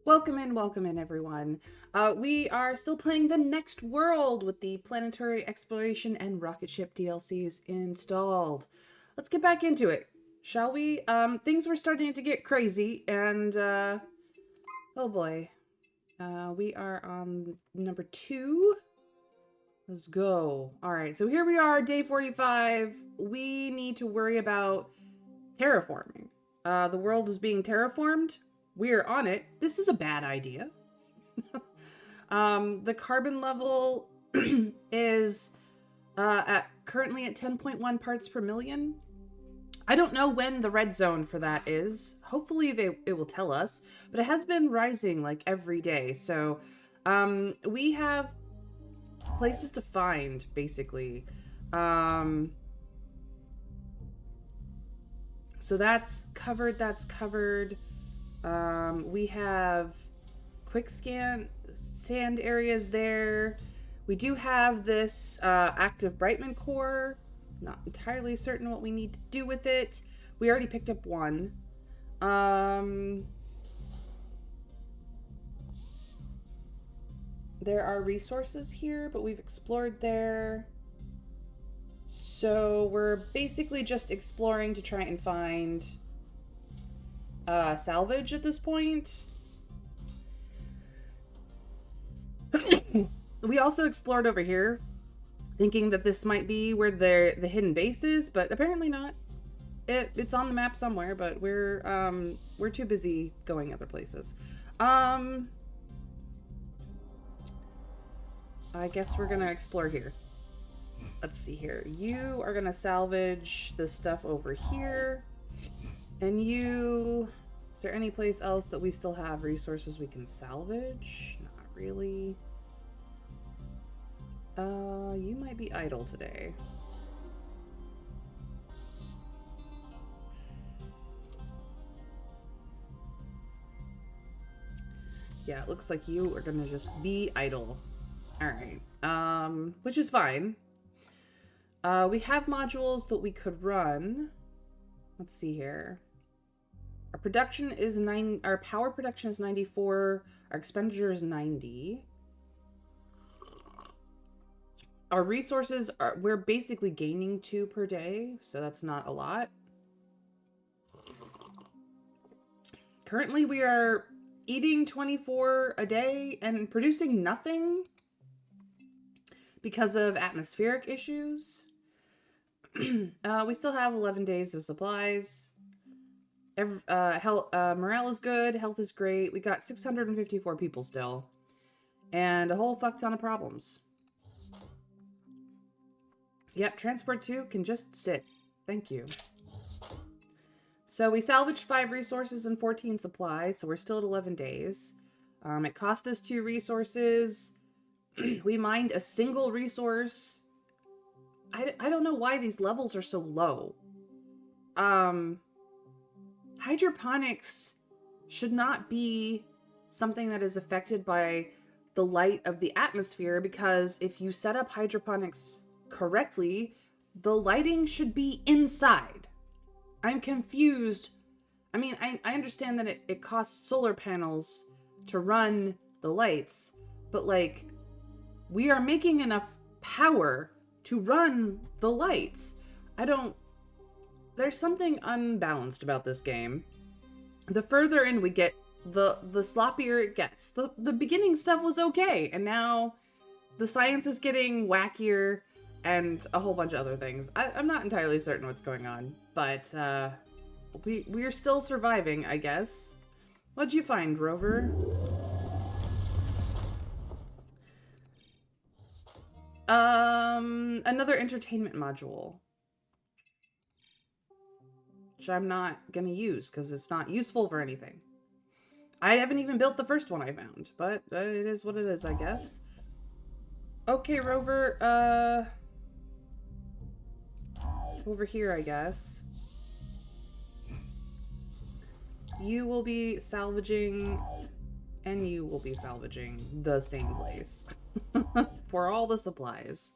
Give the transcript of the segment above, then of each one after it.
Welcome in, everyone. We are still playing The Next World with the Planetary Exploration and Rocket Ship DLCs installed. Let's get back into it, shall we? Things were starting to get crazy, and, oh boy. We are on number 2. Let's go. Alright, so here we are, day 45. We need to worry about terraforming. The world is being terraformed. We're on it. This is a bad idea. The carbon level is currently at 10.1 parts per million. I don't know when the red zone for that is. Hopefully it will tell us, but it has been rising like every day. So we have places to find, basically. So that's covered. We have quick sand areas there. We do have this active Brightman core. Not entirely certain what we need to do with it. We already picked up one. There are resources here, but we've explored there. So we're basically just exploring to try and find salvage at this point. We also explored over here, thinking that this might be where the hidden base is, but apparently not. It's on the map somewhere, but we're too busy going other places. I guess we're gonna explore here. Let's see here. You are gonna salvage the stuff over here. And you... Is there any place else that we still have resources we can salvage? Not really. You might be idle today. Yeah, it looks like you are gonna just be idle. Alright. Which is fine. We have modules that we could run. Let's see here. Our production is our power production is 94. Our expenditure is 90. Our resources we're basically gaining 2 per day, so that's not a lot. Currently we are eating 24 a day and producing nothing because of atmospheric issues. We still have 11 days of supplies. Morale is good. Health is great. We got 654 people still. And a whole fuck ton of problems. Yep, transport 2 can just sit. Thank you. So we salvaged 5 resources and 14 supplies, so we're still at 11 days. It cost us 2 resources. We mined a single resource. I don't know why these levels are so low. Hydroponics should not be something that is affected by the light of the atmosphere, because if you set up hydroponics correctly, the lighting should be inside. I'm confused. I mean, I understand that it costs solar panels to run the lights, but like, we are making enough power to run the lights. There's something unbalanced about this game. The further in we get, the sloppier it gets. The beginning stuff was okay, and now the science is getting wackier and a whole bunch of other things. I'm not entirely certain what's going on, but we're still surviving, I guess. What'd you find, Rover? Another entertainment module, which I'm not gonna use because it's not useful for anything. I haven't even built the first one I found, but it is what it is, I guess. Okay, Rover, over here, I guess. You will be salvaging, and you will be salvaging the same place. For all the supplies.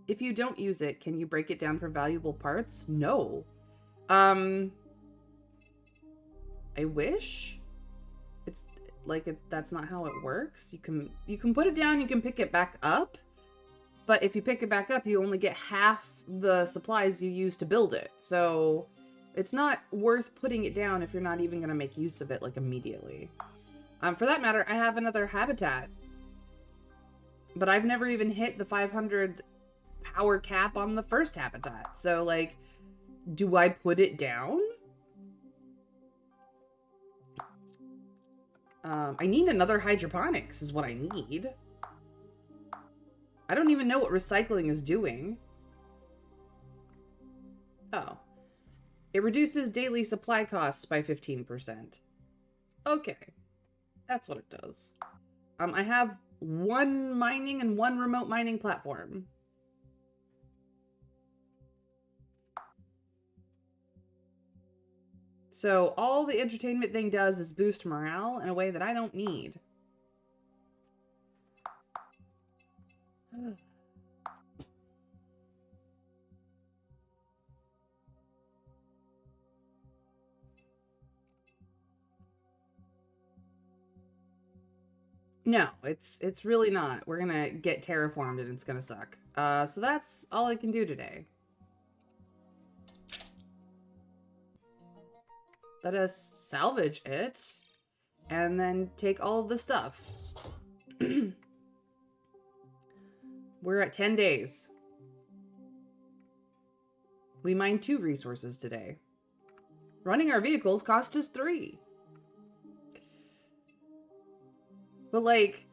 If you don't use it, can you break it down for valuable parts? No. I wish. like that's not how it works. You can put it down, you can pick it back up, but if you pick it back up, you only get half the supplies you use to build it. So it's not worth putting it down if you're not even going to make use of it like immediately. For that matter, I have another habitat, but I've never even hit the 500 power cap on the first habitat. So like, do I put it down? I need another hydroponics is what I need. I don't even know what recycling is doing. Oh. It reduces daily supply costs by 15%. Okay. That's what it does. I have one mining and one remote mining platform. So all the entertainment thing does is boost morale in a way that I don't need. No, it's really not. We're gonna get terraformed and it's gonna suck. So that's all I can do today. Let us salvage it and then take all of the stuff. We're at 10 days. We mined 2 resources today. Running our vehicles cost us 3. But like,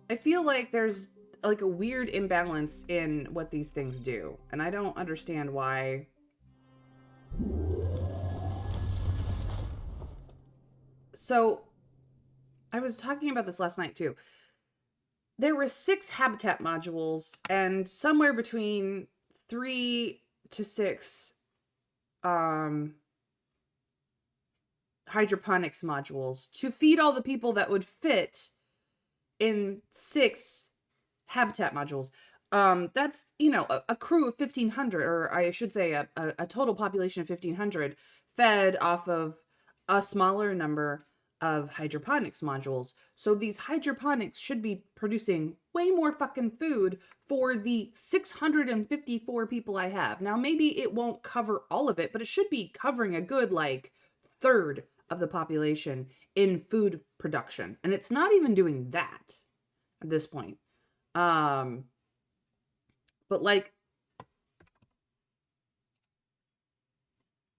I feel like there's like a weird imbalance in what these things do. And I don't understand why. So I was talking about this last night too. There were 6 habitat modules and somewhere between 3 to 6 hydroponics modules to feed all the people that would fit in 6 habitat modules. That's, you know, a crew of 1,500, or I should say a total population of 1,500 fed off of a smaller number of hydroponics modules. So these hydroponics should be producing way more fucking food for the 654 people I have. Now, maybe it won't cover all of it, but it should be covering a good, like, third of the population in food production. And it's not even doing that at this point. But like,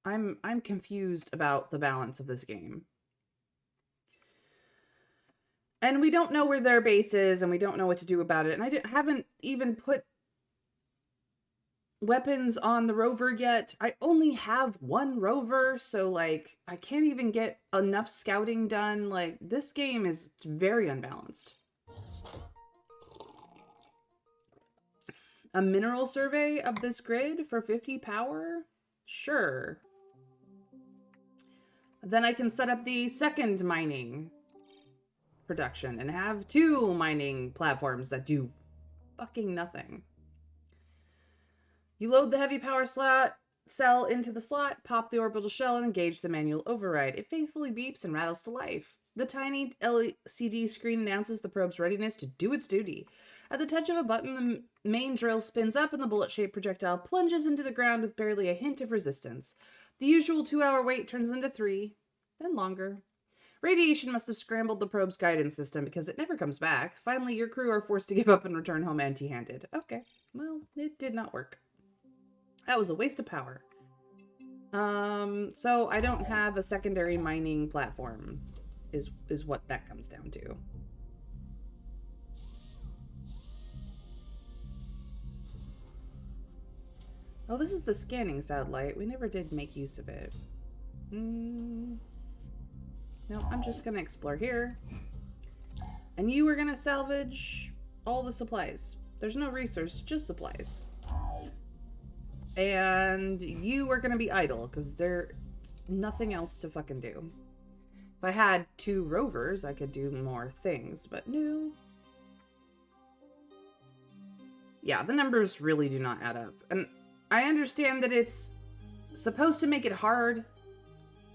I'm confused about the balance of this game. And we don't know where their base is, and we don't know what to do about it. And I haven't even put weapons on the rover yet. I only have 1 rover, so like, I can't even get enough scouting done. Like, this game is very unbalanced. A mineral survey of this grid for 50 power? Sure. Then I can set up the second mining production and have 2 mining platforms that do fucking nothing. You load the heavy power cell into the slot, pop the orbital shell, and engage the manual override. It faithfully beeps and rattles to life. The tiny LCD screen announces the probe's readiness to do its duty. At the touch of a button, the main drill spins up and the bullet-shaped projectile plunges into the ground with barely a hint of resistance. The usual 2-hour wait turns into 3, then longer. Radiation must have scrambled the probe's guidance system because it never comes back. Finally, your crew are forced to give up and return home empty-handed. Okay, well, it did not work. That was a waste of power. So I don't have a secondary mining platform, is what that comes down to. Oh, this is the scanning satellite. We never did make use of it. No, I'm just gonna explore here. And you were gonna salvage all the supplies. There's no resource, just supplies. And you were gonna be idle, because there's nothing else to fucking do. If I had 2 rovers, I could do more things, but no. Yeah, the numbers really do not add up. And I understand that it's supposed to make it hard,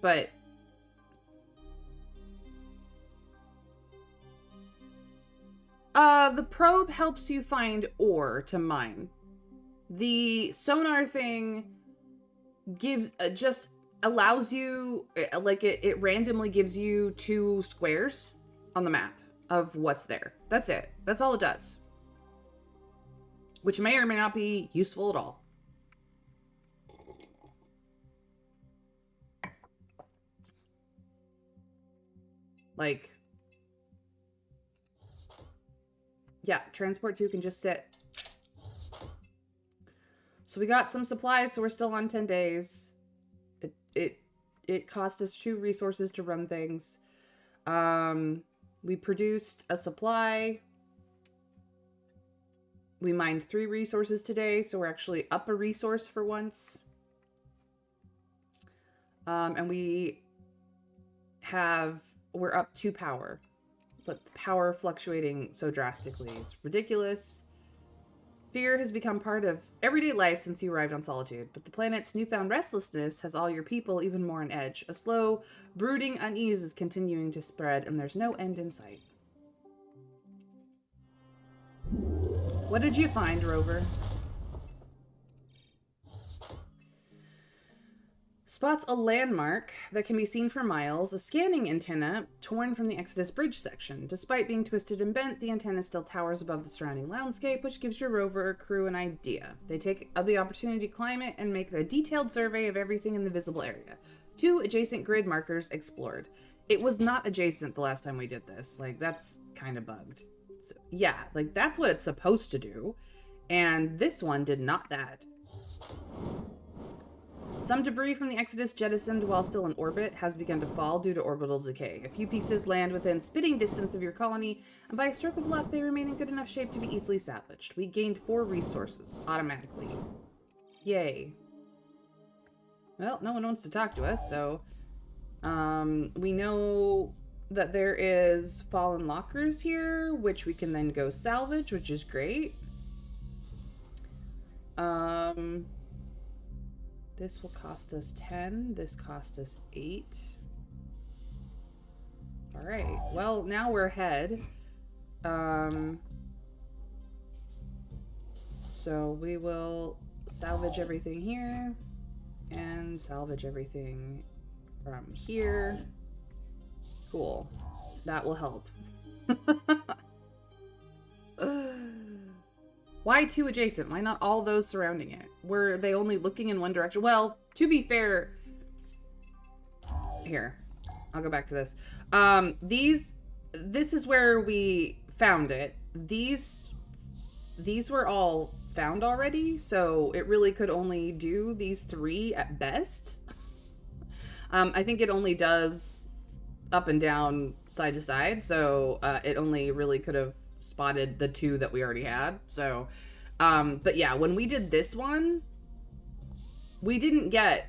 but The probe helps you find ore to mine. The sonar thing gives just allows you, like it randomly gives you 2 squares on the map of what's there. That's it. That's all it does. Which may or may not be useful at all. Like, yeah, transport 2 can just sit. So we got some supplies, so we're still on 10 days. It cost us 2 resources to run things. We produced a supply. We mined 3 resources today, so we're actually up a resource for once. And we're up 2 power. But the power fluctuating so drastically is ridiculous. Fear has become part of everyday life since you arrived on Solitude, but the planet's newfound restlessness has all your people even more on edge. A slow, brooding unease is continuing to spread, and there's no end in sight. What did you find, Rover? Spots a landmark that can be seen for miles, a scanning antenna torn from the Exodus Bridge section. Despite being twisted and bent, the antenna still towers above the surrounding landscape, which gives your rover crew an idea. They take the opportunity to climb it and make a detailed survey of everything in the visible area. 2 adjacent grid markers explored. It was not adjacent the last time we did this. Like, that's kind of bugged. So, yeah, like, that's what it's supposed to do. And this one did not that. Some debris from the Exodus jettisoned while still in orbit has begun to fall due to orbital decay. A few pieces land within spitting distance of your colony, and by a stroke of luck, they remain in good enough shape to be easily salvaged. We gained 4 resources automatically. Yay. Well, no one wants to talk to us, so we know that there is fallen lockers here, which we can then go salvage, which is great. This will cost us 10. This cost us 8. All right. Well, now we're ahead. So we will salvage everything here and salvage everything from here. Cool. That will help. Why 2 adjacent? Why not all those surrounding it? Were they only looking in one direction? Well, to be fair... Here. I'll go back to this. This is where we found it. These were all found already, so it really could only do these 3 at best. I think it only does up and down, side to side, so it only really could have spotted the 2 that we already had. So but yeah, when we did this one, we didn't get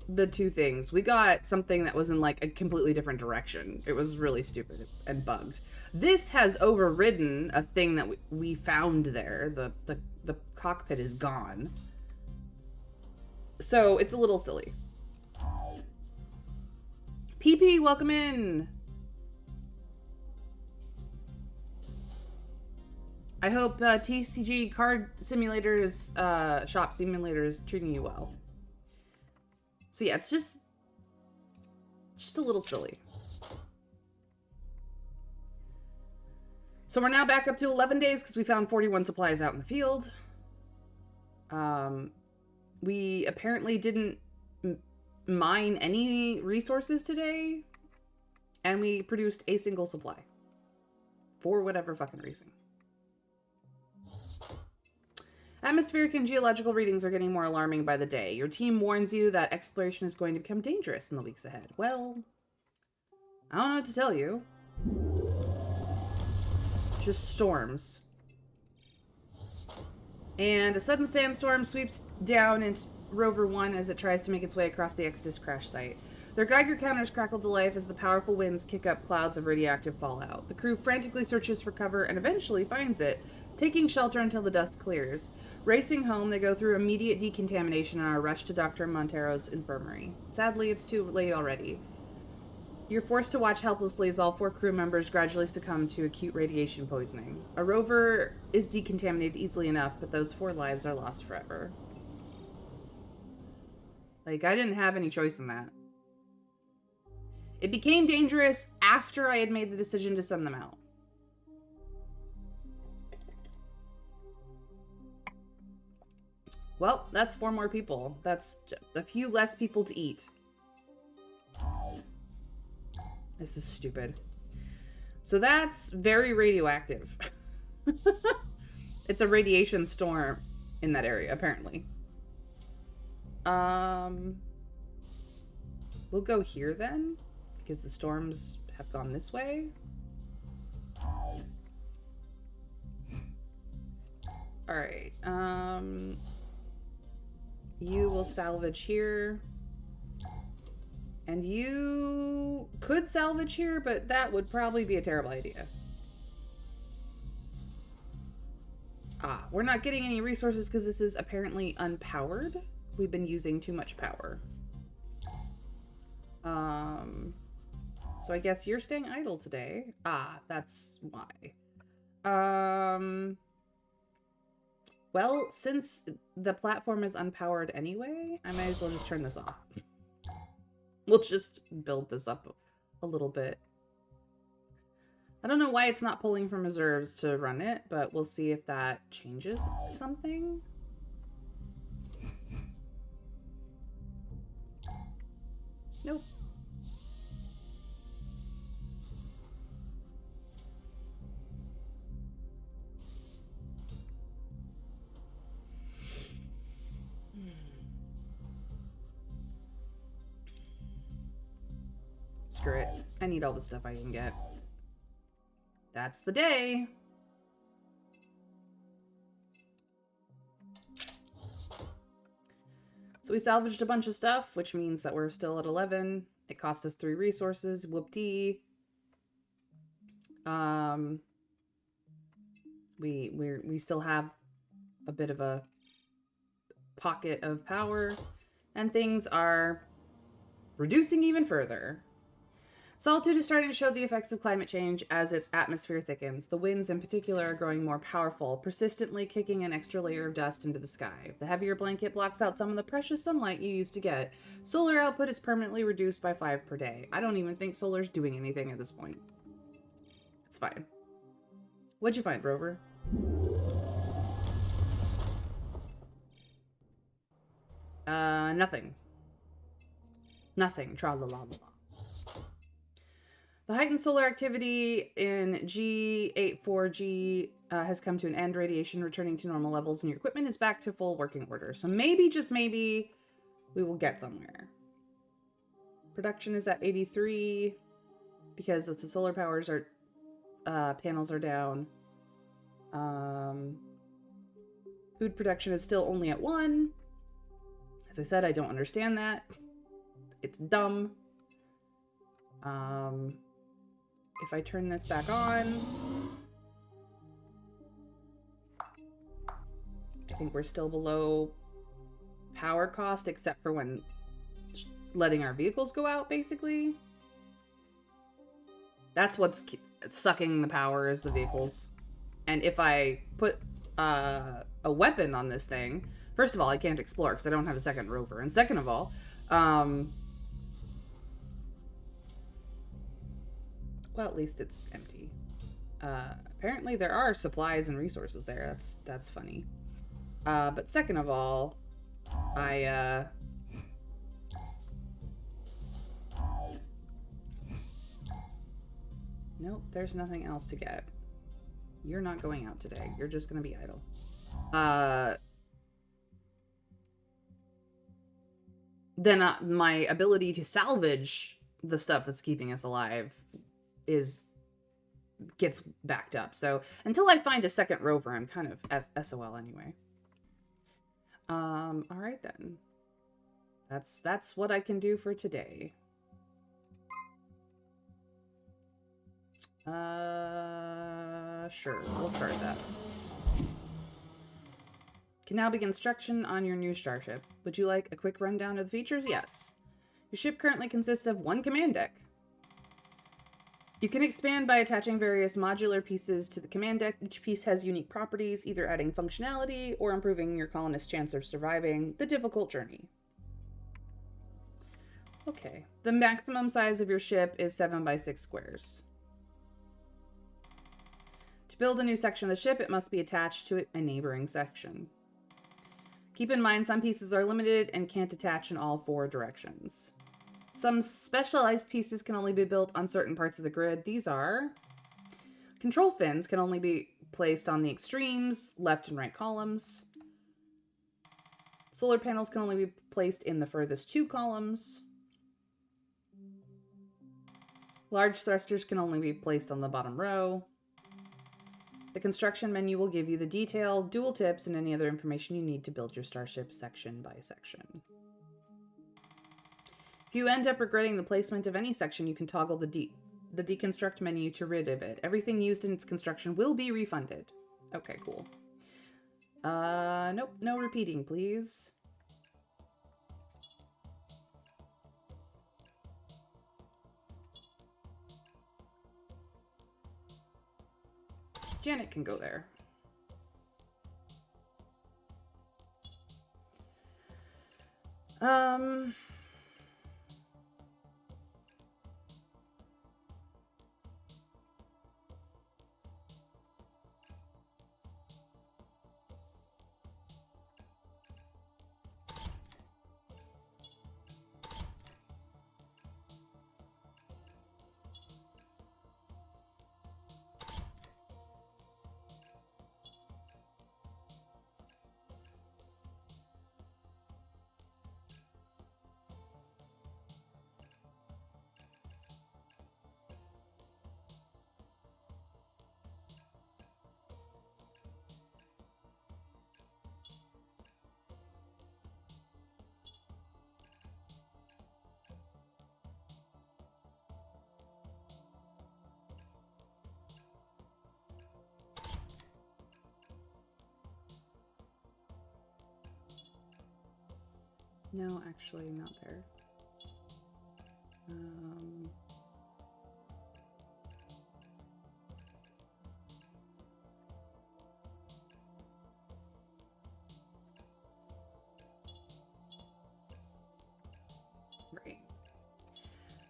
the 2 things. We got something that was in like a completely different direction. It was really stupid and bugged. This has overridden a thing that we found there. The cockpit is gone, so it's a little silly. PP, welcome in. I hope TCG Card Simulators, Shop Simulator is treating you well. So yeah, it's just a little silly. So we're now back up to 11 days because we found 41 supplies out in the field. We apparently didn't mine any resources today, and we produced a single supply for whatever fucking reason. Atmospheric and geological readings are getting more alarming by the day. Your team warns you that exploration is going to become dangerous in the weeks ahead. Well, I don't know what to tell you. Just storms. And a sudden sandstorm sweeps down into Rover 1 as it tries to make its way across the Exodus crash site. Their Geiger counters crackle to life as the powerful winds kick up clouds of radioactive fallout. The crew frantically searches for cover and eventually finds it, taking shelter until the dust clears. Racing home, they go through immediate decontamination and are rushed to Dr. Montero's infirmary. Sadly, it's too late already. You're forced to watch helplessly as all 4 crew members gradually succumb to acute radiation poisoning. A rover is decontaminated easily enough, but those 4 lives are lost forever. Like, I didn't have any choice in that. It became dangerous after I had made the decision to send them out. Well, that's 4 more people. That's a few less people to eat. This is stupid. So that's very radioactive. It's a radiation storm in that area, apparently. We'll go here then, because the storms have gone this way. Alright, you will salvage here. And you could salvage here, but that would probably be a terrible idea. Ah, we're not getting any resources because this is apparently unpowered. We've been using too much power. So I guess you're staying idle today. Ah, that's why. Well, since the platform is unpowered anyway, I might as well just turn this off. We'll just build this up a little bit. I don't know why it's not pulling from reserves to run it, but we'll see if that changes something. Nope. Screw it. I need all the stuff I can get. That's the day. So we salvaged a bunch of stuff, which means that we're still at 11. It cost us 3 resources. Whoop-dee. We still have a bit of a pocket of power, and things are reducing even further. Solitude is starting to show the effects of climate change as its atmosphere thickens. The winds in particular are growing more powerful, persistently kicking an extra layer of dust into the sky. The heavier blanket blocks out some of the precious sunlight you used to get. Solar output is permanently reduced by 5 per day. I don't even think solar's doing anything at this point. It's fine. What'd you find, Rover? Nothing. Nothing. Tra-la-la-la-la. The heightened solar activity in G84G has come to an end. Radiation returning to normal levels, and your equipment is back to full working order. So maybe, just maybe, we will get somewhere. Production is at 83 because if the solar powers are panels are down. Food production is still only at 1. As I said, I don't understand that. It's dumb. If I turn this back on, I think we're still below power cost, except for when letting our vehicles go out, basically. That's what's sucking the power, is the vehicles. And if I put a weapon on this thing, first of all, I can't explore because I don't have a second rover. And second of all, well, at least it's empty. Apparently there are supplies and resources there. That's funny. But second of all, nope, there's nothing else to get. You're not going out today. You're just gonna be idle. Then my ability to salvage the stuff that's keeping us alive gets backed up. So until I find a second rover, I'm kind of SOL anyway. All right then. That's what I can do for today. Sure, we'll start that. Can now begin construction on your new starship. Would you like a quick rundown of the features? Yes. Your ship currently consists of 1 command deck. You can expand by attaching various modular pieces to the command deck. Each piece has unique properties, either adding functionality or improving your colonist's chance of surviving the difficult journey. Okay. The maximum size of your ship is 7 by 6 squares. To build a new section of the ship, it must be attached to a neighboring section. Keep in mind, some pieces are limited and can't attach in all 4 directions. Some specialized pieces can only be built on certain parts of the grid. These are... Control fins can only be placed on the extremes, left and right columns. Solar panels can only be placed in the furthest 2 columns. Large thrusters can only be placed on the bottom row. The construction menu will give you the detail, dual tips, and any other information you need to build your starship section by section. If you end up regretting the placement of any section, you can toggle the deconstruct menu to rid of it. Everything used in its construction will be refunded. Okay, cool. Nope, no repeating, please. Janet can go there. No, actually, not there. Right.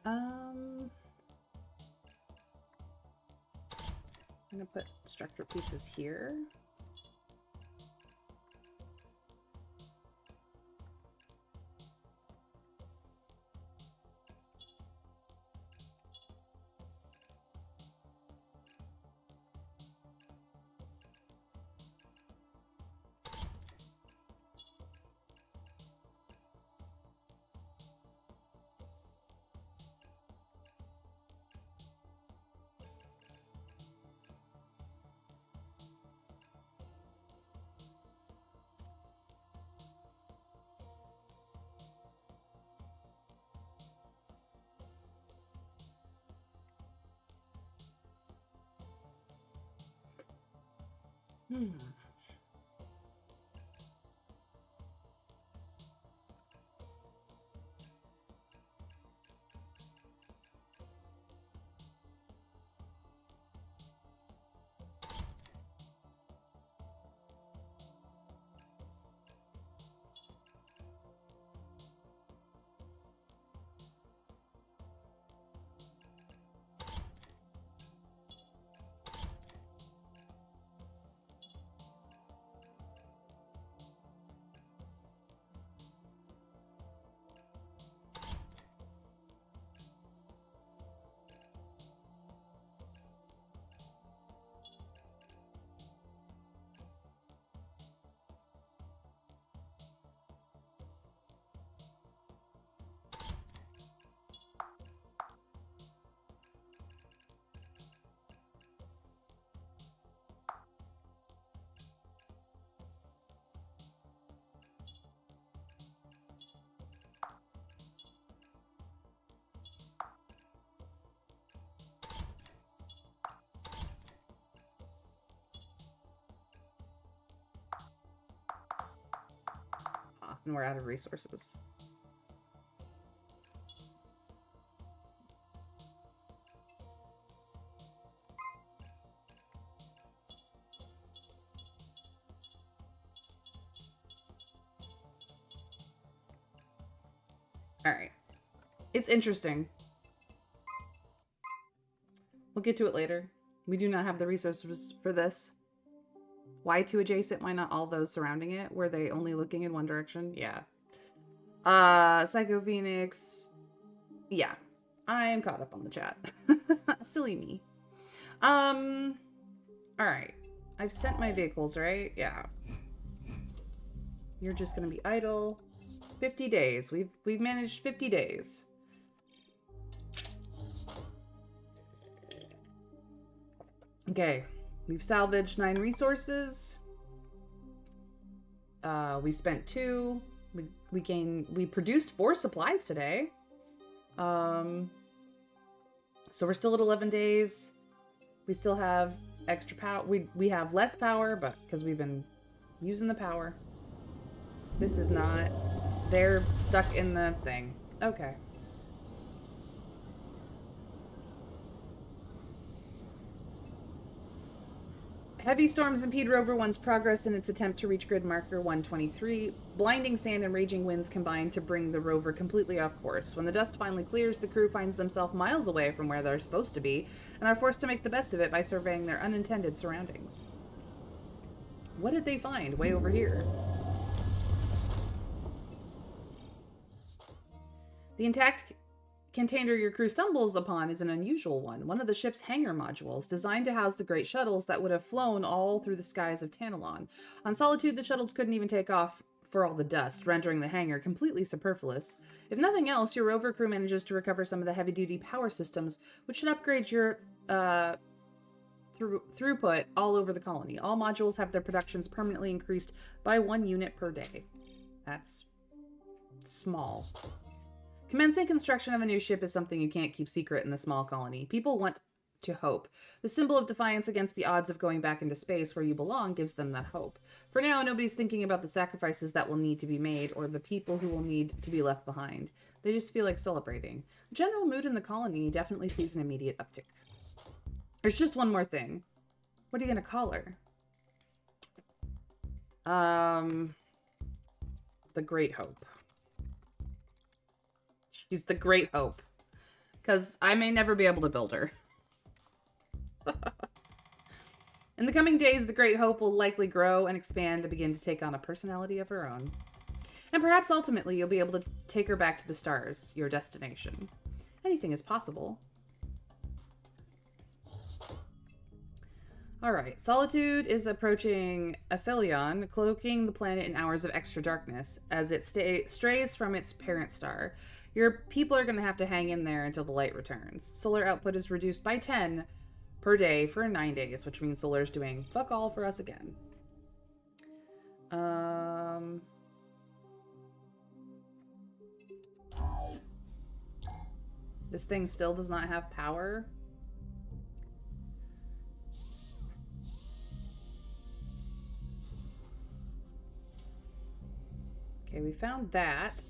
I'm gonna put structure pieces here. And we're out of resources. Alright. It's interesting. We'll get to it later. We do not have the resources for this. Why 2 adjacent? Why not all those surrounding it? Were they only looking in one direction? Yeah. Psycho Phoenix. Yeah. I am caught up on the chat. Silly me. Alright. I've sent my vehicles, right? Yeah. You're just gonna be idle. 50 days. We've managed 50 days. Okay. We've salvaged 9 resources. We spent 2. We produced 4 supplies today. So we're still at 11 days. We still have extra power. We have less power, but because we've been using the power. This is not... They're stuck in the thing. Okay. Heavy storms impede Rover 1's progress in its attempt to reach grid marker 123. Blinding sand and raging winds combine to bring the rover completely off course. When the dust finally clears, the crew finds themselves miles away from where they're supposed to be, and are forced to make the best of it by surveying their unintended surroundings. What did they find way over here? The intact container your crew stumbles upon is an unusual one of the ship's hangar modules, designed to house the great shuttles that would have flown all through the skies of Tantalon. On Solitude, the shuttles couldn't even take off for all the dust, rendering the hangar completely superfluous. If nothing else, your rover crew manages to recover some of the heavy-duty power systems, which should upgrade your throughput all over the colony. All modules have their productions permanently increased by 1 unit per day. That's small. Commencing construction of a new ship is something you can't keep secret in the small colony. People want to hope. The symbol of defiance against the odds of going back into space where you belong gives them that hope. For now, nobody's thinking about the sacrifices that will need to be made or the people who will need to be left behind. They just feel like celebrating. The general mood in the colony definitely sees an immediate uptick. There's just one more thing. What are you going to call her? The Great Hope. She's the Great Hope. Because I may never be able to build her. In the coming days, the Great Hope will likely grow and expand and begin to take on a personality of her own. And perhaps ultimately you'll be able to take her back to the stars, your destination. Anything is possible. Alright, Solitude is approaching Aphelion, cloaking the planet in hours of extra darkness as it strays from its parent star. Your people are going to have to hang in there until the light returns. Solar output is reduced by 10 per day for 9 days, which means solar's doing fuck all for us again. This thing still does not have power. Okay, we found that.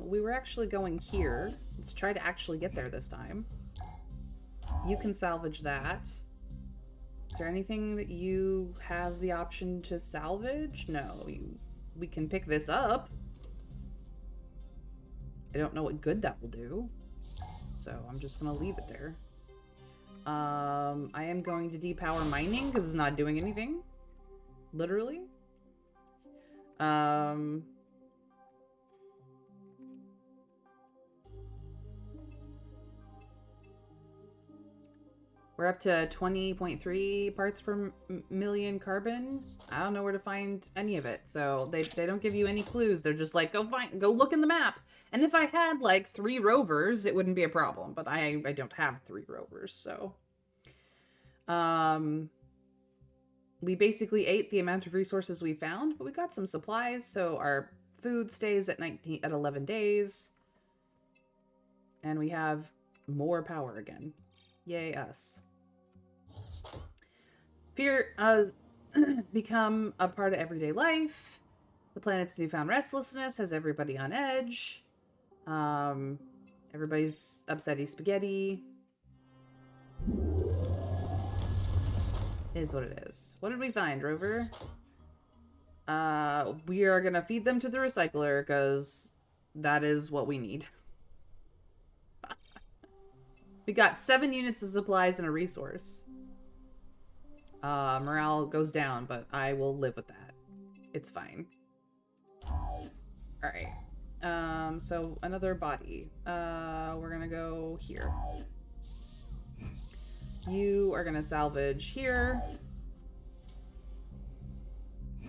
We were actually going here. Let's try to actually get there this time. You can salvage that. Is there anything that you have the option to salvage? No, we can pick this up. I don't know what good that will do. So I'm just gonna leave it there. I am going to depower mining because it's not doing anything. Literally. We're up to 20.3 parts per million carbon. I don't know where to find any of it. So they don't give you any clues. They're just like, go look in the map. And if I had like 3 rovers, it wouldn't be a problem. But I don't have 3 rovers, so. We basically ate the amount of resources we found, but we got some supplies. So our food stays at 11 days. And we have more power again. Yay us. Fear has become a part of everyday life. The planet's newfound restlessness has everybody on edge. Everybody's upsetty spaghetti. Is what it is. What did we find, Rover? We are gonna feed them to the recycler because that is what we need. We got 7 units of supplies and a resource. Morale goes down, but I will live with that. It's fine. Alright. So another body. We're gonna go here. You are gonna salvage here.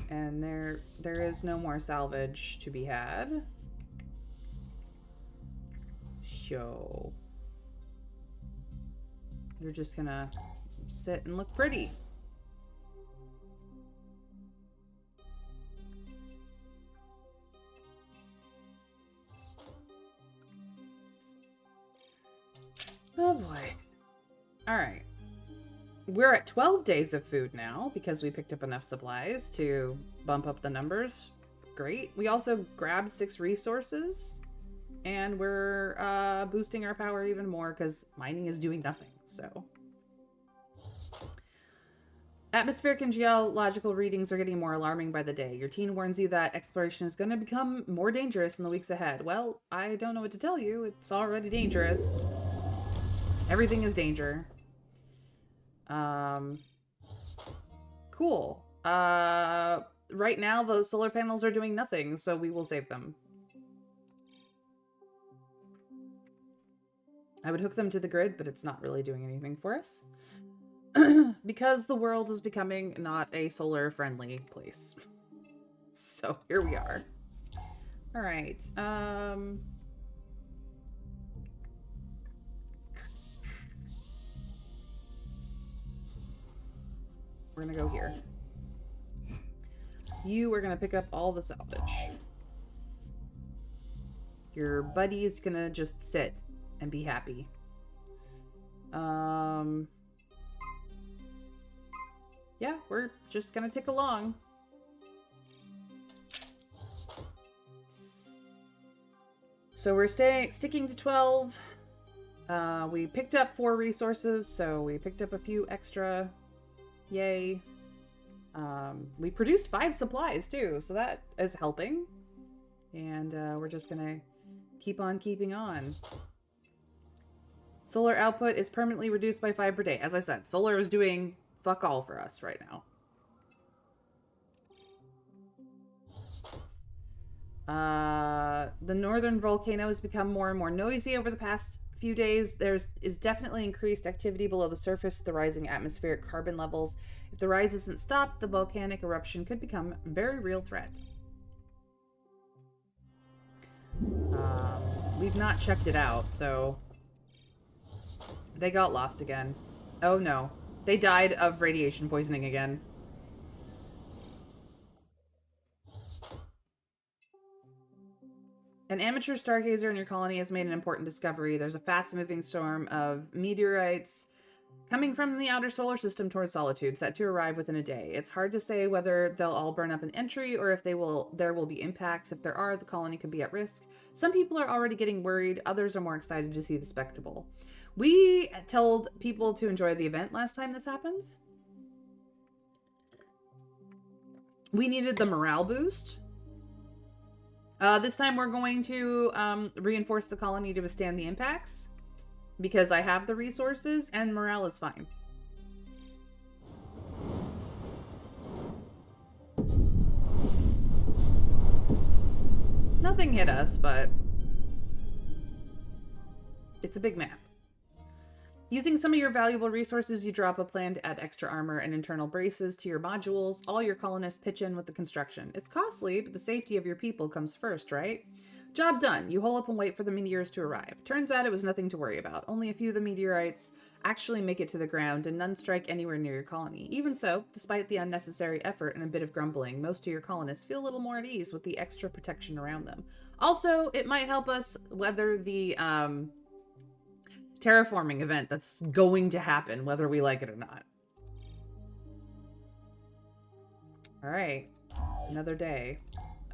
And there is no more salvage to be had. So you're just gonna sit and look pretty. Oh boy. Alright. We're at 12 days of food now because we picked up enough supplies to bump up the numbers. Great. We also grabbed 6 resources. And we're boosting our power even more because mining is doing nothing, so. Atmospheric and geological readings are getting more alarming by the day. Your teen warns you that exploration is going to become more dangerous in the weeks ahead. Well, I don't know what to tell you. It's already dangerous. Everything is danger. Cool. Right now, those solar panels are doing nothing, so we will save them. I would hook them to the grid, but it's not really doing anything for us. Because the world is becoming not a solar-friendly place. So, here we are. Alright, we're gonna go here. You are gonna pick up all the salvage. Your buddy is gonna just sit and be happy. Yeah, we're just gonna tick along. So we're sticking to 12. We picked up 4 resources, so we picked up a few extra. Yay. We produced 5 supplies too, so that is helping. And we're just gonna keep on keeping on. Solar output is permanently reduced by 5 per day. As I said, solar is doing fuck all for us right now. The northern volcano has become more and more noisy over the past few days. There is definitely increased activity below the surface with the rising atmospheric carbon levels. If the rise isn't stopped, the volcanic eruption could become a very real threat. We've not checked it out, so... They got lost again. Oh no. They died of radiation poisoning again. An amateur stargazer in your colony has made an important discovery. There's a fast-moving storm of meteorites coming from the outer solar system towards Solitude, set to arrive within a day. It's hard to say whether they'll all burn up an entry or if there will be impacts. If there are, the colony could be at risk. Some people are already getting worried. Others are more excited to see the spectacle. We told people to enjoy the event last time this happened. We needed the morale boost. This time we're going to reinforce the colony to withstand the impacts. Because I have the resources and morale is fine. Nothing hit us, but it's a big map. Using some of your valuable resources, you drop a plan to add extra armor and internal braces to your modules. All your colonists pitch in with the construction. It's costly, but the safety of your people comes first, right? Job done. You hole up and wait for the meteors to arrive. Turns out it was nothing to worry about. Only a few of the meteorites actually make it to the ground, and none strike anywhere near your colony. Even so, despite the unnecessary effort and a bit of grumbling, most of your colonists feel a little more at ease with the extra protection around them. Also, it might help us weather the terraforming event that's going to happen, whether we like it or not. Alright. Another day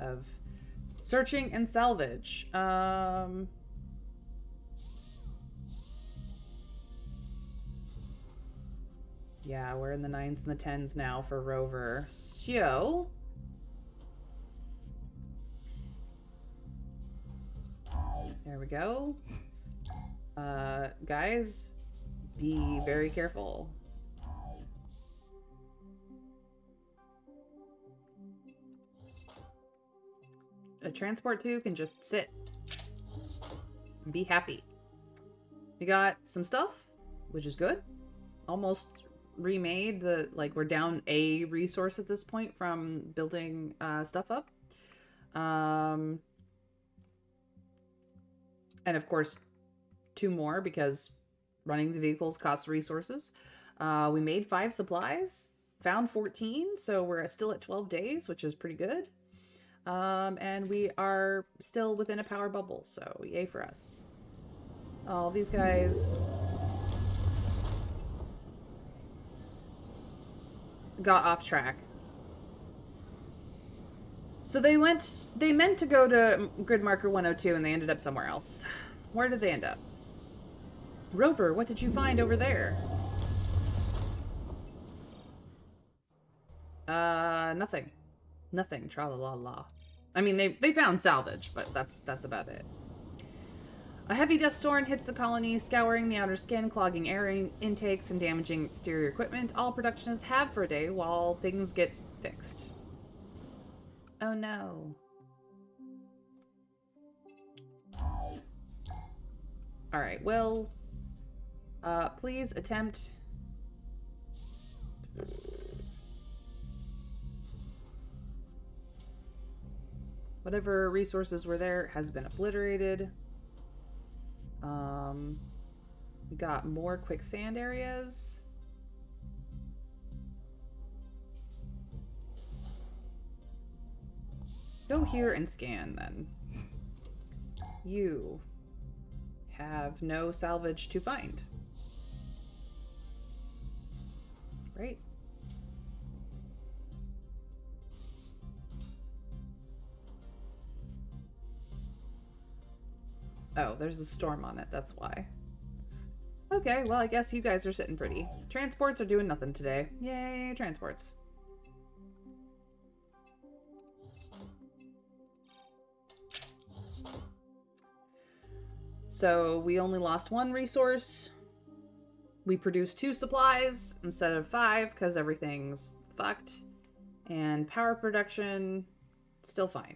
of searching and salvage. Yeah, we're in the 9s and the 10s now for Rover. So... There we go. Guys, be very careful. A transport 2 can just sit and be happy. We got some stuff, which is good. Almost remade the, like, we're down a resource at this point from building stuff up. And of course, 2 more because running the vehicles costs resources. We made 5 supplies, found 14, so we're still at 12 days, which is pretty good. And we are still within a power bubble, so yay for us. Oh, these guys got off track. So they meant to go to grid marker 102 and they ended up somewhere else. Where did they end up? Rover, what did you find over there? Nothing. Nothing. Tra-la-la-la. I mean, they found salvage, but that's about it. A heavy dust storm hits the colony, scouring the outer skin, clogging air intakes, and damaging exterior equipment. All production is halved for a day while things get fixed. Oh no. Alright, well, please attempt... Whatever resources were there has been obliterated. We got more quicksand areas. Go here and scan then. You have no salvage to find. Right. Oh, there's a storm on it, that's why. Okay, well, I guess you guys are sitting pretty. Transports are doing nothing today. Yay, transports. So we only lost 1 resource. We produced 2 supplies instead of 5 because everything's fucked. And power production, still fine.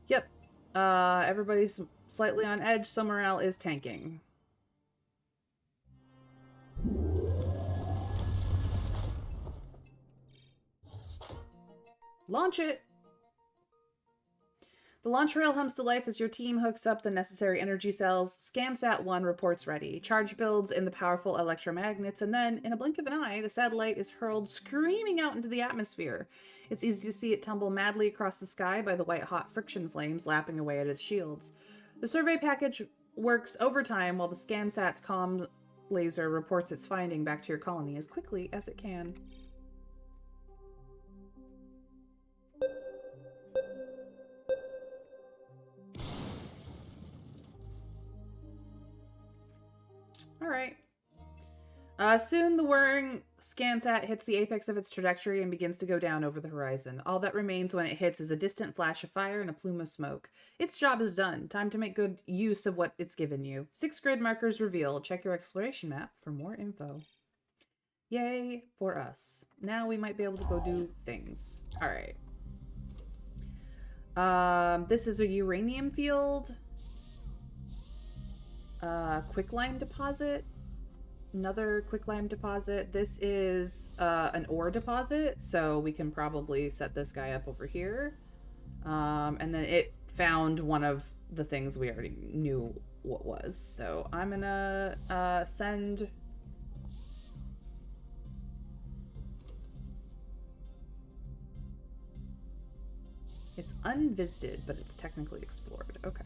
Yep. Everybody's slightly on edge, so morale is tanking. Launch it! The launch rail hums to life as your team hooks up the necessary energy cells. ScanSat-1 reports ready. Charge builds in the powerful electromagnets, and then, in a blink of an eye, the satellite is hurled screaming out into the atmosphere. It's easy to see it tumble madly across the sky by the white-hot friction flames lapping away at its shields. The survey package works overtime while the ScanSat's comm laser reports its finding back to your colony as quickly as it can. Alright. Soon the whirring ScanSat hits the apex of its trajectory and begins to go down over the horizon. All that remains when it hits is a distant flash of fire and a plume of smoke. Its job is done. Time to make good use of what it's given you. 6 grid markers revealed. Check your exploration map for more info. Yay for us. Now we might be able to go do things. Alright. This is a uranium field. Quicklime deposit. Another quicklime deposit. This is an ore deposit, so we can probably set this guy up over here. And then it found one of the things we already knew what was. So I'm gonna send... It's unvisited, but it's technically explored. Okay.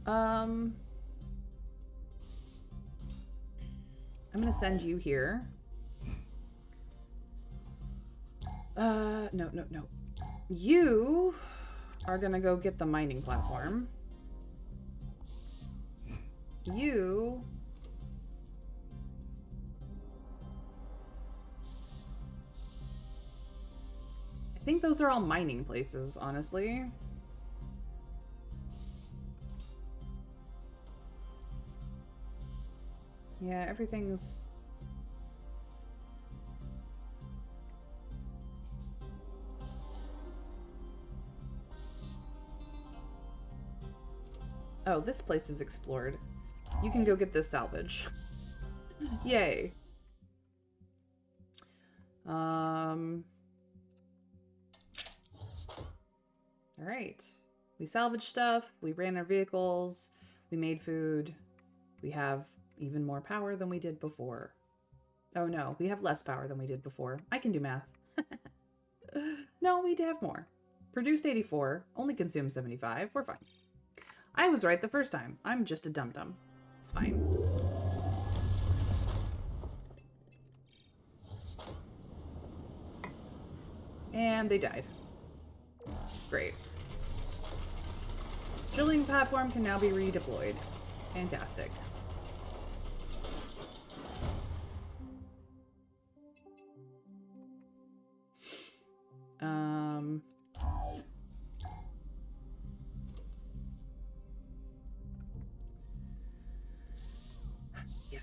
I'm gonna send you here. No. You are gonna go get the mining platform. You... think those are all mining places, honestly. Yeah, everything's... Oh, this place is explored. You can go get this salvage. Yay. Alright. We salvaged stuff, we ran our vehicles, we made food, we have even more power than we did before. Oh no, we have less power than we did before. I can do math. No, we have more. Produced 84, only consumed 75, we're fine. I was right the first time. I'm just a dum-dum. It's fine. And they died. Great. Drilling platform can now be redeployed. Fantastic. Yeah.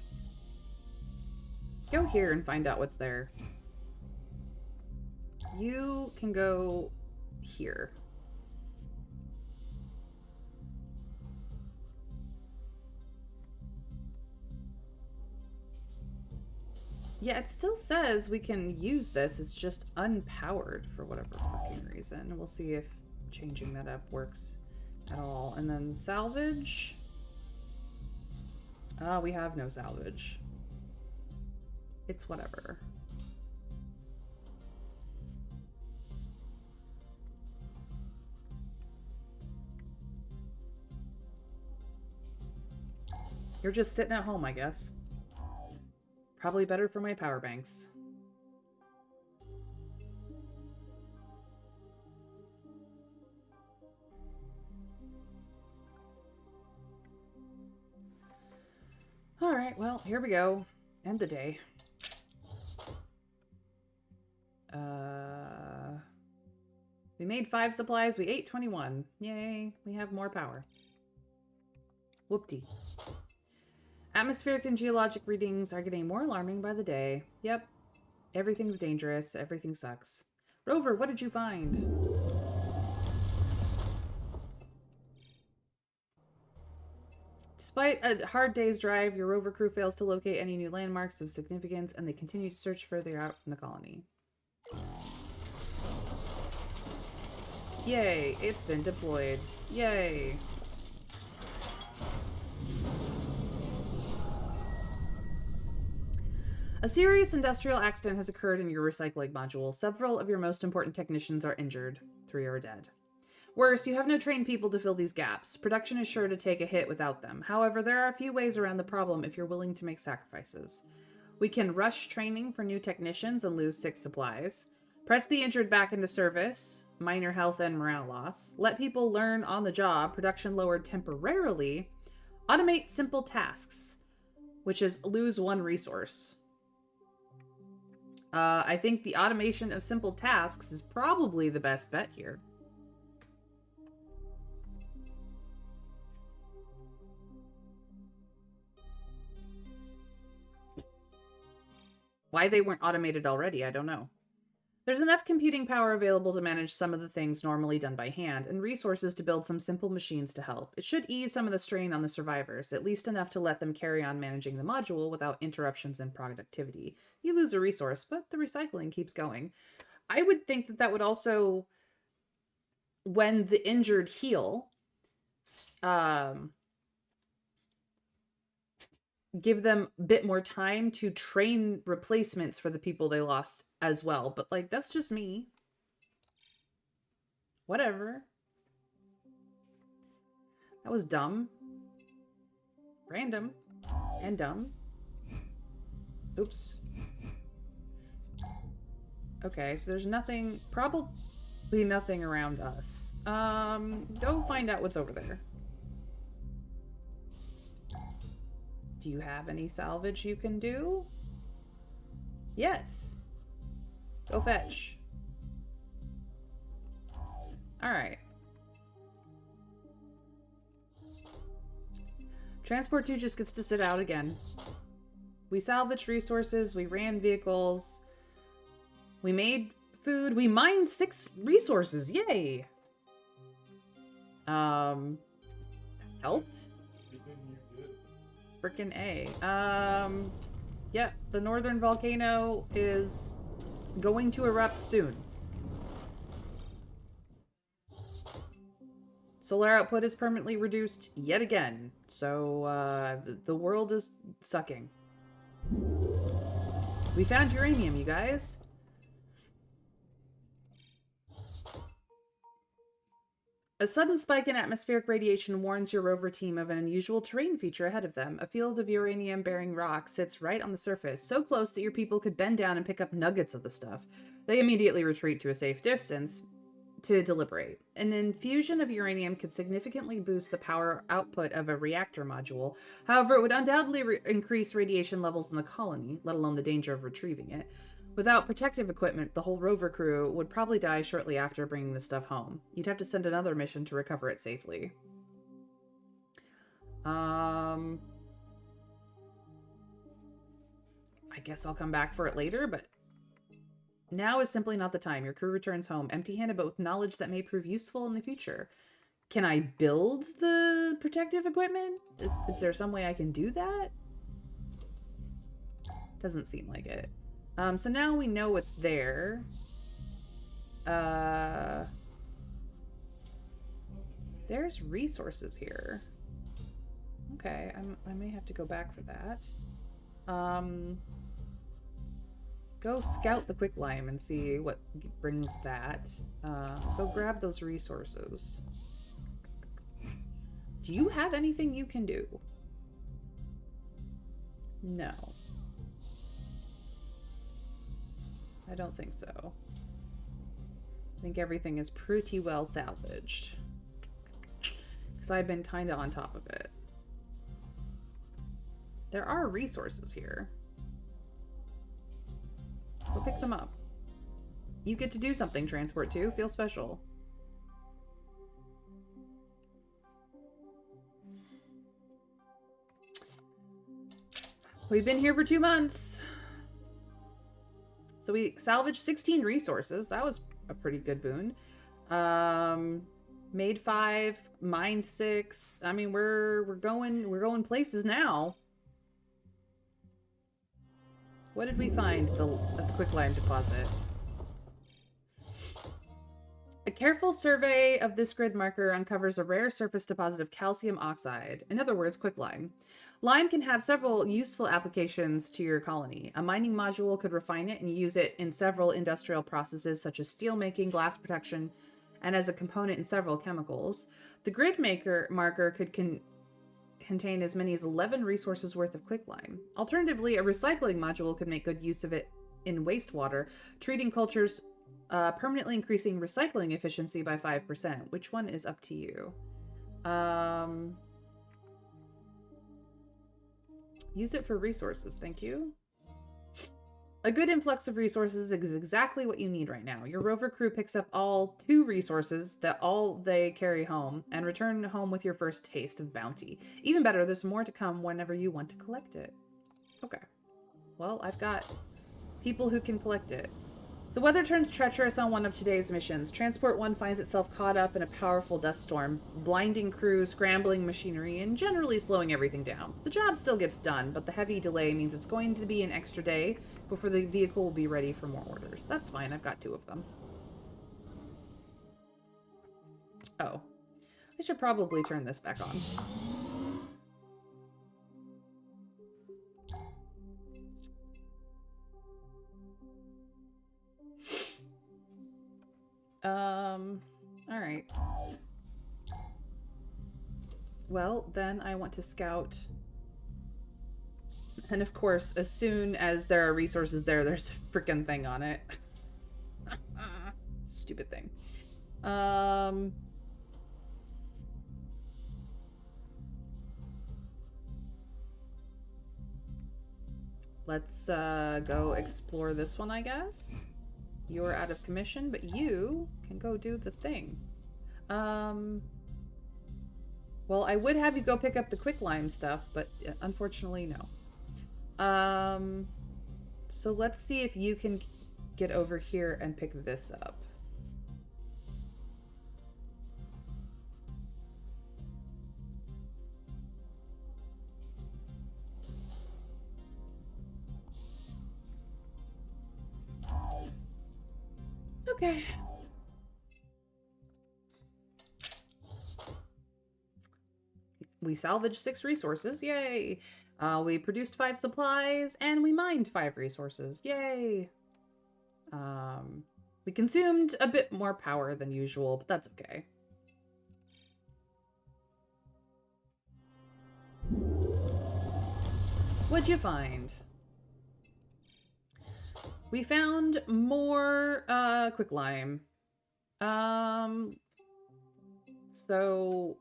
Go here and find out what's there. You can go here. Yeah, it still says we can use this. It's just unpowered for whatever fucking reason. We'll see if changing that up works at all. And then salvage. We have no salvage. It's whatever. You're just sitting at home, I guess. Probably better for my power banks. Alright, well, here we go. End the day. We made 5 supplies, we ate 21. Yay, we have more power. Whoop-dee. Atmospheric and geologic readings are getting more alarming by the day. Yep. Everything's dangerous. Everything sucks. Rover, what did you find? Despite a hard day's drive, your rover crew fails to locate any new landmarks of significance, and they continue to search further out from the colony. Yay, it's been deployed. Yay. A serious industrial accident has occurred in your recycling module. Several of your most important technicians are injured. 3 are dead. Worse, you have no trained people to fill these gaps. Production is sure to take a hit without them. However, there are a few ways around the problem if you're willing to make sacrifices. We can rush training for new technicians and lose 6 supplies. Press the injured back into service. Minor health and morale loss. Let people learn on the job. Production lowered temporarily. Automate simple tasks, which is lose 1 resource. I think the automation of simple tasks is probably the best bet here. Why they weren't automated already, I don't know. There's enough computing power available to manage some of the things normally done by hand, and resources to build some simple machines to help. It should ease some of the strain on the survivors, at least enough to let them carry on managing the module without interruptions in productivity. You lose a resource, but the recycling keeps going. I would think that that would also, when the injured heal, give them a bit more time to train replacements for the people they lost as well. But, like, that's just me. Whatever. That was dumb. Random. And dumb. Oops. Okay, so there's nothing, probably nothing around us. Go find out what's over there. Do you have any salvage you can do? Yes. Go fetch. Alright. Transport 2 just gets to sit out again. We salvaged resources, we ran vehicles, we made food, we mined 6 resources, yay! Helped? Frickin' A. Yeah, the northern volcano is going to erupt soon. Solar output is permanently reduced yet again, so the world is sucking. We found uranium, you guys. A sudden spike in atmospheric radiation warns your rover team of an unusual terrain feature ahead of them. A field of uranium-bearing rock sits right on the surface, so close that your people could bend down and pick up nuggets of the stuff. They immediately retreat to a safe distance to deliberate. An infusion of uranium could significantly boost the power output of a reactor module. However, it would undoubtedly increase radiation levels in the colony, let alone the danger of retrieving it. Without protective equipment, the whole rover crew would probably die shortly after bringing the stuff home. You'd have to send another mission to recover it safely. I guess I'll come back for it later, but now is simply not the time. Your crew returns home, empty-handed but with knowledge that may prove useful in the future. Can I build the protective equipment? Is there some way I can do that? Doesn't seem like it. So now we know it's there. There's resources here. Okay, I may have to go back for that. Go scout the quicklime and see what brings that. Go grab those resources. Do you have anything you can do? No. I don't think so. I think everything is pretty well salvaged. Because I've been kind of on top of it. There are resources here. Go pick them up. You get to do something, Transport 2. Feel special. We've been here for 2 months. So we salvaged 16 resources. That was a pretty good boon. Made 5, mined 6. I mean, we're going places now. What did we find at the quicklime deposit? A careful survey of this grid marker uncovers a rare surface deposit of calcium oxide. In other words, quicklime. Lime can have several useful applications to your colony. A mining module could refine it and use it in several industrial processes such as steel making, glass protection, and as a component in several chemicals. The grid marker could contain as many as 11 resources worth of quicklime. Alternatively, a recycling module could make good use of it in wastewater, treating cultures, permanently increasing recycling efficiency by 5%. Which one is up to you? Use it for resources, thank you. A good influx of resources is exactly what you need right now. Your rover crew picks up all 2 resources that all they carry home and return home with your first taste of bounty. Even better, there's more to come whenever you want to collect it. Okay. Well, I've got people who can collect it. The weather turns treacherous on one of today's missions. Transport 1 finds itself caught up in a powerful dust storm, blinding crew, scrambling machinery, and generally slowing everything down. The job still gets done, but the heavy delay means it's going to be an extra day before the vehicle will be ready for more orders. That's fine, I've got 2 of them. Oh. I should probably turn this back on. Alright. Well, then I want to scout. And of course, as soon as there are resources there, there's a freaking thing on it. Stupid thing. Let's go explore this one, I guess. You're out of commission, but you can go do the thing. Well, I would have you go pick up the quicklime stuff, but unfortunately, no. So let's see if you can get over here and pick this up. Okay. We salvaged 6 resources. Yay! We produced 5 supplies, and we mined 5 resources. Yay! We consumed a bit more power than usual, but that's okay. What'd you find? We found more quicklime. So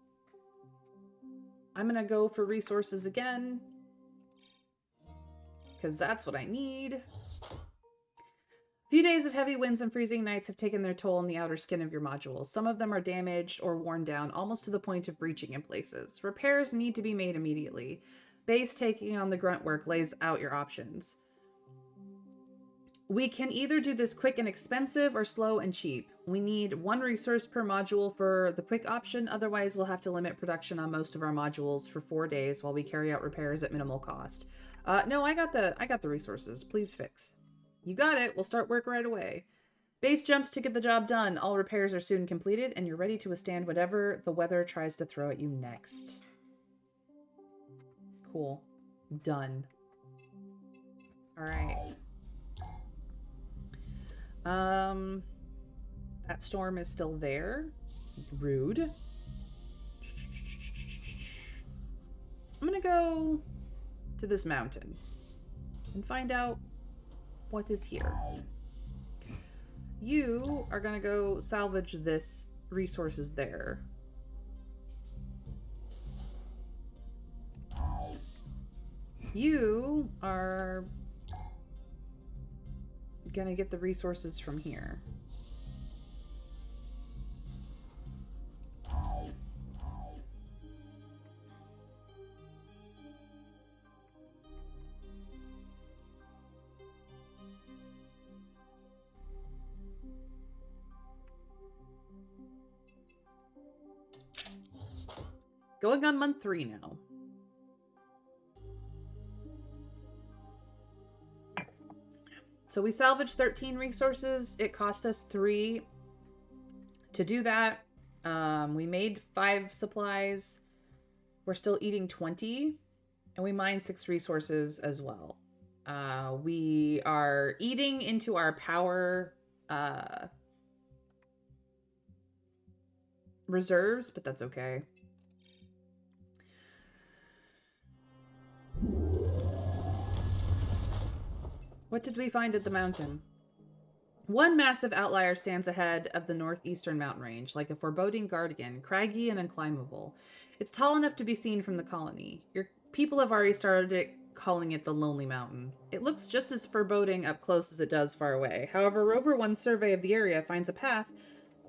I'm gonna go for resources again, because that's what I need. A few days of heavy winds and freezing nights have taken their toll on the outer skin of your modules. Some of them are damaged or worn down, almost to the point of breaching in places. Repairs need to be made immediately. Base taking on the grunt work lays out your options. We can either do this quick and expensive or slow and cheap. We need 1 resource per module for the quick option, otherwise we'll have to limit production on most of our modules for 4 days while we carry out repairs at minimal cost. No, I got the resources. Please fix. You got it. We'll start work right away. Base jumps to get the job done. All repairs are soon completed, and you're ready to withstand whatever the weather tries to throw at you next. Cool. Done. All right. That storm is still there. Rude. I'm gonna go to this mountain and find out what is here. You are gonna go salvage this resources there. You are gonna get the resources from here. Going on month 3 now. So we salvaged 13 resources. It cost us 3 to do that. We made 5 supplies. We're still eating 20. And we mined 6 resources as well. We are eating into our power reserves, but that's okay. What did we find at the mountain? One massive outlier stands ahead of the northeastern mountain range, like a foreboding guardian, craggy and unclimbable. It's tall enough to be seen from the colony. Your people have already started calling it the Lonely Mountain. It looks just as foreboding up close as it does far away. However, Rover One's survey of the area finds a path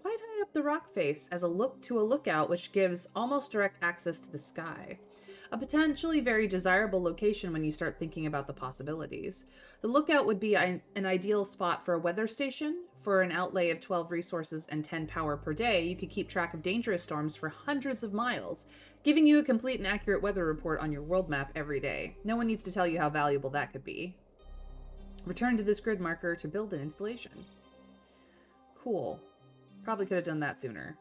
quite high up the rock face as a lookout which gives almost direct access to the sky. A potentially very desirable location when you start thinking about the possibilities. The lookout would be an ideal spot for a weather station. For an outlay of 12 resources and 10 power per day, you could keep track of dangerous storms for hundreds of miles, giving you a complete and accurate weather report on your world map every day. No one needs to tell you how valuable that could be. Return to this grid marker to build an installation. Cool. Probably could have done that sooner.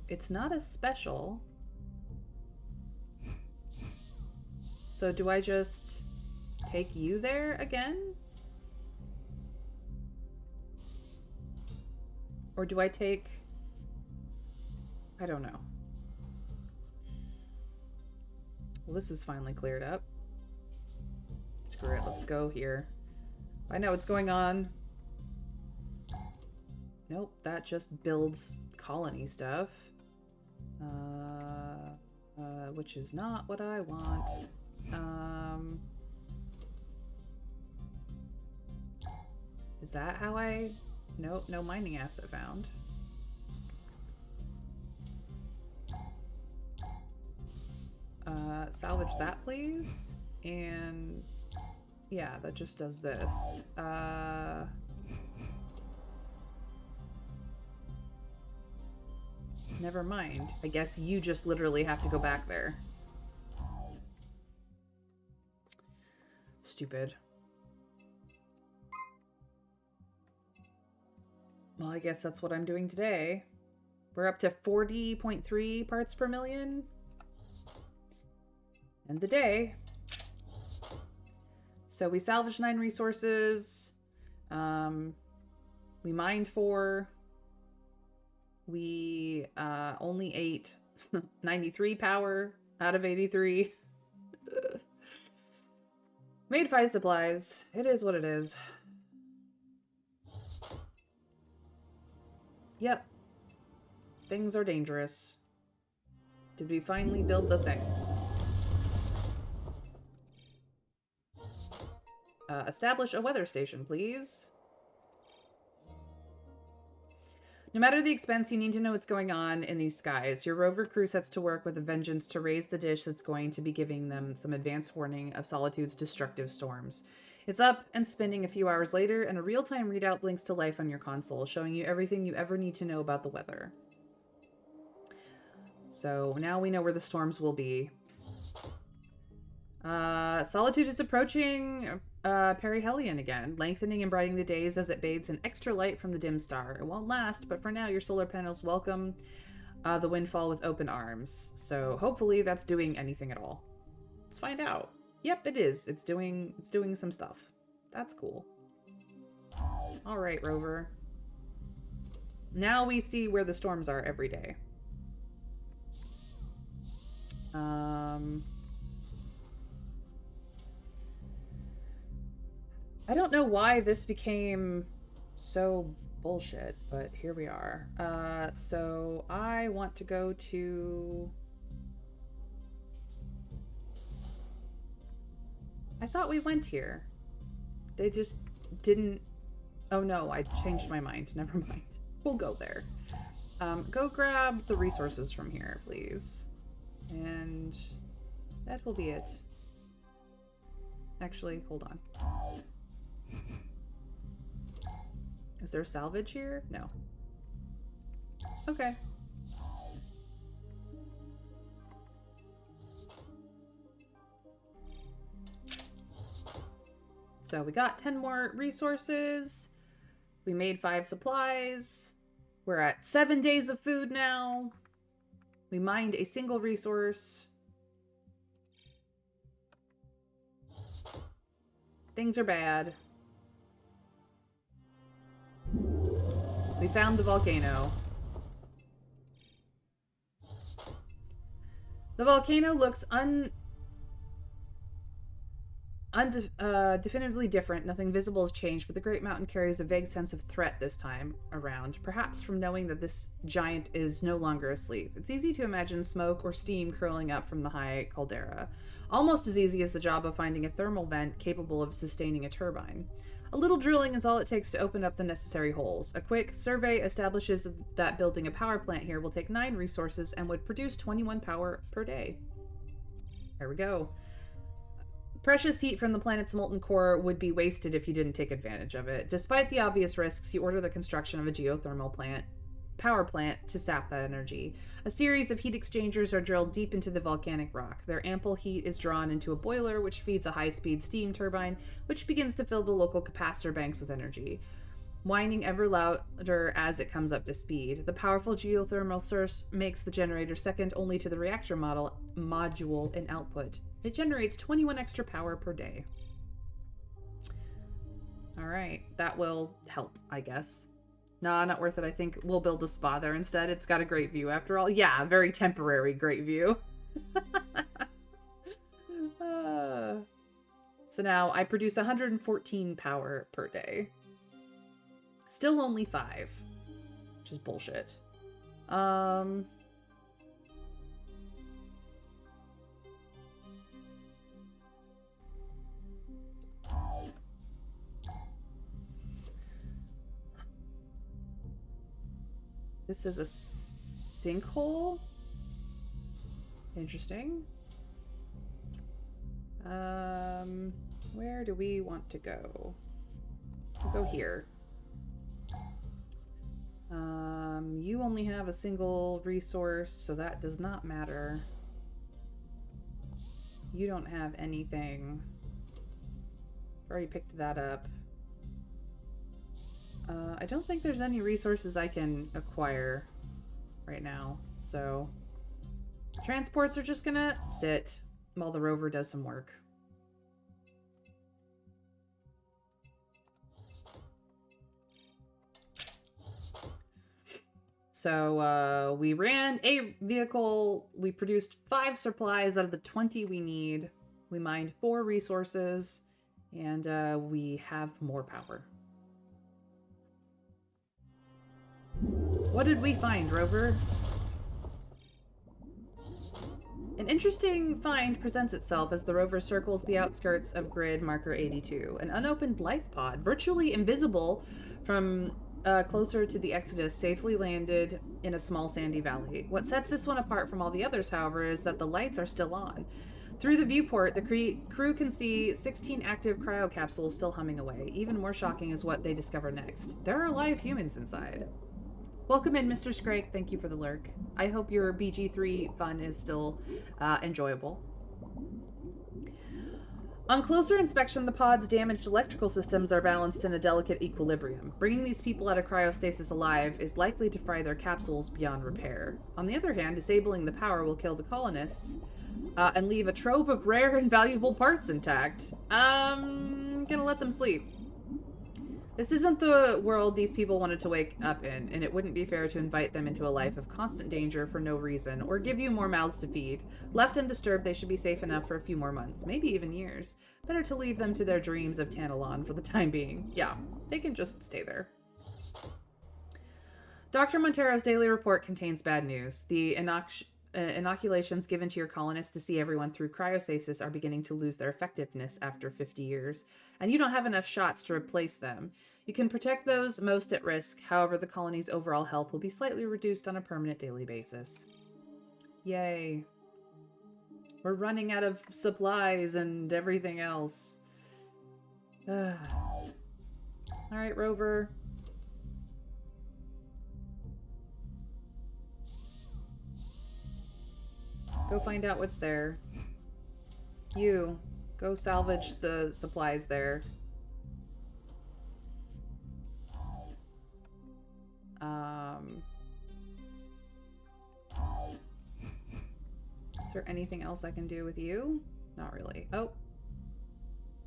It's not a special. So do I just take you there again? Or do I take... I don't know. Well, this is finally cleared up. Screw it, let's go here. I know what's going on. Nope, that just builds colony stuff. Which is not what I want. Is that how I Nope, no mining asset found. Salvage that, please. And yeah, that just does this. Never mind. I guess you just literally have to go back there. Stupid. Well, I guess that's what I'm doing today. We're up to 40.3 parts per million. End the day. So we salvaged 9 resources. We mined 4. We only ate 93 power out of 83. Made 5 supplies. It is what it is. Yep. Things are dangerous. Did we finally build the thing? Establish a weather station, please. No matter the expense, you need to know what's going on in these skies. Your rover crew sets to work with a vengeance to raise the dish that's going to be giving them some advance warning of Solitude's destructive storms. It's up and spinning a few hours later, and a real-time readout blinks to life on your console, showing you everything you ever need to know about the weather. So now we know where the storms will be. Solitude is approaching perihelion again, lengthening and brightening the days as it bathes in extra light from the dim star. It won't last, but for now your solar panels welcome the windfall with open arms. So hopefully that's doing anything at all. Let's find out. Yep, it is. It's doing some stuff. That's cool. All right, rover. Now we see where the storms are every day. I don't know why this became so bullshit, but here we are. So I want to go to... I thought we went here. They just didn't... Oh no, I changed my mind. Never mind. We'll go there. Go grab the resources from here, please. And that will be it. Actually, hold on. Is there salvage here? No. Okay. So we got 10 more resources. We made 5 supplies. We're at 7 days of food now. We mined a single resource. Things are bad. We found the volcano. The volcano looks definitively different. Nothing visible has changed, but the Great Mountain carries a vague sense of threat this time around, perhaps from knowing that this giant is no longer asleep. It's easy to imagine smoke or steam curling up from the high caldera, almost as easy as the job of finding a thermal vent capable of sustaining a turbine. A little drilling is all it takes to open up the necessary holes. A quick survey establishes that building a power plant here will take 9 resources and would produce 21 power per day. There we go. Precious heat from the planet's molten core would be wasted if you didn't take advantage of it. Despite the obvious risks, you order the construction of a geothermal power plant to sap that energy. A series of heat exchangers are drilled deep into the volcanic rock. Their ample heat is drawn into a boiler, which feeds a high-speed steam turbine, which begins to fill the local capacitor banks with energy, whining ever louder as it comes up to speed. The powerful geothermal source makes the generator second only to the reactor module in output. It generates 21 extra power per day. All right, that will help, I guess. Nah, not worth it. I think we'll build a spa there instead. It's got a great view after all. Yeah, very temporary great view. So now I produce 114 power per day. Still only 5, which is bullshit. This is a sinkhole. Interesting. Where do we want to go? We'll go here. You only have a single resource, so that does not matter. You don't have anything. I've already picked that up. I don't think there's any resources I can acquire right now, so transports are just gonna sit while the rover does some work. So we ran a vehicle, we produced 5 supplies out of the 20 we need, we mined 4 resources, and we have more power. What did we find, rover? An interesting find presents itself as the rover circles the outskirts of grid marker 82. An unopened life pod, virtually invisible from closer to the Exodus, safely landed in a small sandy valley. What sets this one apart from all the others, however, is that the lights are still on. Through the viewport, the crew can see 16 active cryo capsules still humming away. Even more shocking is what they discover next. There are live humans inside. Welcome in, Mr. Scrake. Thank you for the lurk. I hope your BG3 fun is still enjoyable. On closer inspection, the pod's damaged electrical systems are balanced in a delicate equilibrium. Bringing these people out of cryostasis alive is likely to fry their capsules beyond repair. On the other hand, disabling the power will kill the colonists and leave a trove of rare and valuable parts intact. Gonna let them sleep. This isn't the world these people wanted to wake up in, and it wouldn't be fair to invite them into a life of constant danger for no reason, or give you more mouths to feed. Left undisturbed, they should be safe enough for a few more months, maybe even years. Better to leave them to their dreams of Tantalon for the time being. Yeah, they can just stay there. Dr. Montero's daily report contains bad news. The inoculations given to your colonists to see everyone through cryostasis are beginning to lose their effectiveness after 50 years, and you don't have enough shots to replace them. You can protect those most at risk, however the colony's overall health will be slightly reduced on a permanent daily basis. Yay. We're running out of supplies and everything else. Alright, rover. Go find out what's there. You, go salvage the supplies there. Is there anything else I can do with you? Not really. Oh.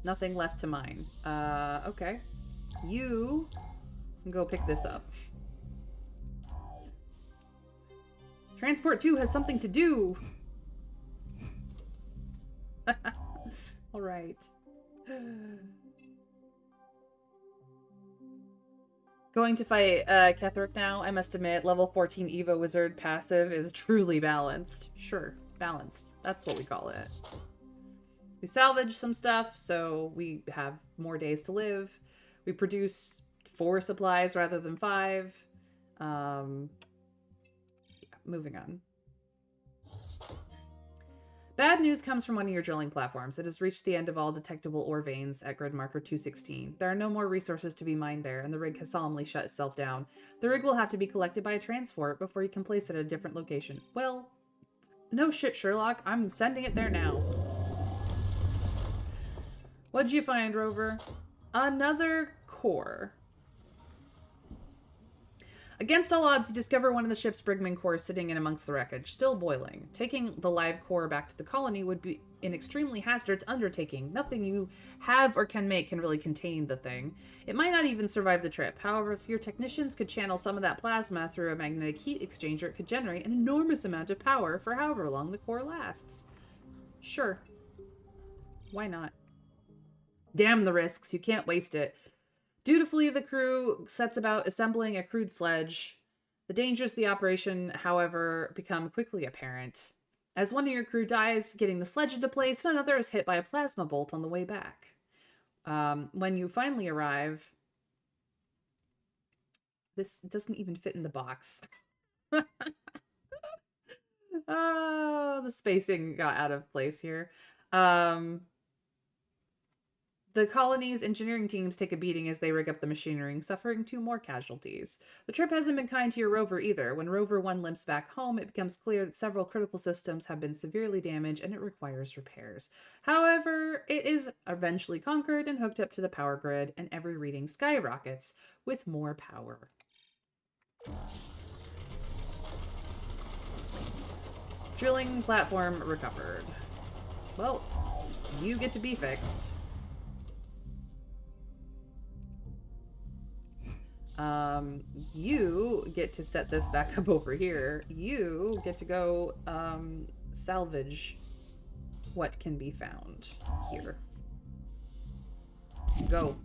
Nothing left to mine. Okay. You can go pick this up. Transport 2 has something to do! Alright. Going to fight Ketherick now. I must admit, level 14 Evo Wizard passive is truly balanced. Sure, balanced. That's what we call it. We salvage some stuff, so we have more days to live. We produce 4 supplies rather than 5. Yeah, moving on. Bad news comes from one of your drilling platforms. It has reached the end of all detectable ore veins at grid marker 216. There are no more resources to be mined there, and the rig has solemnly shut itself down. The rig will have to be collected by a transport before you can place it at a different location. Well, no shit, Sherlock. I'm sending it there now. What'd you find, rover? Another core. Against all odds, you discover one of the ship's Brigman cores sitting in amongst the wreckage, still boiling. Taking the live core back to the colony would be an extremely hazardous undertaking. Nothing you have or can make can really contain the thing. It might not even survive the trip. However, if your technicians could channel some of that plasma through a magnetic heat exchanger, it could generate an enormous amount of power for however long the core lasts. Sure. Why not? Damn the risks. You can't waste it. Dutifully, the crew sets about assembling a crude sledge. The dangers of the operation, however, become quickly apparent. As one of your crew dies getting the sledge into place, another is hit by a plasma bolt on the way back. When you finally arrive... This doesn't even fit in the box. Oh, the spacing got out of place here. Um, the colony's engineering teams take a beating as they rig up the machinery, suffering 2 more casualties. The trip hasn't been kind to your rover either. When Rover 1 limps back home, it becomes clear that several critical systems have been severely damaged and it requires repairs. However, it is eventually conquered and hooked up to the power grid, and every reading skyrockets with more power. Drilling platform recovered. Well, you get to be fixed. You get to set this back up over here. You get to go, salvage what can be found here. Go.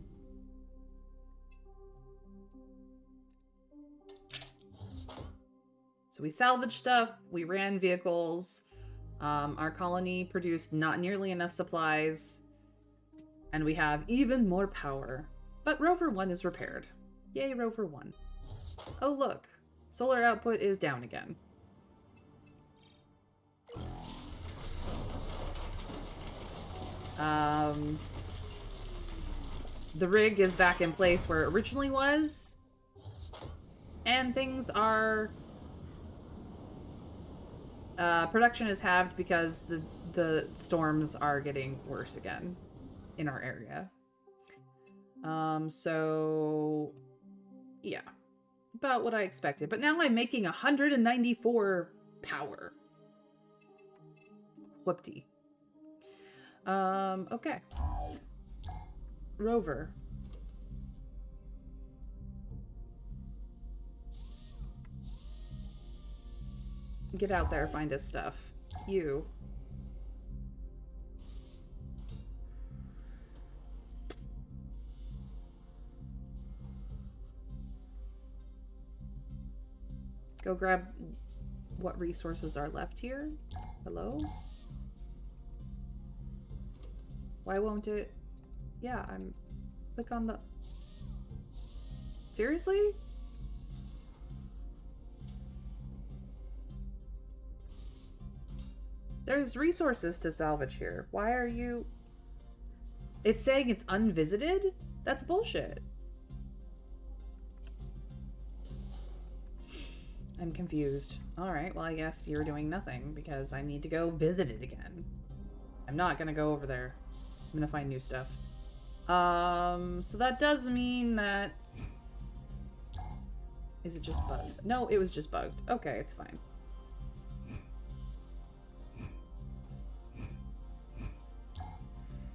So we salvaged stuff, we ran vehicles, our colony produced not nearly enough supplies, and we have even more power. But Rover 1 is repaired. Yay, Rover 1. Oh, look. Solar output is down again. The rig is back in place where it originally was. And things are... production is halved because the storms are getting worse again in our area. So... yeah. About what I expected. But now I'm making 194 power. Whoopty. Okay. Rover. Get out there, find his stuff. You. Go grab what resources are left here. Hello? Why won't it? Yeah, I'm... click on the... Seriously? There's resources to salvage here. Why are you... It's saying it's unvisited? That's bullshit. I'm confused. Alright, well I guess you're doing nothing because I need to go visit it again. I'm not gonna go over there. I'm gonna find new stuff. So that does mean that... Is it just bugged? No, it was just bugged. Okay, it's fine.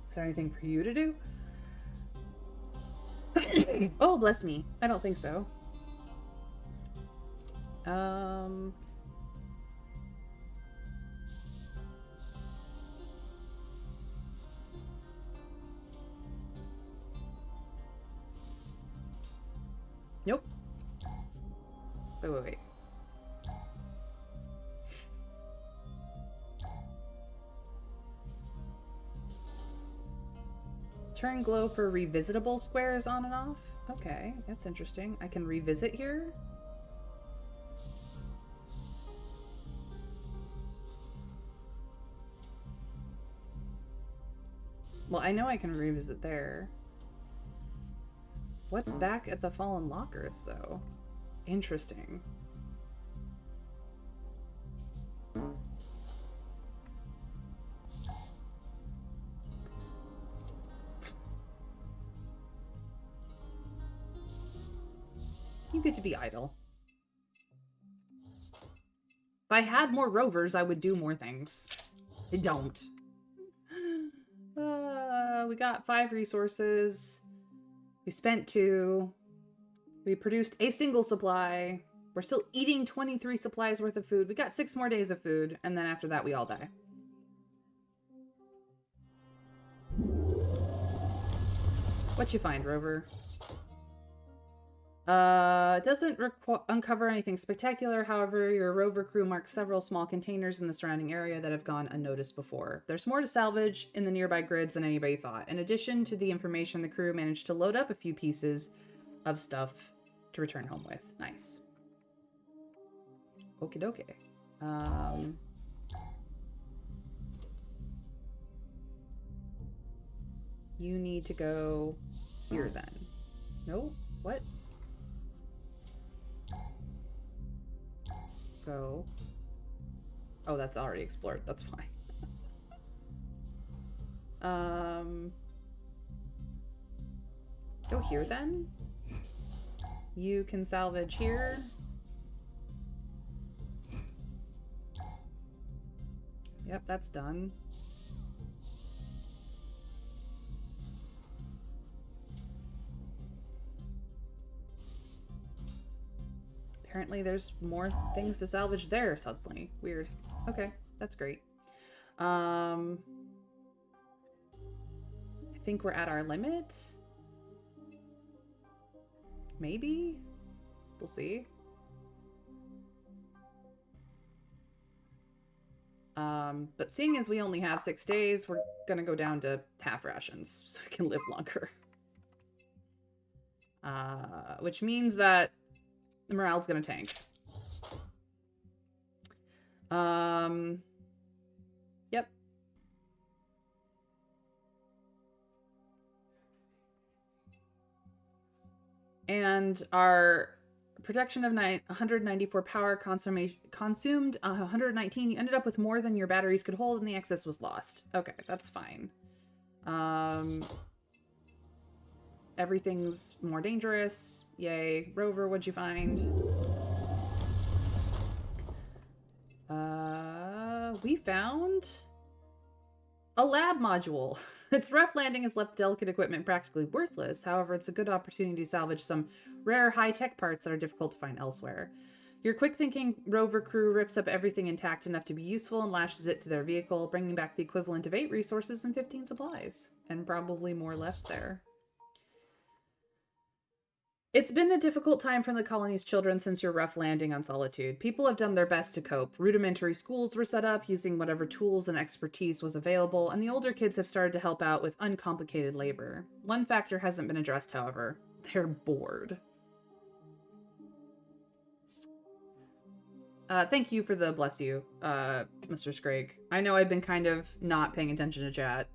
Is there anything for you to do? Oh, bless me. I don't think so. Nope. Wait. Turn glow for revisitable squares on and off? Okay, that's interesting. I can revisit here? Well, I know I can revisit there. What's back at the Fallen Lockers, though? Interesting. You get to be idle. If I had more rovers, I would do more things. I don't. We got 5 resources. We spent 2. We produced a single supply. We're still eating 23 supplies worth of food. We got 6 more days of food, and then after that we all die. What you find, Rover? It doesn't uncover anything spectacular. However, your rover crew marks several small containers in the surrounding area that have gone unnoticed before. There's more to salvage in the nearby grids than anybody thought. In addition to the information, the crew managed to load up a few pieces of stuff to return home with. Nice. Okie dokie. You need to go here then. No? What? Go. Oh, that's already explored. That's why. Go here then. You can salvage here. Yep, that's done. Apparently there's more things to salvage there suddenly. Weird. Okay, that's great. I think we're at our limit. Maybe? We'll see. But seeing as we only have 6 days, we're gonna go down to half rations so we can live longer. Which means that the morale's gonna tank. Yep. And our protection of 194 power consumed 119. You ended up with more than your batteries could hold, and the excess was lost. Okay, that's fine. Everything's more dangerous. Yay. Rover, what'd you find? We found a lab module. Its rough landing has left delicate equipment practically worthless. However, it's a good opportunity to salvage some rare high-tech parts that are difficult to find elsewhere. Your quick-thinking rover crew rips up everything intact enough to be useful and lashes it to their vehicle, bringing back the equivalent of 8 resources and 15 supplies. And probably more left there. It's been a difficult time for the colony's children since your rough landing on Solitude. People have done their best to cope. Rudimentary schools were set up using whatever tools and expertise was available, and the older kids have started to help out with uncomplicated labor. One factor hasn't been addressed, however. They're bored. Thank you for the bless you, Mr. Scragg. I know I've been kind of not paying attention to chat.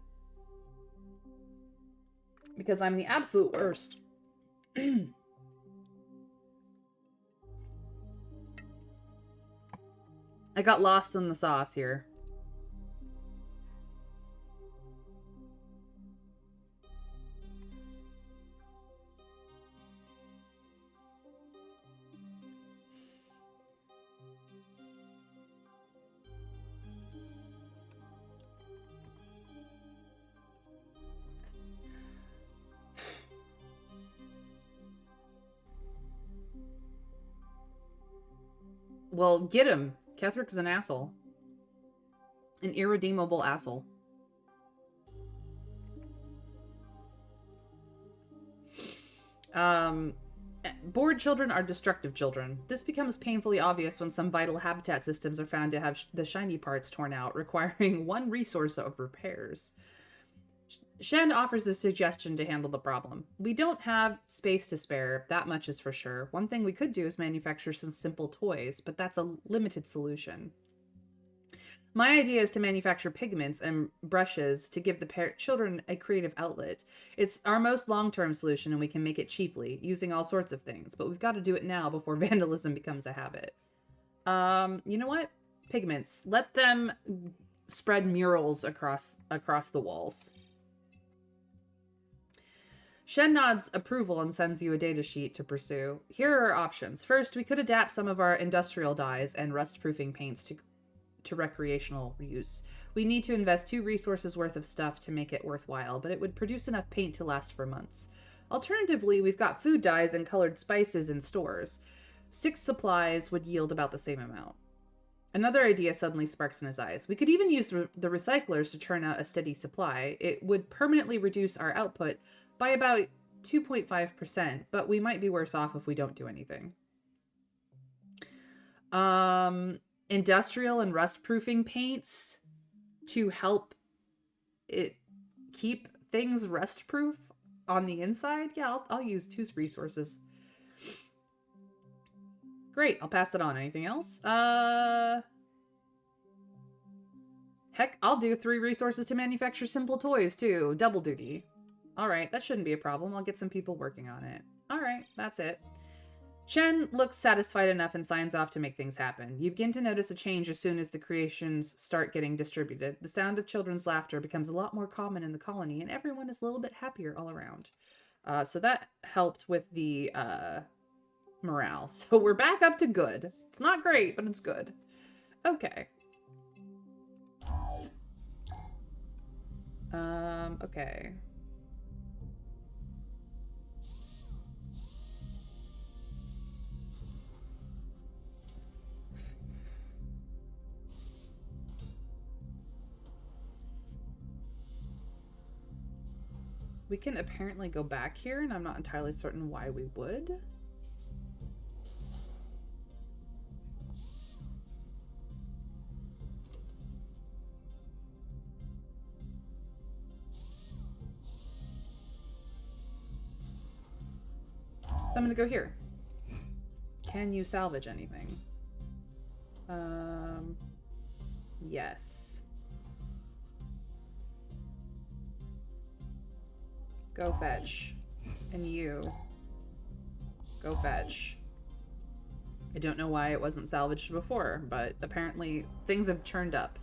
Because I'm the absolute worst. I got lost in the sauce here. Well, get him. Ketherick's an asshole. An irredeemable asshole. Bored children are destructive children. This becomes painfully obvious when some vital habitat systems are found to have the shiny parts torn out, requiring one resource of repairs. Shen offers a suggestion to handle the problem. We don't have space to spare, that much is for sure. One thing we could do is manufacture some simple toys, but that's a limited solution. My idea is to manufacture pigments and brushes to give the children a creative outlet. It's our most long-term solution, and we can make it cheaply, using all sorts of things. But we've got to do it now before vandalism becomes a habit. You know what? Pigments. Let them spread murals across the walls. Shen nods approval and sends you a datasheet to pursue. Here are our options. First, we could adapt some of our industrial dyes and rust-proofing paints to recreational use. We need to invest 2 resources worth of stuff to make it worthwhile, but it would produce enough paint to last for months. Alternatively, we've got food dyes and colored spices in stores. 6 supplies would yield about the same amount. Another idea suddenly sparks in his eyes. We could even use the recyclers to churn out a steady supply. It would permanently reduce our output by about 2.5%, but we might be worse off if we don't do anything. Industrial and rust-proofing paints to help it keep things rust-proof on the inside. Yeah, I'll use 2 resources. Great, I'll pass that on. Anything else? Heck, I'll do 3 resources to manufacture simple toys, too. Double duty. Alright, that shouldn't be a problem. I'll get some people working on it. Alright, that's it. Shen looks satisfied enough and signs off to make things happen. You begin to notice a change as soon as the creations start getting distributed. The sound of children's laughter becomes a lot more common in the colony, and everyone is a little bit happier all around. So that helped with the morale. So we're back up to good. It's not great, but it's good. Okay. Okay. We can apparently go back here, and I'm not entirely certain why we would. I'm gonna go here. Can you salvage anything? Yes. Go fetch. And you. Go fetch. I don't know why it wasn't salvaged before, but apparently things have churned up.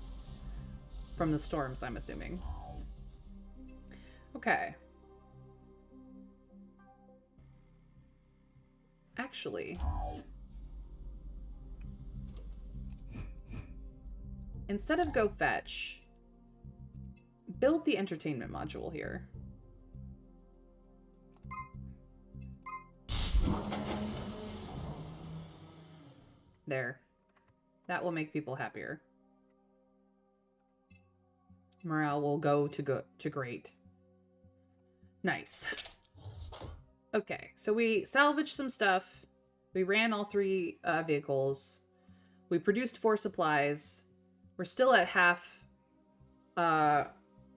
From the storms, I'm assuming. Okay. Actually, instead of go fetch, build the entertainment module here. There. That will make people happier. Morale will go to great. Nice. Okay, so we salvaged some stuff. We ran all 3 vehicles. We produced 4 supplies. We're still at half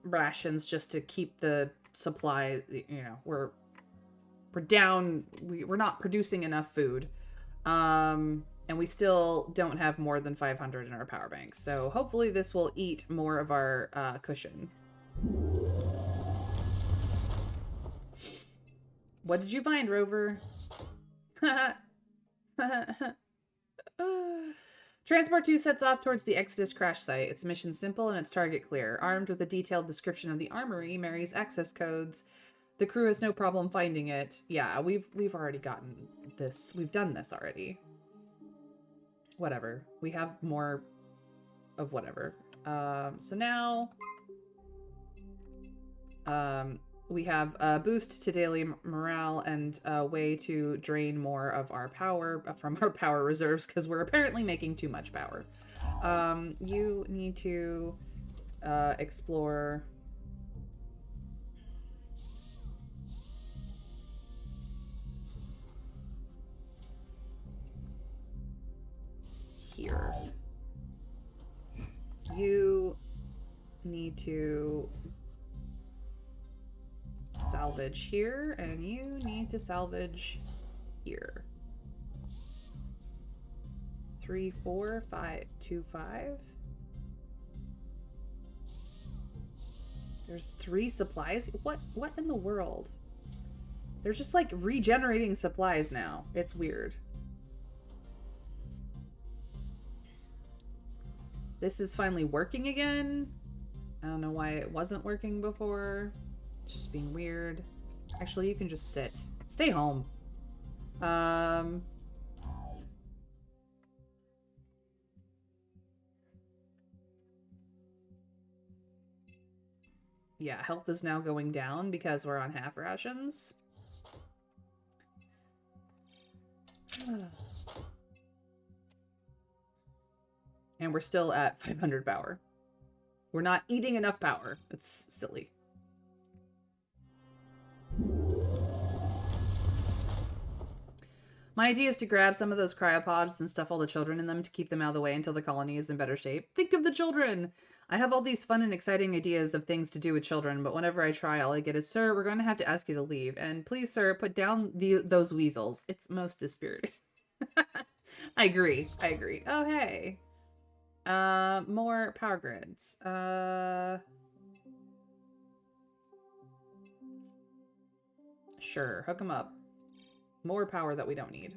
rations just to keep the supply, you know, we're down. We're not producing enough food. And we still don't have more than 500 in our power banks. So hopefully this will eat more of our cushion. What did you find, Rover? Transport 2 sets off towards the Exodus crash site. Its mission simple and its target clear. Armed with a detailed description of the armory, Mary's access codes, the crew has no problem finding it. Yeah, we've already gotten this. We've done this already. Whatever. We have more of whatever. So now we have a boost to daily morale and a way to drain more of our power from our power reserves because we're apparently making too much power. You need to explore here. You need to salvage here, and you need to salvage here. 3, 4, 5, 2, 5. There's 3 supplies. What in the world? They're just like regenerating supplies now. It's weird. This is finally working again. I don't know why it wasn't working before. It's just being weird. Actually, you can just sit. Stay home. Yeah, health is now going down because we're on half rations. And we're still at 500 power. We're not eating enough power. It's silly. My idea is to grab some of those cryopods and stuff all the children in them to keep them out of the way until the colony is in better shape. Think of the children! I have all these fun and exciting ideas of things to do with children, but whenever I try, all I get is, "Sir, we're going to have to ask you to leave. And please, sir, put down those weasels. It's most dispiriting." I agree. I agree. Oh, hey. More power grids. Sure. Hook them up. More power that we don't need.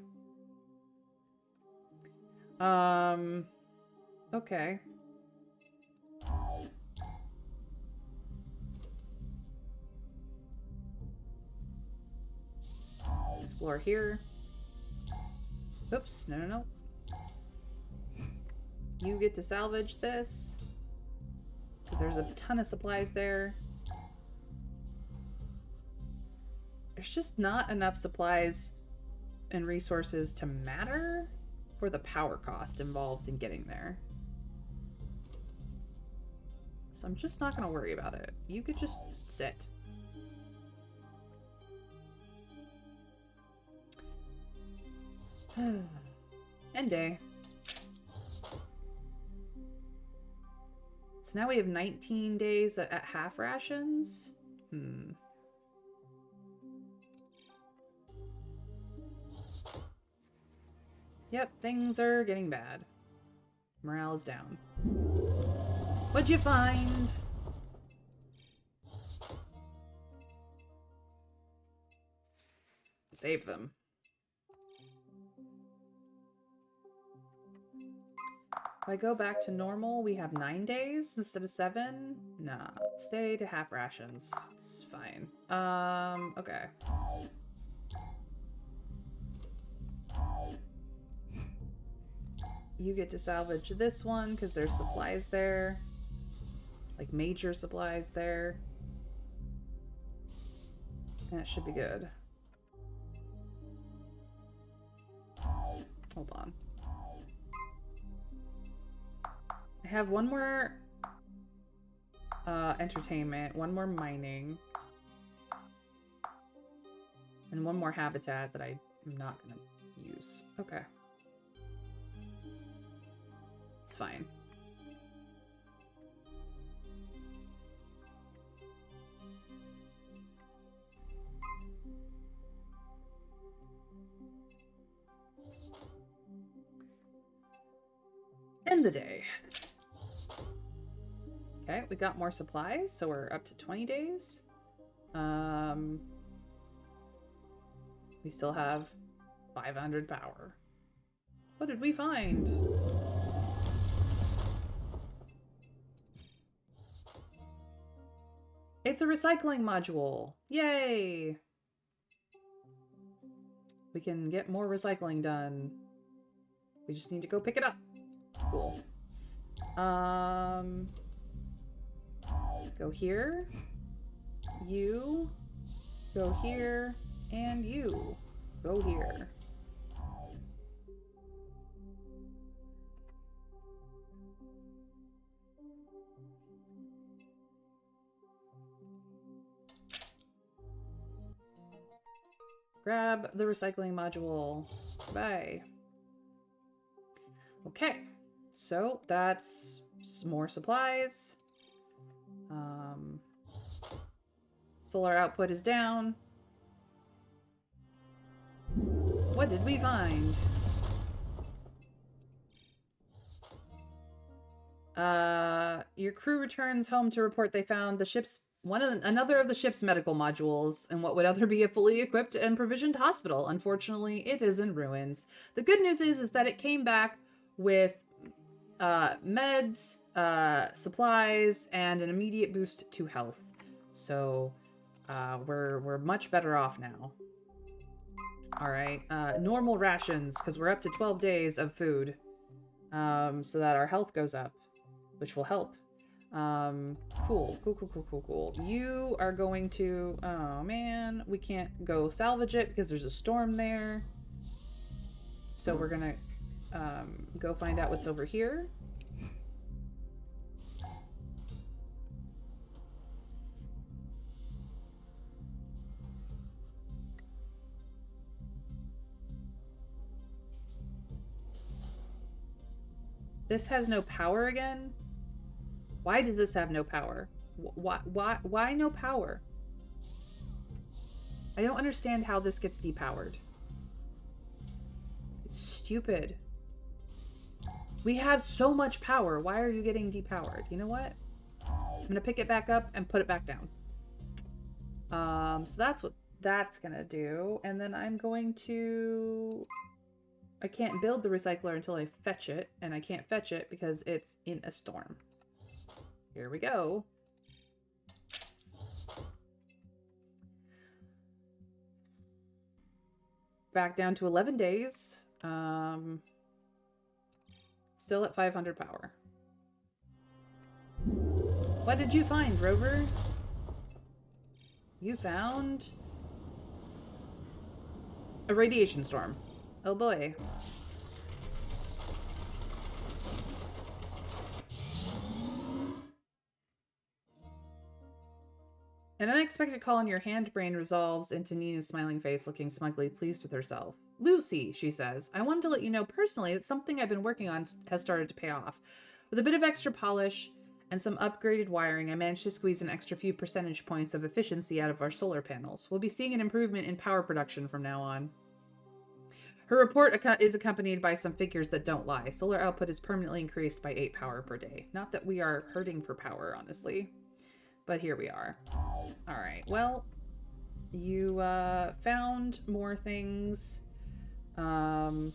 Okay. Explore here. Oops. No, no, no. You get to salvage this. Because there's a ton of supplies there. There's just not enough supplies and resources to matter for the power cost involved in getting there. So I'm just not going to worry about it. You could just sit. End day. So now we have 19 days at half rations. Yep, things are getting bad. Morale is down. What'd you find? Save them. If I go back to normal, we have 9 days instead of 7. Nah, stay to half rations. It's fine. Okay. You get to salvage this one because there's supplies there. Like major supplies there. And it should be good. Hold on. I have one more entertainment, one more mining, and one more habitat that I'm not going to use. Okay. It's fine. End the day. Okay, we got more supplies, so we're up to 20 days. We still have 500 power. What did we find? It's a recycling module. Yay! We can get more recycling done. We just need to go pick it up. Cool. Go here. You. Go here. And you. Go here. Grab the recycling module. Bye. Okay. So that's more supplies. Solar output is down. What did we find? Your crew returns home to report they found the ship's another of the ship's medical modules in what would other be a fully equipped and provisioned hospital. Unfortunately, it is in ruins. The good news is that it came back with meds, supplies, and an immediate boost to health. So we're much better off now. All right, normal rations because we're up to 12 days of food, so that our health goes up, which will help. Cool. You are going to... Oh, man. We can't go salvage it because there's a storm there. So we're gonna go find out what's over here. This has no power again? Why does this have no power? Why no power? I don't understand how this gets depowered. It's stupid. We have so much power. Why are you getting depowered? You know what? I'm going to pick it back up and put it back down. So that's what that's going to do. And then I'm going to... I can't build the recycler until I fetch it. And I can't fetch it because it's in a storm. Here we go. Back down to 11 days. Still at 500 power. What did you find, Rover? You found a radiation storm. Oh boy. An unexpected call on your hand brain resolves into Nina's smiling face, looking smugly pleased with herself. Lucy, she says, I wanted to let you know personally that something I've been working on has started to pay off. With a bit of extra polish and some upgraded wiring, I managed to squeeze an extra few percentage points of efficiency out of our solar panels. We'll be seeing an improvement in power production from now on. Her report is accompanied by some figures that don't lie. Solar output is permanently increased by 8 power per day. Not that we are hurting for power, honestly. But here we are. Alright, well, you found more things. Go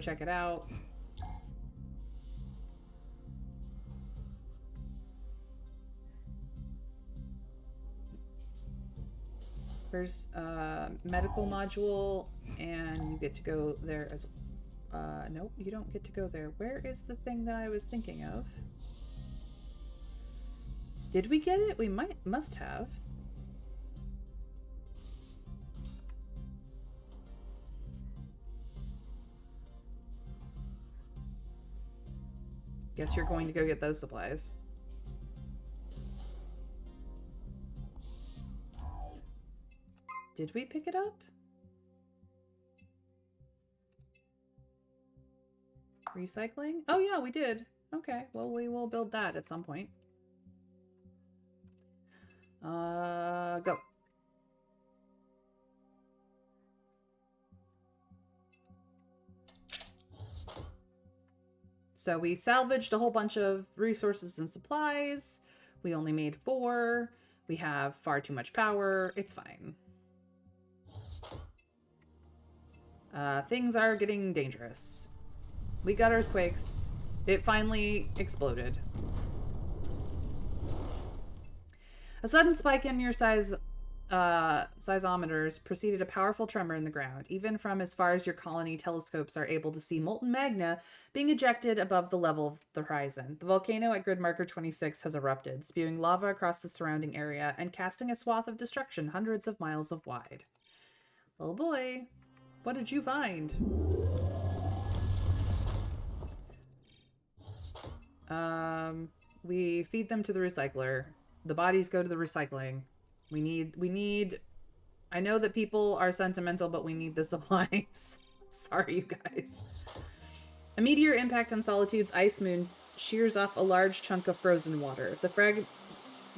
check it out. There's a medical module, and you get to go there as... nope, you don't get to go there. Where is the thing that I was thinking of? Did we get it? We must have. Guess you're going to go get those supplies. Did we pick it up? Recycling? Oh yeah, we did. Okay, well we will build that at some point. Go. So we salvaged a whole bunch of resources and supplies. We only made 4. We have far too much power. It's fine. Things are getting dangerous. We got earthquakes. It finally exploded. A sudden spike in your seismometers preceded a powerful tremor in the ground. Even from as far as your colony telescopes are able to see molten magma being ejected above the level of the horizon. The volcano at grid marker 26 has erupted, spewing lava across the surrounding area and casting a swath of destruction hundreds of miles wide. Oh boy. What did you find? We feed them to the recycler. The bodies go to the recycling. We need... I know that people are sentimental, but we need the supplies. Sorry, you guys. A meteor impact on Solitude's ice moon shears off a large chunk of frozen water. The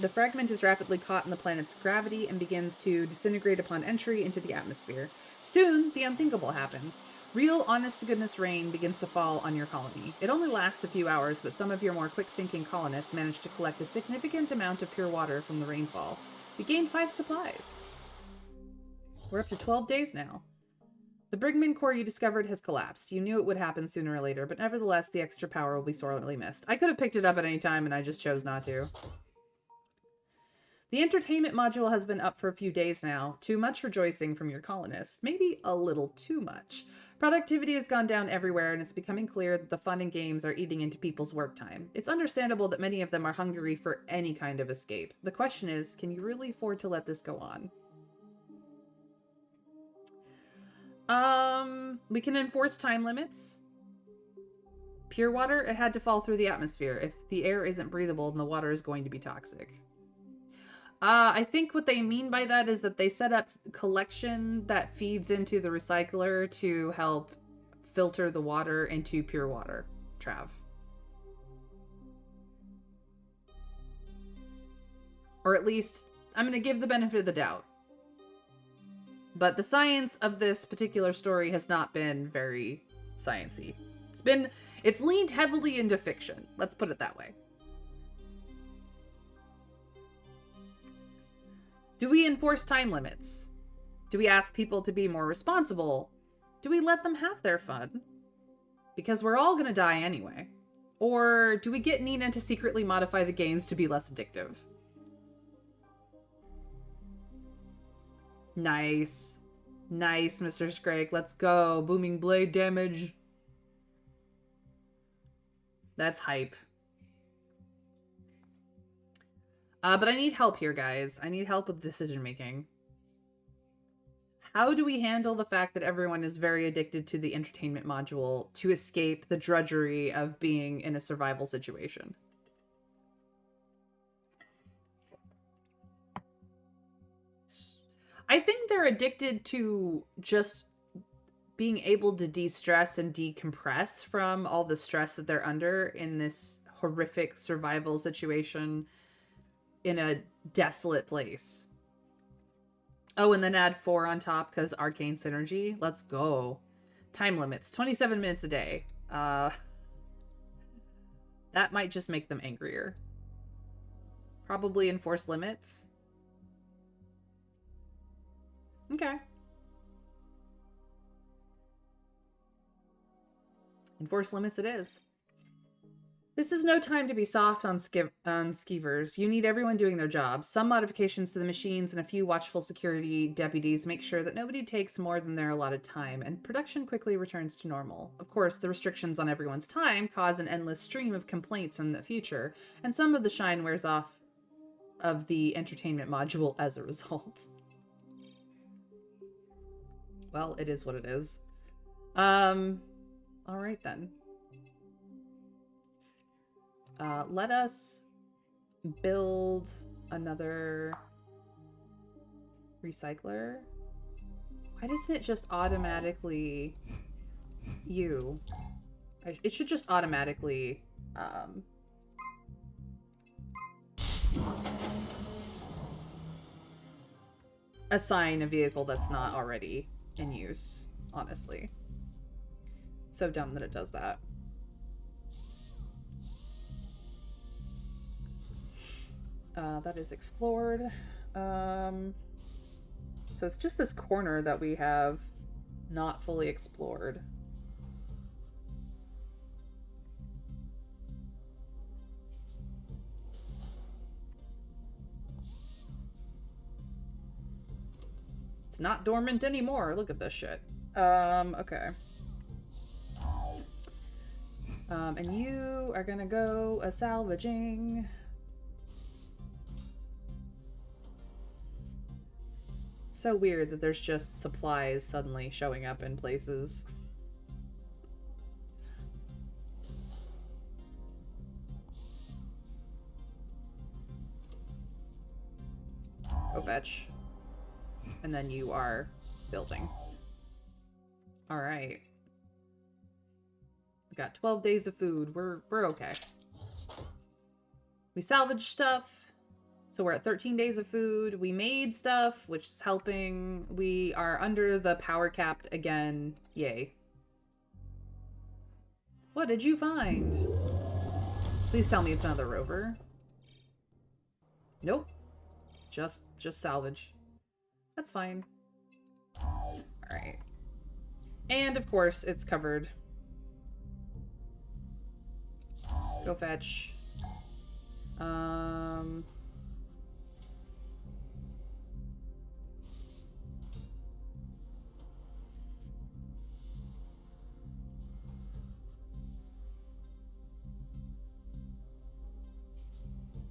fragment is rapidly caught in the planet's gravity and begins to disintegrate upon entry into the atmosphere. Soon, the unthinkable happens. Real, honest-to-goodness rain begins to fall on your colony. It only lasts a few hours, but some of your more quick-thinking colonists manage to collect a significant amount of pure water from the rainfall. We gained 5 supplies. We're up to 12 days now. The Brigman core you discovered has collapsed. You knew it would happen sooner or later, but nevertheless, the extra power will be sorely missed. I could have picked it up at any time, and I just chose not to. The entertainment module has been up for a few days now. Too much rejoicing from your colonists. Maybe a little too much. Productivity has gone down everywhere, and it's becoming clear that the fun and games are eating into people's work time. It's understandable that many of them are hungry for any kind of escape. The question is, can you really afford to let this go on? We can enforce time limits. Pure water, it had to fall through the atmosphere. If the air isn't breathable, then the water is going to be toxic. I think what they mean by that is that they set up collection that feeds into the recycler to help filter the water into pure water. Trav. Or at least, I'm going to give the benefit of the doubt. But the science of this particular story has not been very sciencey. It's leaned heavily into fiction. Let's put it that way. Do we enforce time limits? Do we ask people to be more responsible? Do we let them have their fun? Because we're all gonna die anyway. Or do we get Nina to secretly modify the games to be less addictive? Nice. Nice, Mr. Scrake. Let's go. Booming blade damage. That's hype. But I need help here, guys. I need help with decision making. How do we handle the fact that everyone is very addicted to the entertainment module to escape the drudgery of being in a survival situation? I think they're addicted to just being able to de-stress and decompress from all the stress that they're under in this horrific survival situation in a desolate place. Oh, and then add 4 on top because arcane synergy. Let's go. Time limits. 27 minutes a day. That might just make them angrier. Probably enforce limits. Okay. Enforce limits it is. This is no time to be soft on skeevers. You need everyone doing their job. Some modifications to the machines and a few watchful security deputies make sure that nobody takes more than their allotted time, and production quickly returns to normal. Of course, the restrictions on everyone's time cause an endless stream of complaints in the future, and some of the shine wears off of the entertainment module as a result. Well, it is what it is. Alright then. Let us build another recycler. Why doesn't it just automatically... It should just automatically... assign a vehicle that's not already in use, honestly. So dumb that it does that. That is explored. So it's just this corner that we have not fully explored. It's not dormant anymore. Look at this shit. Okay. And you are gonna go salvaging. So weird that there's just supplies suddenly showing up in places. Go fetch. And then you are building. Alright. We got 12 days of food. We're okay. We salvaged stuff. So we're at 13 days of food. We made stuff, which is helping. We are under the power capped again. Yay. What did you find? Please tell me it's another rover. Nope. Just salvage. That's fine. Alright. And of course, it's covered. Go fetch.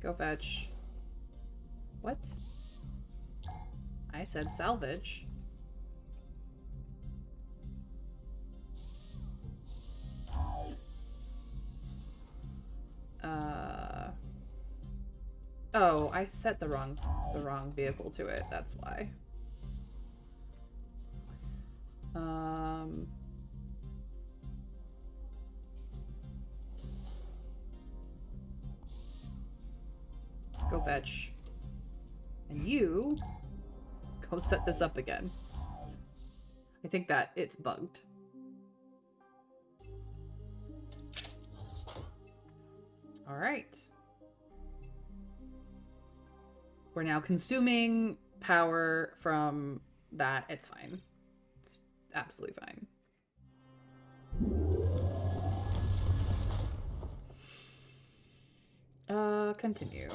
Go fetch. What? I said salvage. Oh, I set the wrong vehicle to it, that's why. Go fetch. And you go set this up again. I think that it's bugged. All right. We're now consuming power from that. It's fine. It's absolutely fine. Continue.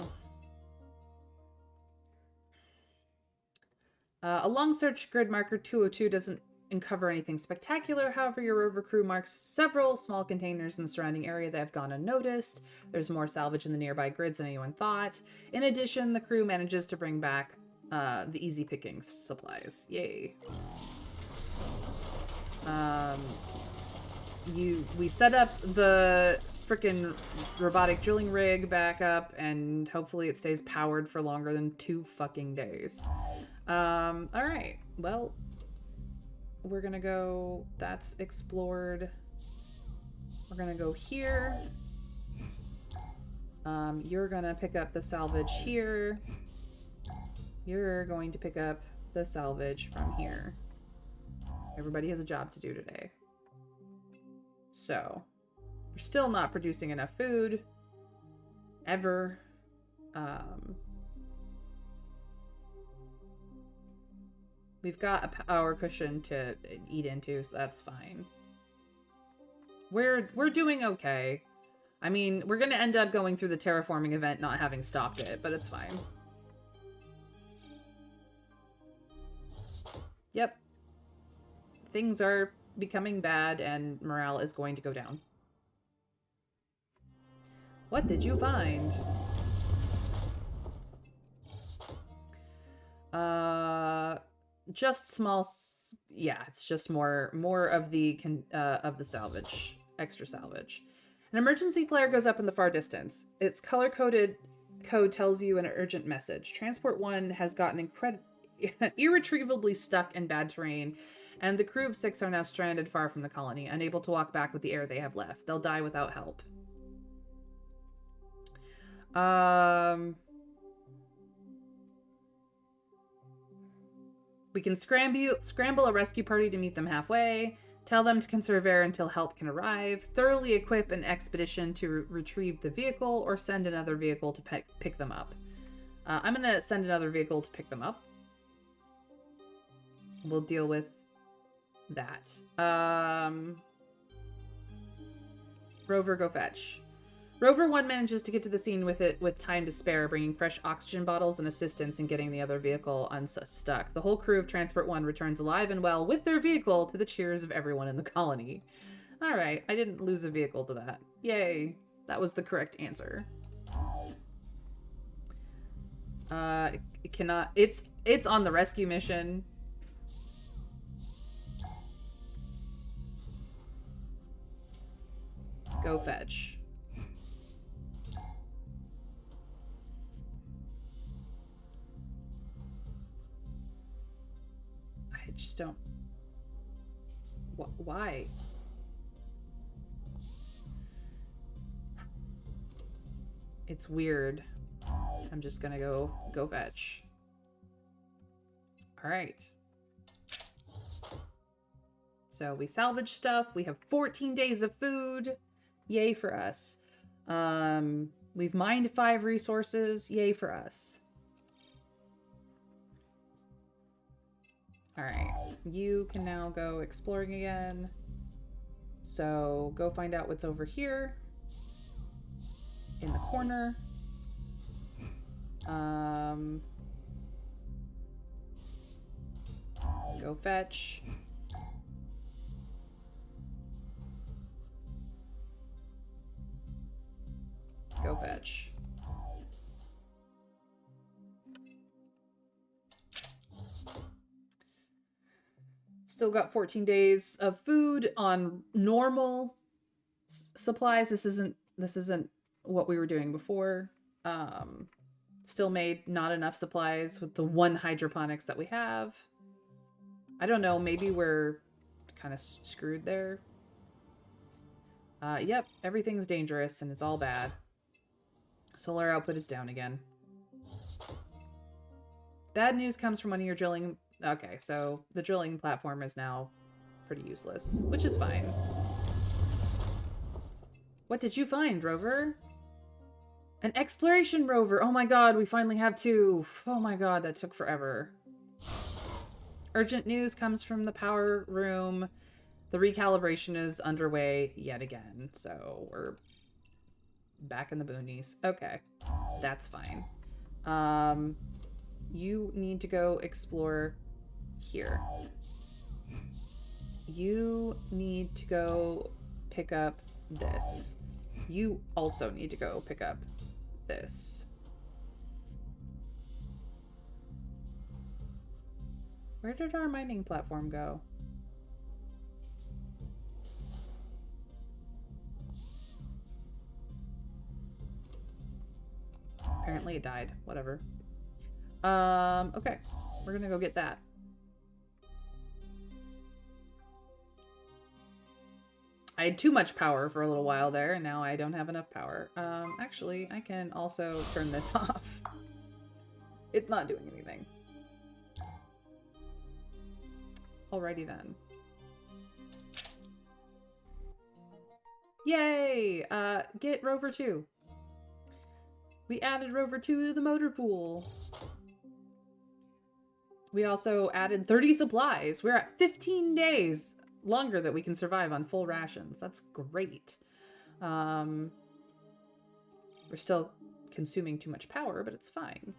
A long search grid marker 202 doesn't uncover anything spectacular. However, your rover crew marks several small containers in the surrounding area that have gone unnoticed. There's more salvage in the nearby grids than anyone thought. In addition, the crew manages to bring back the easy pickings supplies. Yay. We set up the frickin' robotic drilling rig back up, and hopefully it stays powered for longer than 2 fucking days. All right. Well, we're gonna go. That's explored. We're gonna go here. You're gonna pick up the salvage here. You're going to pick up the salvage from here. Everybody has a job to do today. So, we're still not producing enough food. Ever. We've got a power cushion to eat into, so that's fine. We're doing okay. I mean, we're gonna end up going through the terraforming event not having stopped it, but it's fine. Yep. Things are becoming bad and morale is going to go down. What did you find? Just small, yeah, it's just more of the salvage, extra salvage. An emergency flare goes up in the far distance. Its color-coded code tells you an urgent message. Transport 1 has gotten irretrievably stuck in bad terrain, and the crew of 6 are now stranded far from the colony, unable to walk back with the air they have left. They'll die without help. We can scramble a rescue party to meet them halfway, tell them to conserve air until help can arrive, thoroughly equip an expedition to retrieve the vehicle, or send another vehicle to pick them up. I'm going to send another vehicle to pick them up. We'll deal with that. Rover, go fetch. Rover 1 manages to get to the scene with time to spare, bringing fresh oxygen bottles and assistance in getting the other vehicle unstuck. The whole crew of Transport 1 returns alive and well with their vehicle to the cheers of everyone in the colony. Alright, I didn't lose a vehicle to that. Yay. That was the correct answer. It cannot... It's on the rescue mission. Go fetch. I just don't... Why? It's weird. I'm just gonna go fetch. Alright. So we salvage stuff. We have 14 days of food. Yay for us. We've mined 5 resources. Yay for us. Alright. You can now go exploring again. So go find out what's over here. In the corner. Go fetch. Go fetch. Still got 14 days of food on normal supplies. This isn't what we were doing before. Still made not enough supplies with the 1 hydroponics that we have. I don't know, maybe we're kind of screwed there. Yep, everything's dangerous and it's all bad. Solar output is down again. Bad news comes from one of your drilling Okay, so the drilling platform is now pretty useless, which is fine. What did you find, rover? An exploration rover. Oh my god, we finally have two. Oh my god, that took forever. Urgent news comes from the power room. The recalibration is underway yet again. So we're back in the boonies. Okay, that's fine. You need to go explore here. You need to go pick up this. You also need to go pick up this. Where did our mining platform go? Apparently it died. Whatever. Okay. We're gonna go get that. I had too much power for a little while there, and now I don't have enough power. Actually, I can also turn this off. It's not doing anything. Alrighty then. Yay! Get Rover 2. We added Rover 2 to the motor pool. We also added 30 supplies. We're at 15 days longer that we can survive on full rations. That's great. We're still consuming too much power, but it's fine.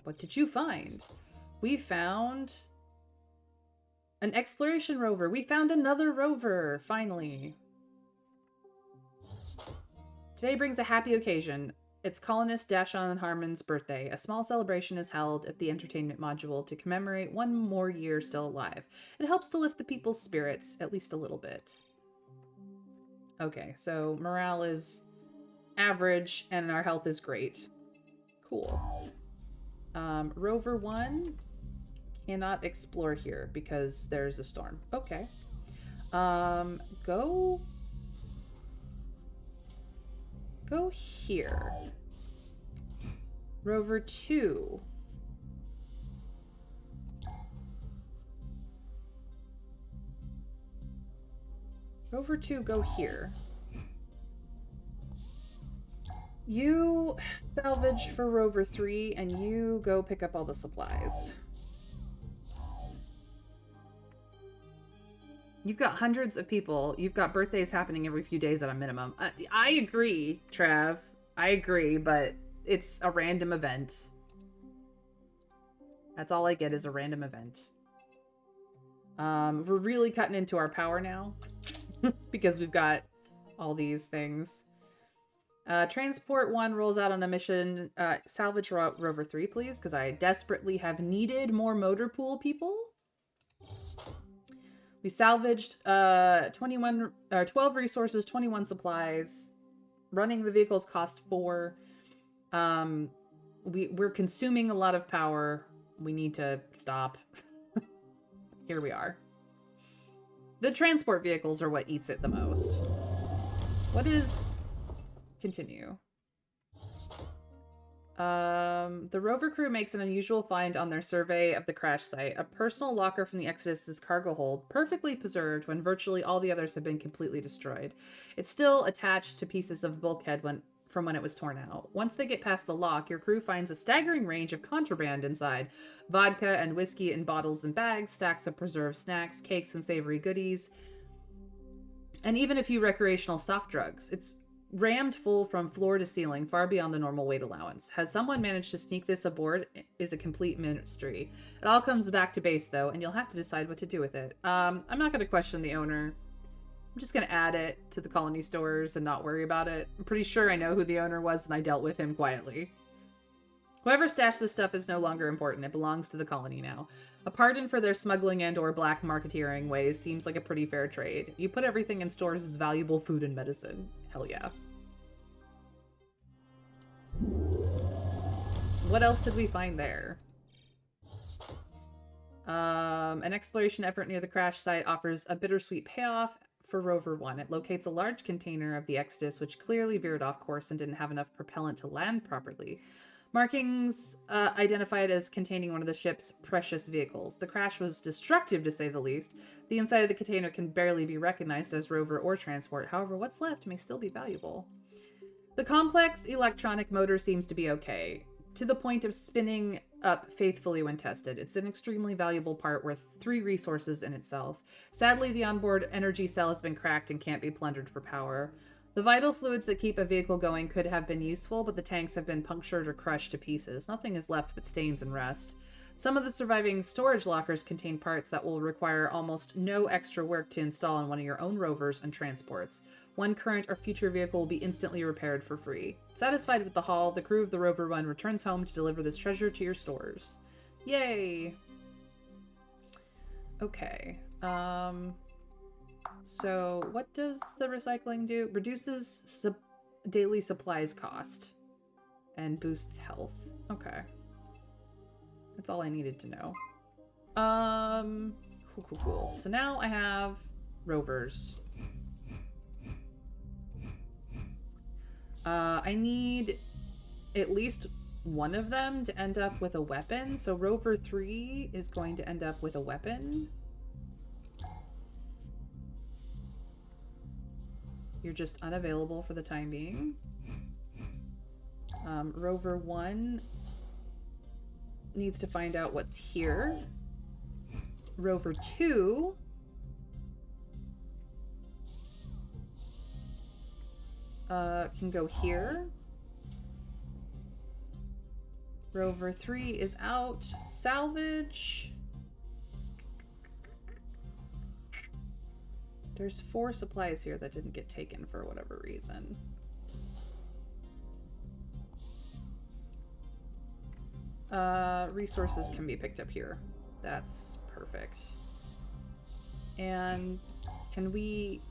What did you find? We found an exploration rover. We found another rover, finally. Today brings a happy occasion. It's colonist Dashon Harmon's birthday. A small celebration is held at the entertainment module to commemorate one more year still alive. It helps to lift the people's spirits, at least a little bit. Okay, so morale is average and our health is great. Cool. Rover 1 cannot explore here because there's a storm. Okay. Go here. Rover 2. Rover 2, go here. You salvage for Rover 3, and you go pick up all the supplies. You've got hundreds of people. You've got birthdays happening every few days at a minimum. I agree, Trav. I agree, but it's a random event. That's all I get is a random event. We're really cutting into our power now because we've got all these things. Transport 1 rolls out on a mission. Salvage Rover 3, please, because I desperately have needed more motor pool people. We salvaged 12 resources, 21 supplies. Running the vehicles cost 4. We're consuming a lot of power. We need to stop. Here we are. The transport vehicles are what eats it the most. What is... Continue. The rover crew makes an unusual find on their survey of the crash site. A personal locker from the Exodus's cargo hold, perfectly preserved when virtually all the others have been completely destroyed. It's still attached to pieces of bulkhead from when it was torn out. Once they get past the lock, your crew finds a staggering range of contraband inside. Vodka and whiskey in bottles and bags, stacks of preserved snacks, cakes and savory goodies, and even a few recreational soft drugs. It's rammed full from floor to ceiling, far beyond the normal weight allowance. Has someone managed to sneak this aboard is a complete mystery. It all comes back to base, though, and you'll have to decide what to do with it. I'm not going to question the owner. I'm just going to add it to the colony stores and not worry about it. I'm pretty sure I know who the owner was, and I dealt with him quietly. Whoever stashed this stuff is no longer important. It belongs to the colony now. A pardon for their smuggling and or black marketeering ways seems like a pretty fair trade. You put everything in stores as valuable food and medicine. Hell yeah. What else did we find there? An exploration effort near the crash site offers a bittersweet payoff for Rover 1. It locates a large container of the Exodus, which clearly veered off course and didn't have enough propellant to land properly. Markings identified as containing one of the ship's precious vehicles. The crash was destructive, to say the least. The inside of the container can barely be recognized as rover or transport. However, what's left may still be valuable. The complex electronic motor seems to be okay, to the point of spinning up faithfully when tested. It's an extremely valuable part worth 3 resources in itself. Sadly, the onboard energy cell has been cracked and can't be plundered for power. The vital fluids that keep a vehicle going could have been useful, but the tanks have been punctured or crushed to pieces. Nothing is left but stains and rust. Some of the surviving storage lockers contain parts that will require almost no extra work to install on one of your own rovers and transports. One current or future vehicle will be instantly repaired for free. Satisfied with the haul, the crew of the Rover One returns home to deliver this treasure to your stores. Yay! Okay. So what does the recycling do? Reduces daily supplies cost and boosts health. Okay. That's all I needed to know. Cool. So now I have rovers. I need at least one of them to end up with a weapon. So Rover 3 is going to end up with a weapon. You're just unavailable for the time being. Rover 1 needs to find out what's here. Rover 2 can go here. Rover 3 is out. Salvage. There's 4 supplies here that didn't get taken for whatever reason. Resources can be picked up here. That's perfect. And can we...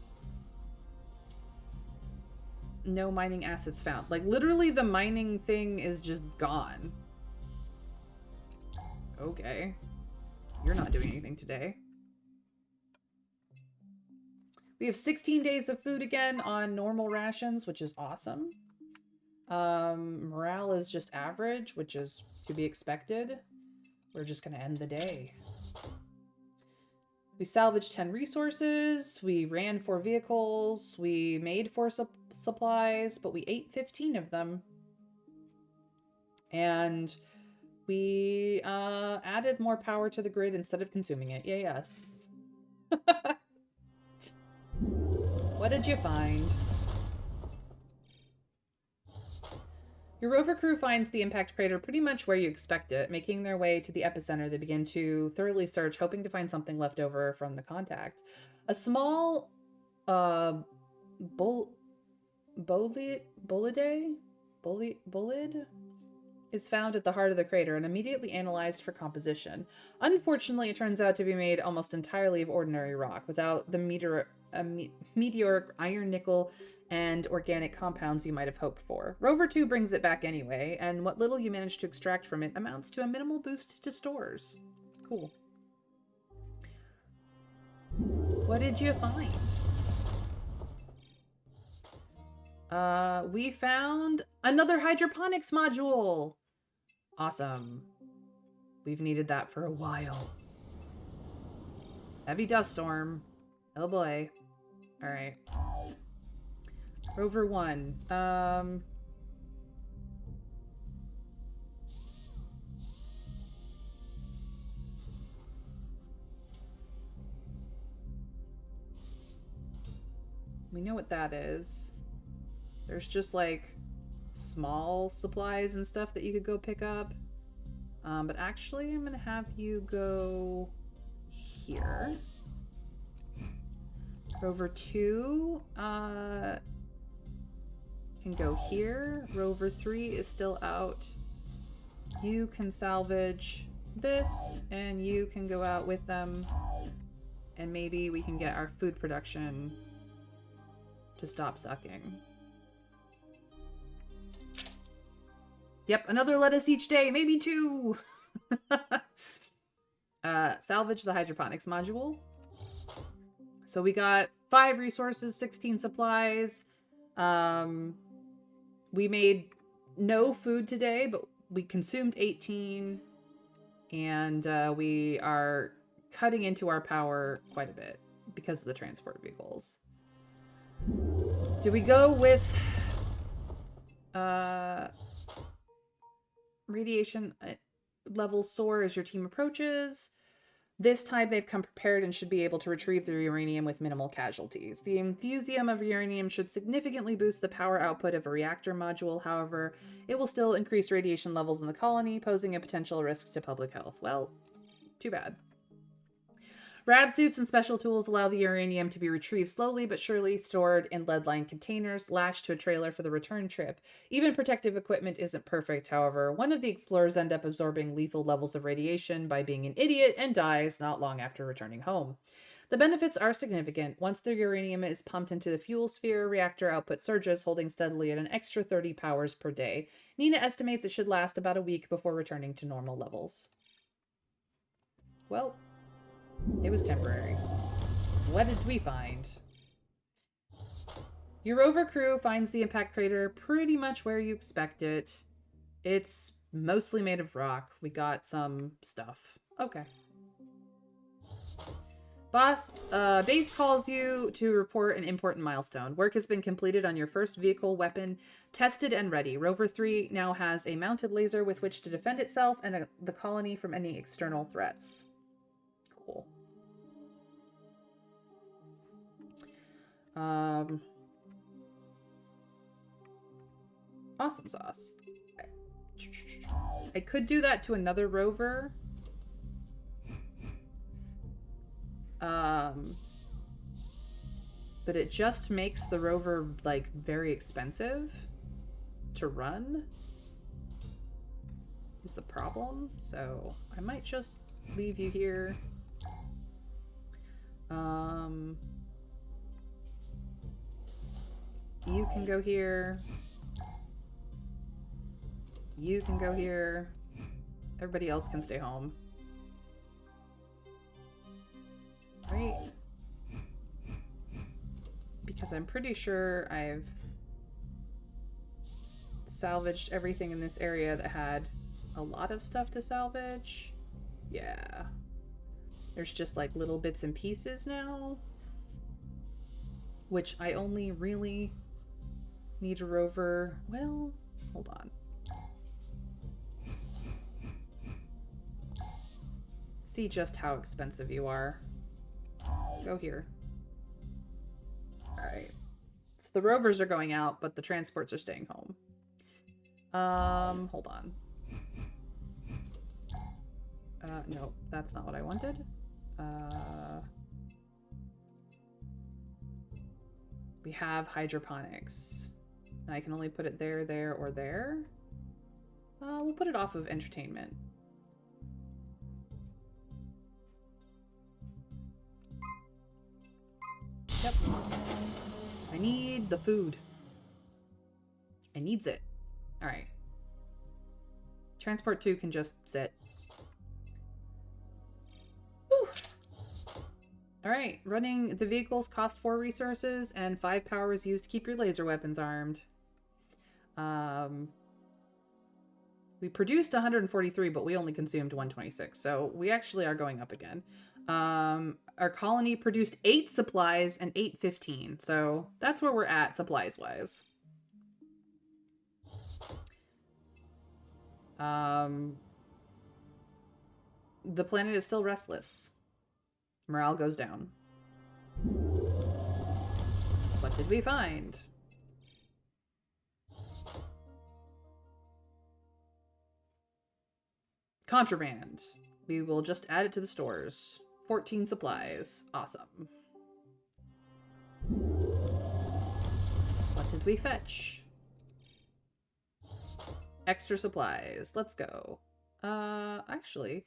No mining assets found. Like, literally the mining thing is just gone. Okay. You're not doing anything today. We have 16 days of food again on normal rations, which is awesome. Morale is just average, which is to be expected. We're just going to end the day. We salvaged 10 resources. We ran 4 vehicles. We made 4 supplies, but we ate 15 of them. And we added more power to the grid instead of consuming it. Yay, us. What did you find? Your rover crew finds the impact crater pretty much where you expect it. Making their way to the epicenter, they begin to thoroughly search, hoping to find something left over from the contact. A small bolide is found at the heart of the crater and immediately analyzed for composition. Unfortunately, it turns out to be made almost entirely of ordinary rock, without the meteoric iron, nickel, and organic compounds you might have hoped for. Rover 2 brings it back anyway, and what little you manage to extract from it amounts to a minimal boost to stores. Cool. What did you find? We found another hydroponics module. Awesome. We've needed that for a while. Heavy dust storm. Oh boy. Alright. Rover 1. We know what that is. There's just like small supplies and stuff that you could go pick up. But actually, I'm gonna have you go here. Rover 2 can go here. Rover 3 is still out. You can salvage this, and you can go out with them. And maybe we can get our food production to stop sucking. Yep, another lettuce each day, maybe 2! Salvage the hydroponics module. So we got 5 resources, 16 supplies. We made no food today, but we consumed 18, and we are cutting into our power quite a bit because of the transport vehicles. Do we go with radiation levels soar as your team approaches? This time they've come prepared and should be able to retrieve the uranium with minimal casualties. The infusium of uranium should significantly boost the power output of a reactor module. However, it will still increase radiation levels in the colony, posing a potential risk to public health. Well, too bad. Rad suits and special tools allow the uranium to be retrieved slowly but surely, stored in lead-lined containers, lashed to a trailer for the return trip. Even protective equipment isn't perfect, however. One of the explorers ends up absorbing lethal levels of radiation by being an idiot and dies not long after returning home. The benefits are significant. Once the uranium is pumped into the fuel sphere, reactor output surges, holding steadily at an extra 30 powers per day. Nina estimates it should last about a week before returning to normal levels. Well, it was temporary. What did we find? Your rover crew finds the impact crater pretty much where you expect it. It's mostly made of rock. We got some stuff. Okay. Base calls you to report an important milestone. Work has been completed on your first vehicle weapon, tested and ready. Rover 3 now has a mounted laser with which to defend itself and the colony from any external threats. Cool. Awesome sauce. I could do that to another rover. But it just makes the rover, like, very expensive to run is the problem. So I might just leave you here. You can go here. You can go here. Everybody else can stay home. Right? Because I'm pretty sure I've salvaged everything in this area that had a lot of stuff to salvage. Yeah. There's just like little bits and pieces now, which I only really need a rover. Well, hold on. See just how expensive you are. Go here. Alright. So the rovers are going out, but the transports are staying home. Hold on. No, that's not what I wanted. We have hydroponics. And I can only put it there, there, or there. We'll put it off of entertainment. Yep. I need the food. I needs it. Alright. Transport 2 can just sit. Whew. Alright, running the vehicles cost 4 resources and 5 power is used to keep your laser weapons armed. We produced 143, but we only consumed 126, so we actually are going up again. Our colony produced 8 supplies and 815, so that's where we're at supplies-wise. The planet is still restless. Morale goes down. What did we find? Contraband. We will just add it to the stores. 14 supplies. Awesome. What did we fetch? Extra supplies. Let's go. Actually,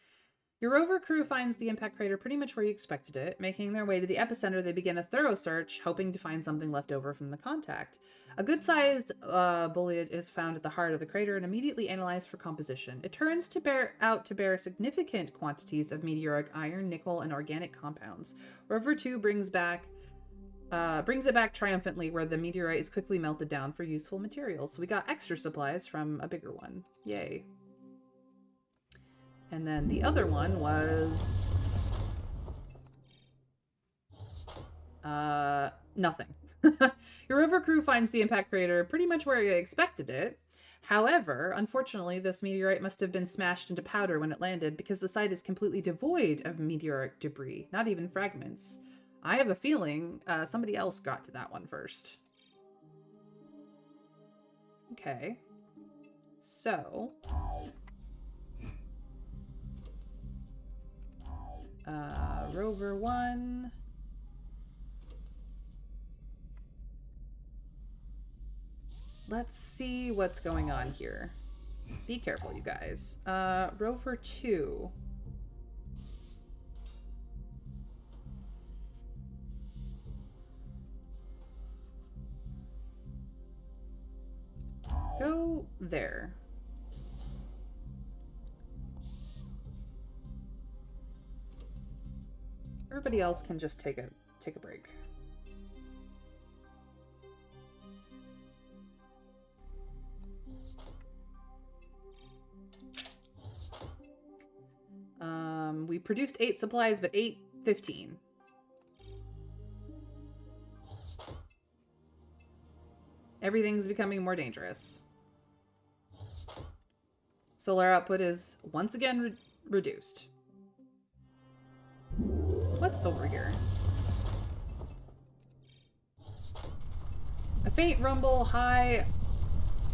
your rover crew finds the impact crater pretty much where you expected it. Making their way to the epicenter, they begin a thorough search, hoping to find something left over from the contact. A good-sized bullet is found at the heart of the crater and immediately analyzed for composition. It turns out to bear significant quantities of meteoric iron, nickel, and organic compounds. Rover 2 brings it back triumphantly, where the meteorite is quickly melted down for useful materials. So we got extra supplies from a bigger one. Yay. And then the other one was... nothing. Your rover crew finds the impact crater pretty much where you expected it. However, unfortunately, this meteorite must have been smashed into powder when it landed because the site is completely devoid of meteoric debris, not even fragments. I have a feeling somebody else got to that one first. Okay. So... rover 1... Let's see what's going on here. Be careful, you guys. Rover 2. Go there. Everybody else can just take a break. We produced 8 supplies, but 15. Everything's becoming more dangerous. Solar output is once again reduced. What's over here? A faint rumble high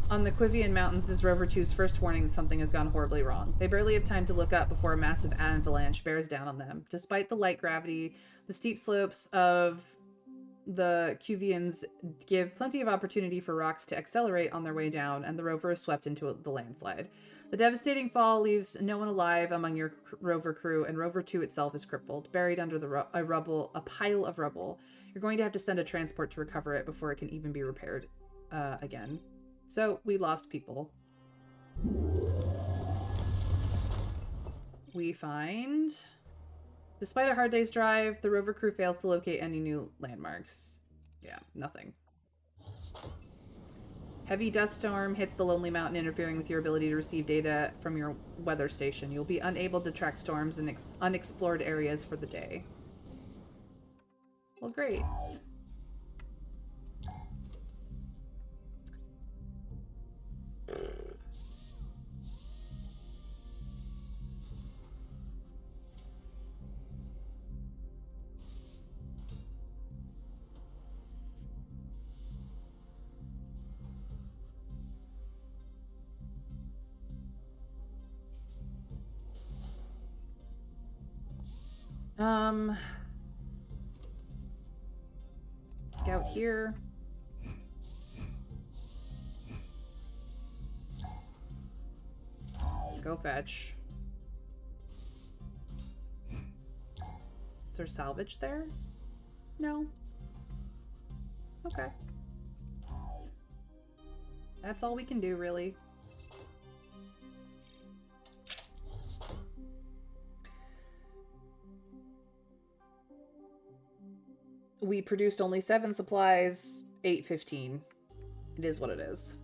on the Quivian Mountains is Rover 2's first warning that something has gone horribly wrong. They barely have time to look up before a massive avalanche bears down on them. Despite the light gravity, the steep slopes of the Quivians give plenty of opportunity for rocks to accelerate on their way down, and the rover is swept into the landslide. The devastating fall leaves no one alive among your rover crew, and Rover 2 itself is crippled, buried under a pile of rubble. You're going to have to send a transport to recover it before it can even be repaired again. So, we lost people. We find... Despite a hard day's drive, the rover crew fails to locate any new landmarks. Yeah, nothing. Heavy dust storm hits the lonely mountain, interfering with your ability to receive data from your weather station. You'll be unable to track storms in unexplored areas for the day. Well, great. Scout here. Go fetch. Is there salvage there? No. Okay. That's all we can do, really. We produced only 7 supplies, 15. It is what it is.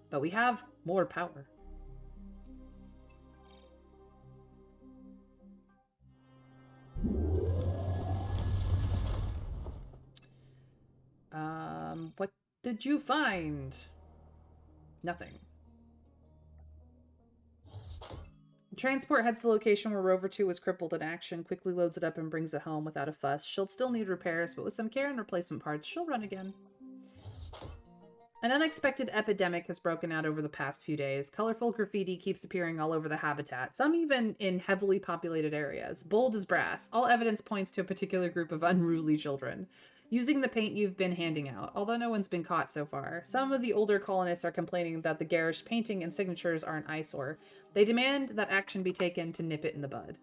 But we have more power. What did you find? Nothing. Transport heads to the location where Rover 2 was crippled in action, quickly loads it up and brings it home without a fuss. She'll still need repairs, but with some care and replacement parts, she'll run again. An unexpected epidemic has broken out over the past few days. Colorful graffiti keeps appearing all over the habitat, some even in heavily populated areas. Bold as brass, all evidence points to a particular group of unruly children. Using the paint you've been handing out, although no one's been caught so far. Some of the older colonists are complaining that the garish painting and signatures are an eyesore. They demand that action be taken to nip it in the bud.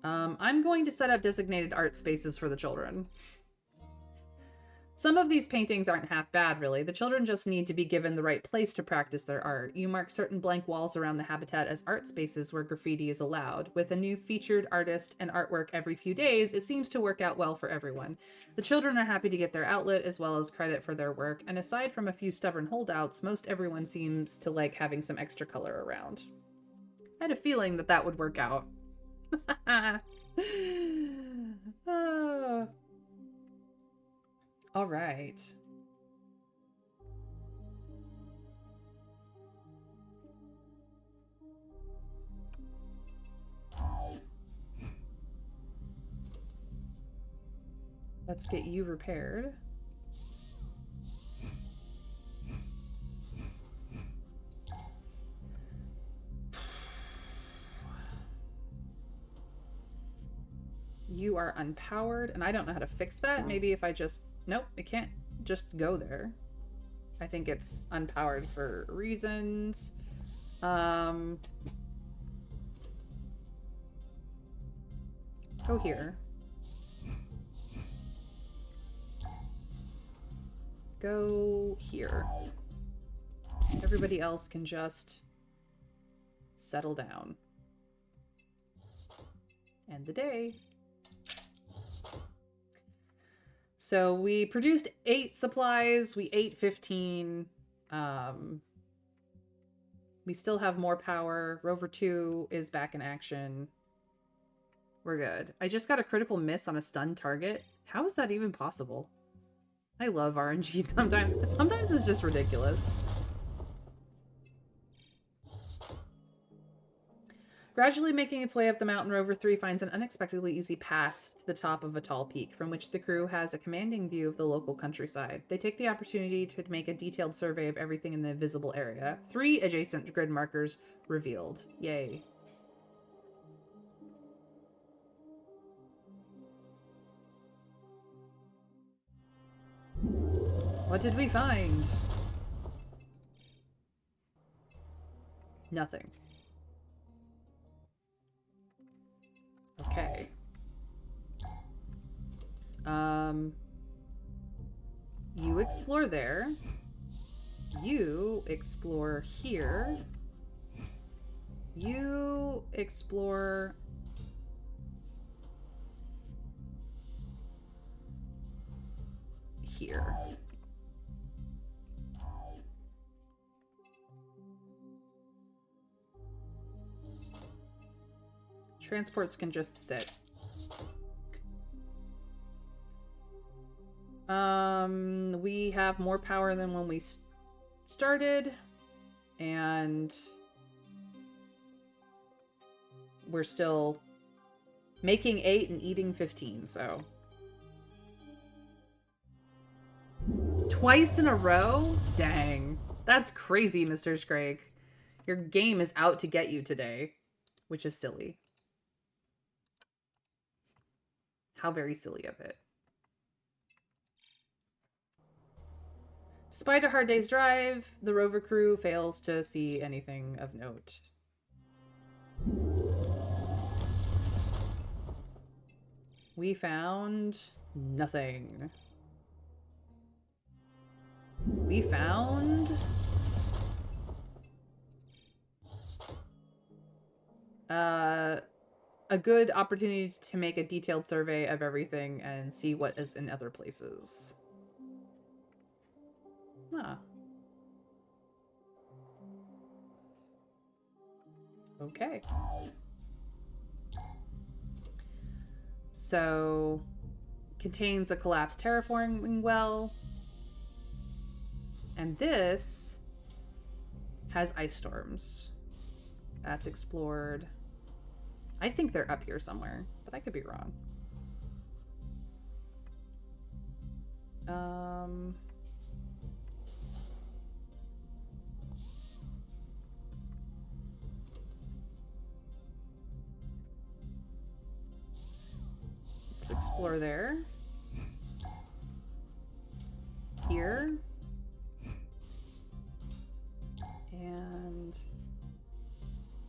I'm going to set up designated art spaces for the children. Some of these paintings aren't half bad, really. The children just need to be given the right place to practice their art. You mark certain blank walls around the habitat as art spaces where graffiti is allowed. With a new featured artist and artwork every few days, it seems to work out well for everyone. The children are happy to get their outlet as well as credit for their work, and aside from a few stubborn holdouts, most everyone seems to like having some extra color around. I had a feeling that that would work out. Oh. All right. Let's get you repaired. You are unpowered, and I don't know how to fix that. Maybe if I just... Nope, it can't just go there. I think it's unpowered for reasons. Go here. Go here. Everybody else can just settle down. End the day. So we produced 8 supplies. We ate 15. We still have more power. Rover 2 is back in action. We're good. I just got a critical miss on a stunned target. How is that even possible? I love RNG sometimes. Sometimes it's just ridiculous. Gradually making its way up the mountain, Rover 3 finds an unexpectedly easy pass to the top of a tall peak, from which the crew has a commanding view of the local countryside. They take the opportunity to make a detailed survey of everything in the visible area. 3 adjacent grid markers revealed. Yay. What did we find? Nothing. Okay. You explore there. You explore here. You explore here. Transports can just sit. We have more power than when we started, and we're still making 8 and eating 15, so. Twice in a row? Dang. That's crazy, Mr. Scrake. Your game is out to get you today, which is silly. How very silly of it. Despite a hard day's drive, the rover crew fails to see anything of note. We found nothing. We found a good opportunity to make a detailed survey of everything and see what is in other places. Huh. Okay. So, contains a collapsed terraforming well. And this has ice storms. That's explored. I think they're up here somewhere, but I could be wrong. Let's explore there. Here. And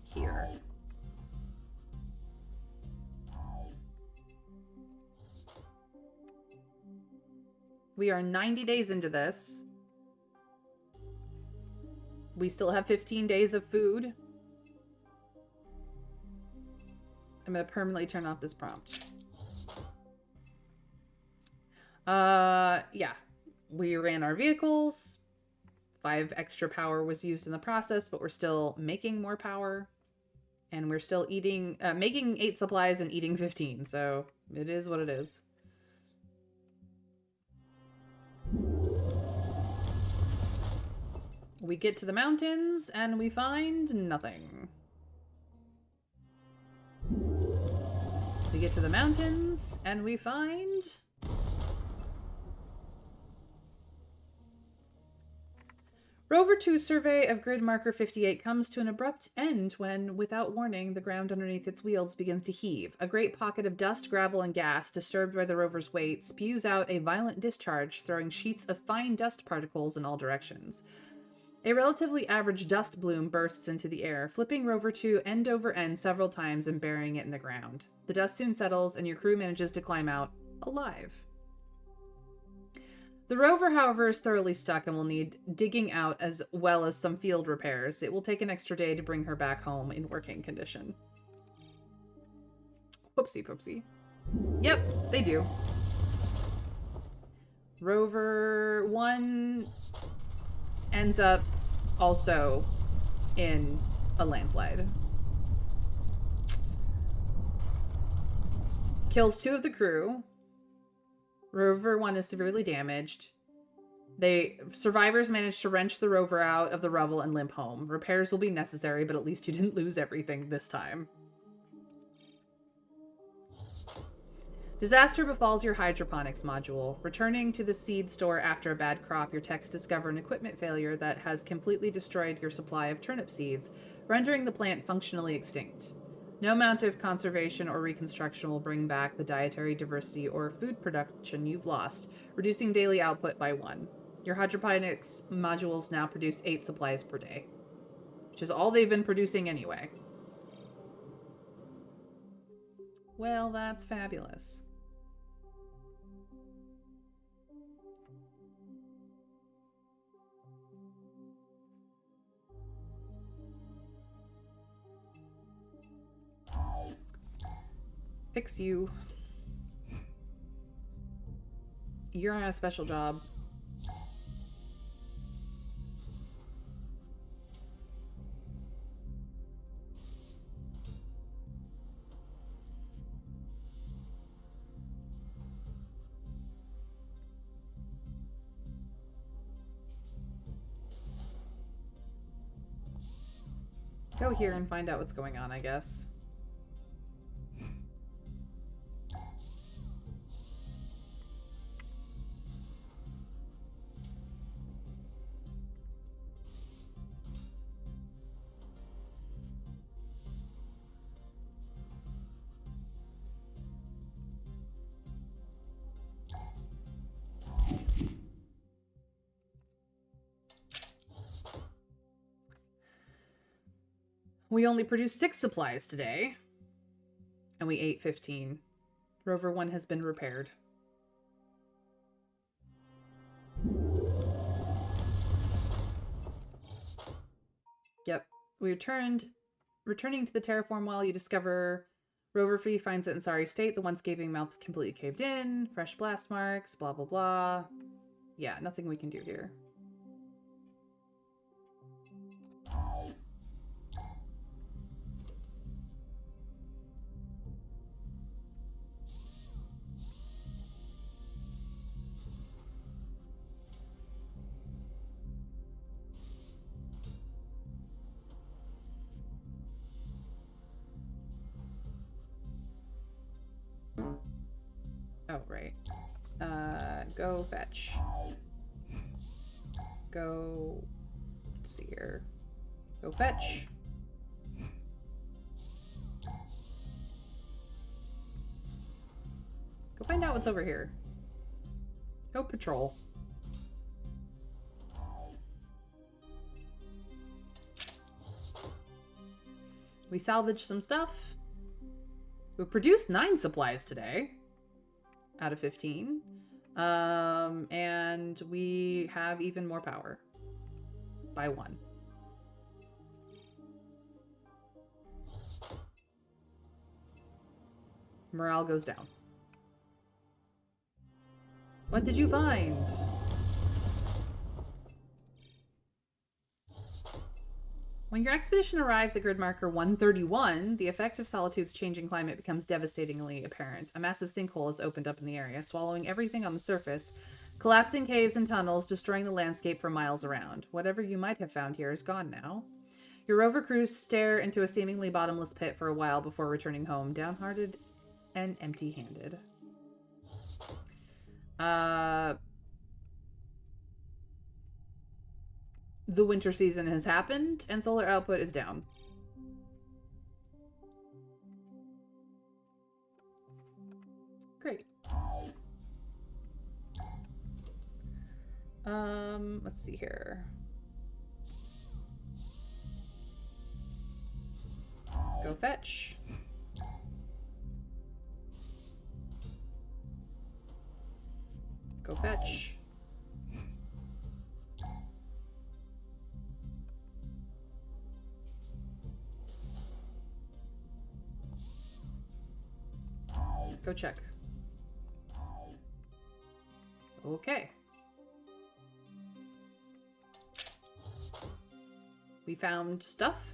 here. We are 90 days into this. We still have 15 days of food. I'm going to permanently turn off this prompt. Yeah. We ran our vehicles. 5 extra power was used in the process, but we're still making more power. And we're still eating, making 8 supplies and eating 15. So it is what it is. We get to the mountains and we find nothing. We get to the mountains and we find... Rover 2's survey of grid marker 58 comes to an abrupt end when, without warning, the ground underneath its wheels begins to heave. A great pocket of dust, gravel, and gas, disturbed by the rover's weight, spews out a violent discharge, throwing sheets of fine dust particles in all directions. A relatively average dust bloom bursts into the air, flipping Rover 2 end over end several times and burying it in the ground. The dust soon settles, and your crew manages to climb out alive. The rover, however, is thoroughly stuck and will need digging out as well as some field repairs. It will take an extra day to bring her back home in working condition. Whoopsie poopsie. Yep, they do. Rover 1 ends up also in a landslide. Kills 2 of the crew. Rover 1 is severely damaged. Survivors managed to wrench the rover out of the rubble and limp home. Repairs will be necessary, but at least you didn't lose everything this time. Disaster befalls your hydroponics module. Returning to the seed store after a bad crop, your techs discover an equipment failure that has completely destroyed your supply of turnip seeds, rendering the plant functionally extinct. No amount of conservation or reconstruction will bring back the dietary diversity or food production you've lost, reducing daily output by 1. Your hydroponics modules now produce 8 supplies per day, which is all they've been producing anyway. Well, that's fabulous. Fix you. You're on a special job. Go here and find out what's going on, I guess. We only produced 6 supplies today. And we ate 15. Rover 1 has been repaired. Yep. Returning to the terraform well, you discover Rover 3 finds it in sorry state. The once gaping mouth's completely caved in. Fresh blast marks, blah, blah, blah. Yeah, nothing we can do here. Oh, right. Go fetch. Go... Let's see here. Go fetch. Go find out what's over here. Go patrol. We salvaged some stuff. We produced 9 supplies today. Out of 15. And we have even more power. By 1. Morale goes down. What did you find? When your expedition arrives at grid marker 131, the effect of Solitude's changing climate becomes devastatingly apparent. A massive sinkhole has opened up in the area, swallowing everything on the surface, collapsing caves and tunnels, destroying the landscape for miles around. Whatever you might have found here is gone now. Your rover crew stare into a seemingly bottomless pit for a while before returning home, downhearted and empty-handed. The winter season has happened, and solar output is down. Great. Let's see here. Go fetch. Go fetch. Go check. Okay. We found stuff.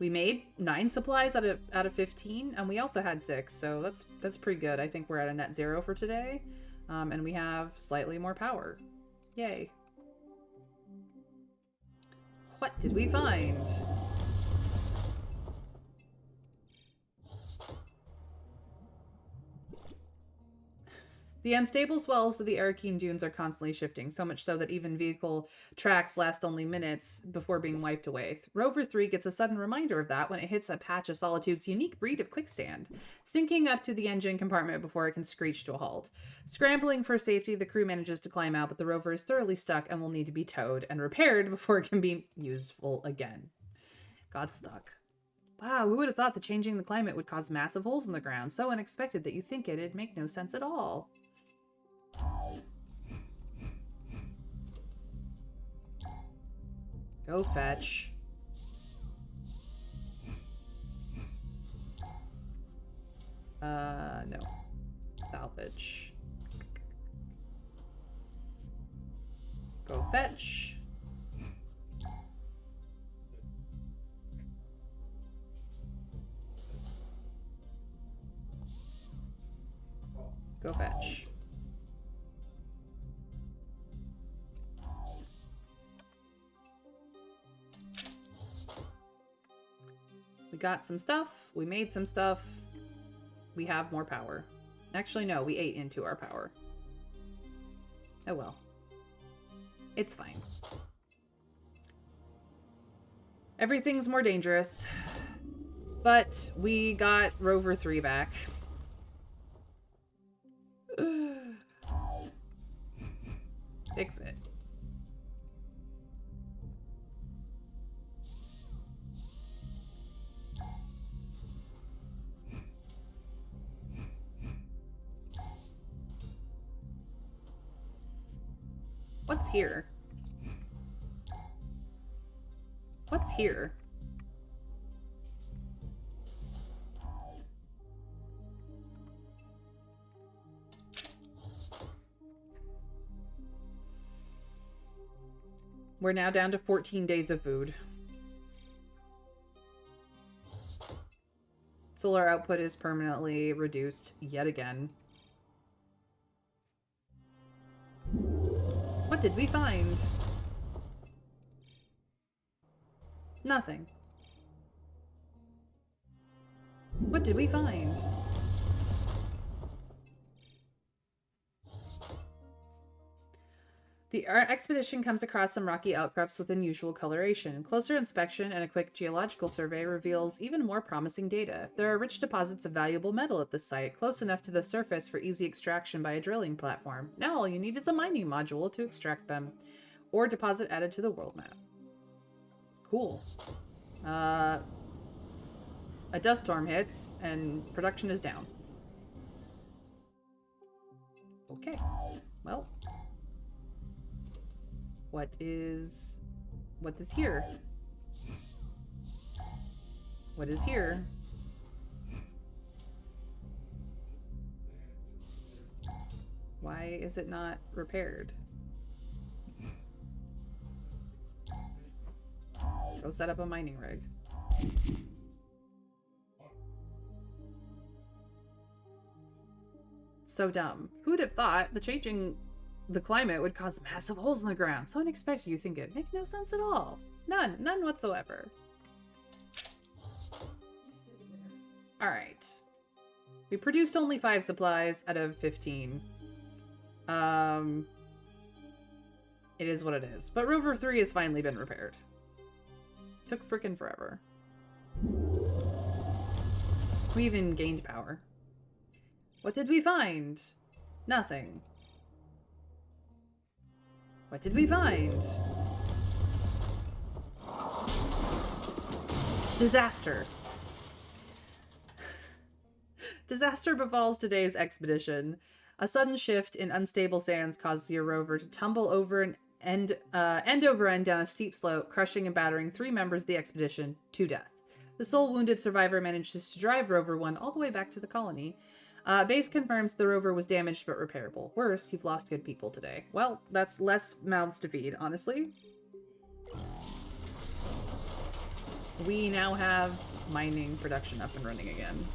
We made 9 supplies out of 15, and we also had 6, so that's pretty good. I think we're at a net 0 for today, and we have slightly more power. Yay. What did we find? The unstable swells of the Arakeen dunes are constantly shifting, so much so that even vehicle tracks last only minutes before being wiped away. Rover 3 gets a sudden reminder of that when it hits a patch of Solitude's unique breed of quicksand, sinking up to the engine compartment before it can screech to a halt. Scrambling for safety, the crew manages to climb out, but the rover is thoroughly stuck and will need to be towed and repaired before it can be useful again. Got stuck. Wow, who would have thought that changing the climate would cause massive holes in the ground? So unexpected that you think it'd make no sense at all. Go fetch. No. Salvage. Go fetch. Go fetch. We got some stuff. We made some stuff. We have more power. Actually, no, we ate into our power. Oh well. It's fine. Everything's more dangerous. But we got Rover 3 back. Fix it. What's here? What's here? We're now down to 14 days of food. Solar output is permanently reduced yet again. What did we find? Nothing. What did we find? Our expedition comes across some rocky outcrops with unusual coloration. Closer inspection and a quick geological survey reveals even more promising data. There are rich deposits of valuable metal at this site, close enough to the surface for easy extraction by a drilling platform. Now all you need is a mining module to extract them, or deposit added to the world map. Cool. A dust storm hits, and production is down. Okay. Well. What is here? What is here? Why is it not repaired? Go set up a mining rig. So dumb. Who'd have thought the changing the climate would cause massive holes in the ground? So unexpected, you think it. Makes no sense at all. None. None whatsoever. Alright. We produced only 5 supplies out of 15. It is what it is. But Rover 3 has finally been repaired. Took frickin' forever. We even gained power. What did we find? Nothing. What did we find? Disaster. Disaster befalls today's expedition. A sudden shift in unstable sands causes your rover to tumble over end over end down a steep slope, crushing and battering 3 members of the expedition to death. The sole wounded survivor manages to drive Rover 1 all the way back to the colony. Base confirms the rover was damaged but repairable. Worse, you've lost good people today. Well, that's less mouths to feed, honestly. We now have mining production up and running again.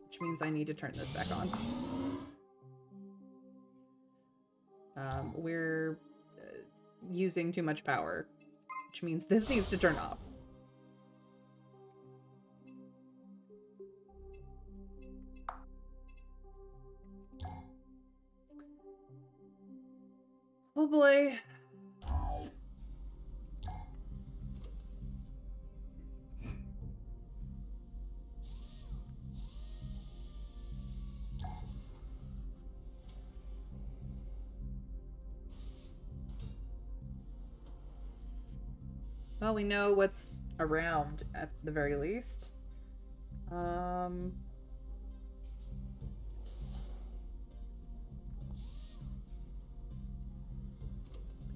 Which means I need to turn this back on. We're using too much power, which means this needs to turn off. Oh boy. Well, we know what's around at the very least. We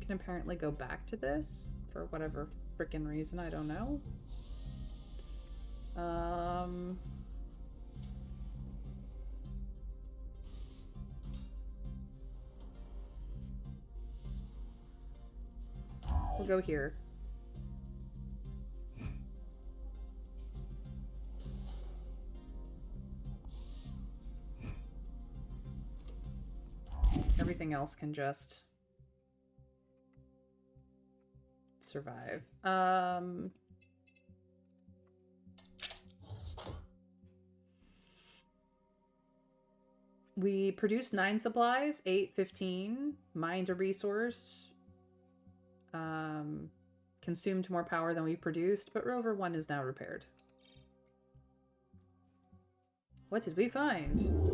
can apparently go back to this for whatever freaking reason, I don't know. We'll go here. Everything else can just survive. We produced 9 supplies, 8, 15, mined a resource, consumed more power than we produced, but Rover 1 is now repaired. What did we find?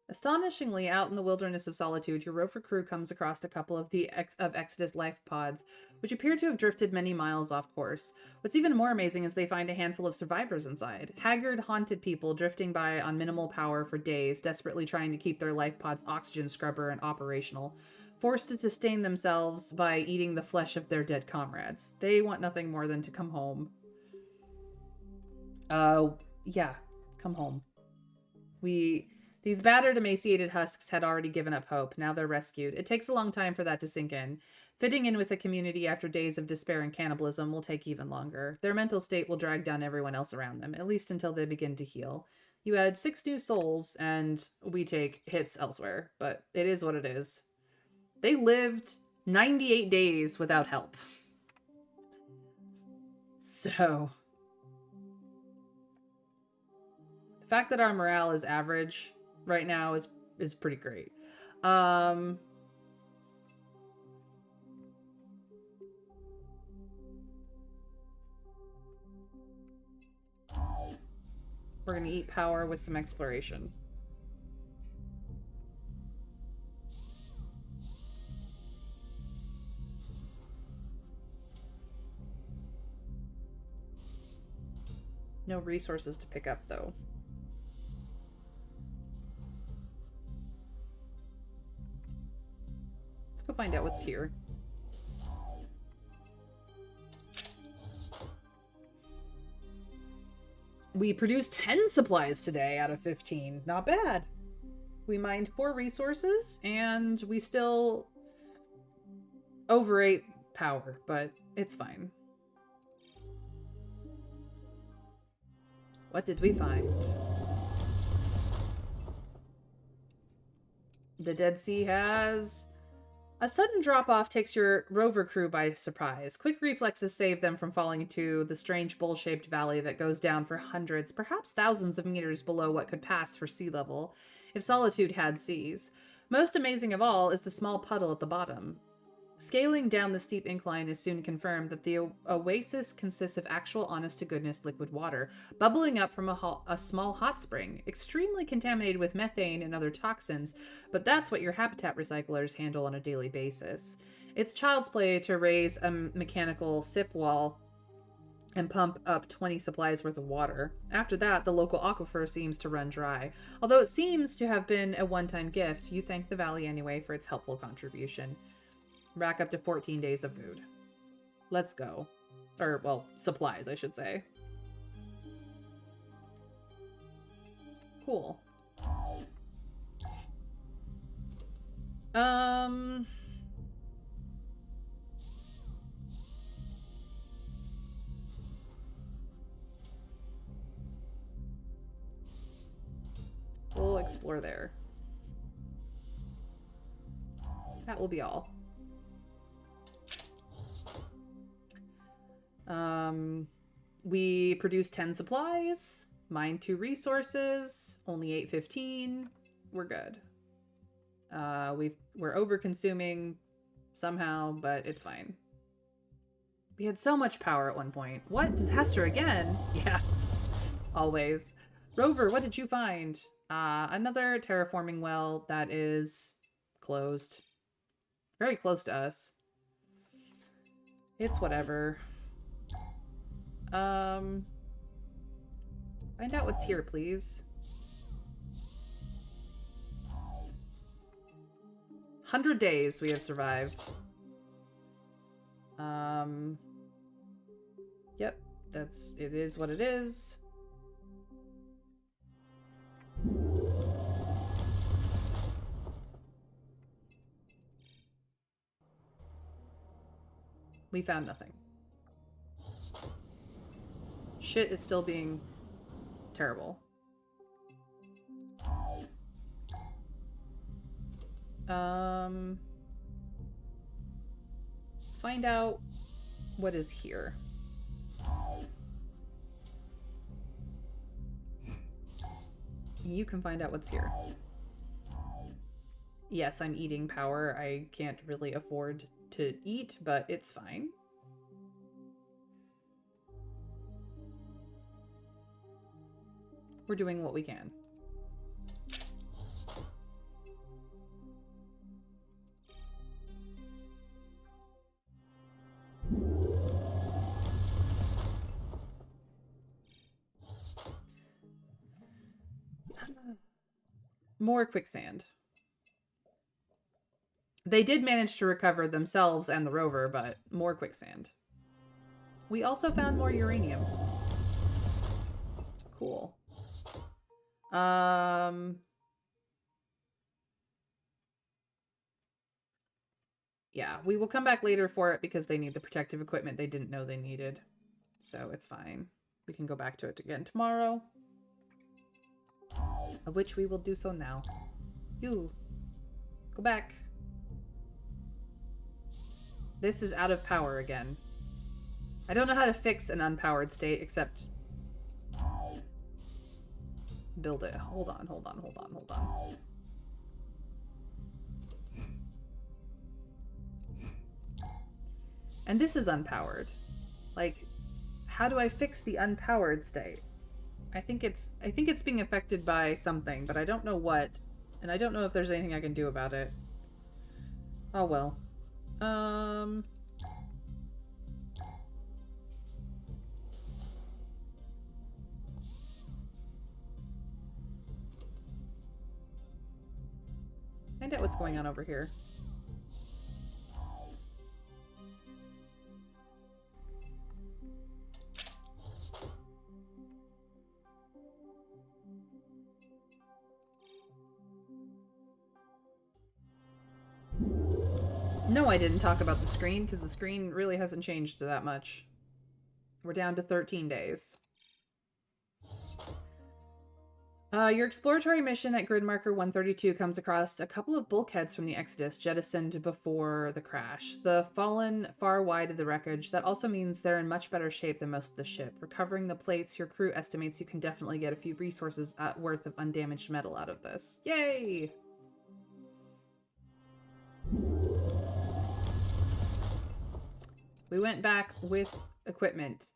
Astonishingly, out in the wilderness of solitude, your rover crew comes across a couple of the Exodus life pods, which appear to have drifted many miles off course. What's even more amazing is they find a handful of survivors inside. Haggard, haunted people drifting by on minimal power for days, desperately trying to keep their life pod's oxygen scrubber and operational, forced to sustain themselves by eating the flesh of their dead comrades. They want nothing more than to come home. Yeah, come home. These battered, emaciated husks had already given up hope. Now they're rescued. It takes a long time for that to sink in. Fitting in with the community after days of despair and cannibalism will take even longer. Their mental state will drag down everyone else around them, at least until they begin to heal. You add 6 new souls, and we take hits elsewhere, but it is what it is. They lived 98 days without help. So, the fact that our morale is average right now is pretty great. We're gonna eat power with some exploration. No resources to pick up, though. Let's go find out what's here. We produced 10 supplies today out of 15. Not bad. We mined 4 resources, and we still overate power, but it's fine. What did we find? The Dead Sea has... A sudden drop-off takes your rover crew by surprise. Quick reflexes save them from falling into the strange bowl-shaped valley that goes down for hundreds, perhaps thousands of meters below what could pass for sea level, if Solitude had seas. Most amazing of all is the small puddle at the bottom. Scaling down the steep incline is soon confirmed that the oasis consists of actual honest-to-goodness liquid water, bubbling up from a small hot spring, extremely contaminated with methane and other toxins, but that's what your habitat recyclers handle on a daily basis. It's child's play to raise a mechanical sip wall and pump up 20 supplies worth of water. After that, the local aquifer seems to run dry. Although it seems to have been a one-time gift, you thank the valley anyway for its helpful contribution. Rack up to 14 days of food. Let's go. Or, well, supplies, I should say. Cool. We'll explore there. That will be all. We produced 10 supplies, mined 2 resources, only 815. We're good. We're over-consuming somehow, but it's fine. We had so much power at one point. What? Disaster again? Yeah, always. Rover, what did you find? Another terraforming well that is closed. Very close to us. It's whatever. Find out what's here, please. 100 days we have survived. Yep, it is what it is. We found nothing. Shit is still being terrible. Let's find out what is here. You can find out what's here. Yes, I'm eating power. I can't really afford to eat, but it's fine. We're doing what we can. More quicksand. They did manage to recover themselves and the rover, but more quicksand. We also found more uranium. Cool. Yeah, we will come back later for it because they need the protective equipment they didn't know they needed. So it's fine. We can go back to it again tomorrow. Of which we will do so now. You. Go back. This is out of power again. I don't know how to fix an unpowered state except... build it. Hold on. And this is unpowered. Like, how do I fix the unpowered state? I think it's being affected by something, but I don't know what, and I don't know if there's anything I can do about it. Oh well. Find out what's going on over here. No, I didn't talk about the screen, because the screen really hasn't changed that much. We're down to 13 days. Your exploratory mission at grid marker 132 comes across a couple of bulkheads from the Exodus jettisoned before the crash. The fallen far wide of the wreckage. That also means they're in much better shape than most of the ship. Recovering the plates, your crew estimates you can definitely get a few resources worth of undamaged metal out of this. Yay! We went back with equipment.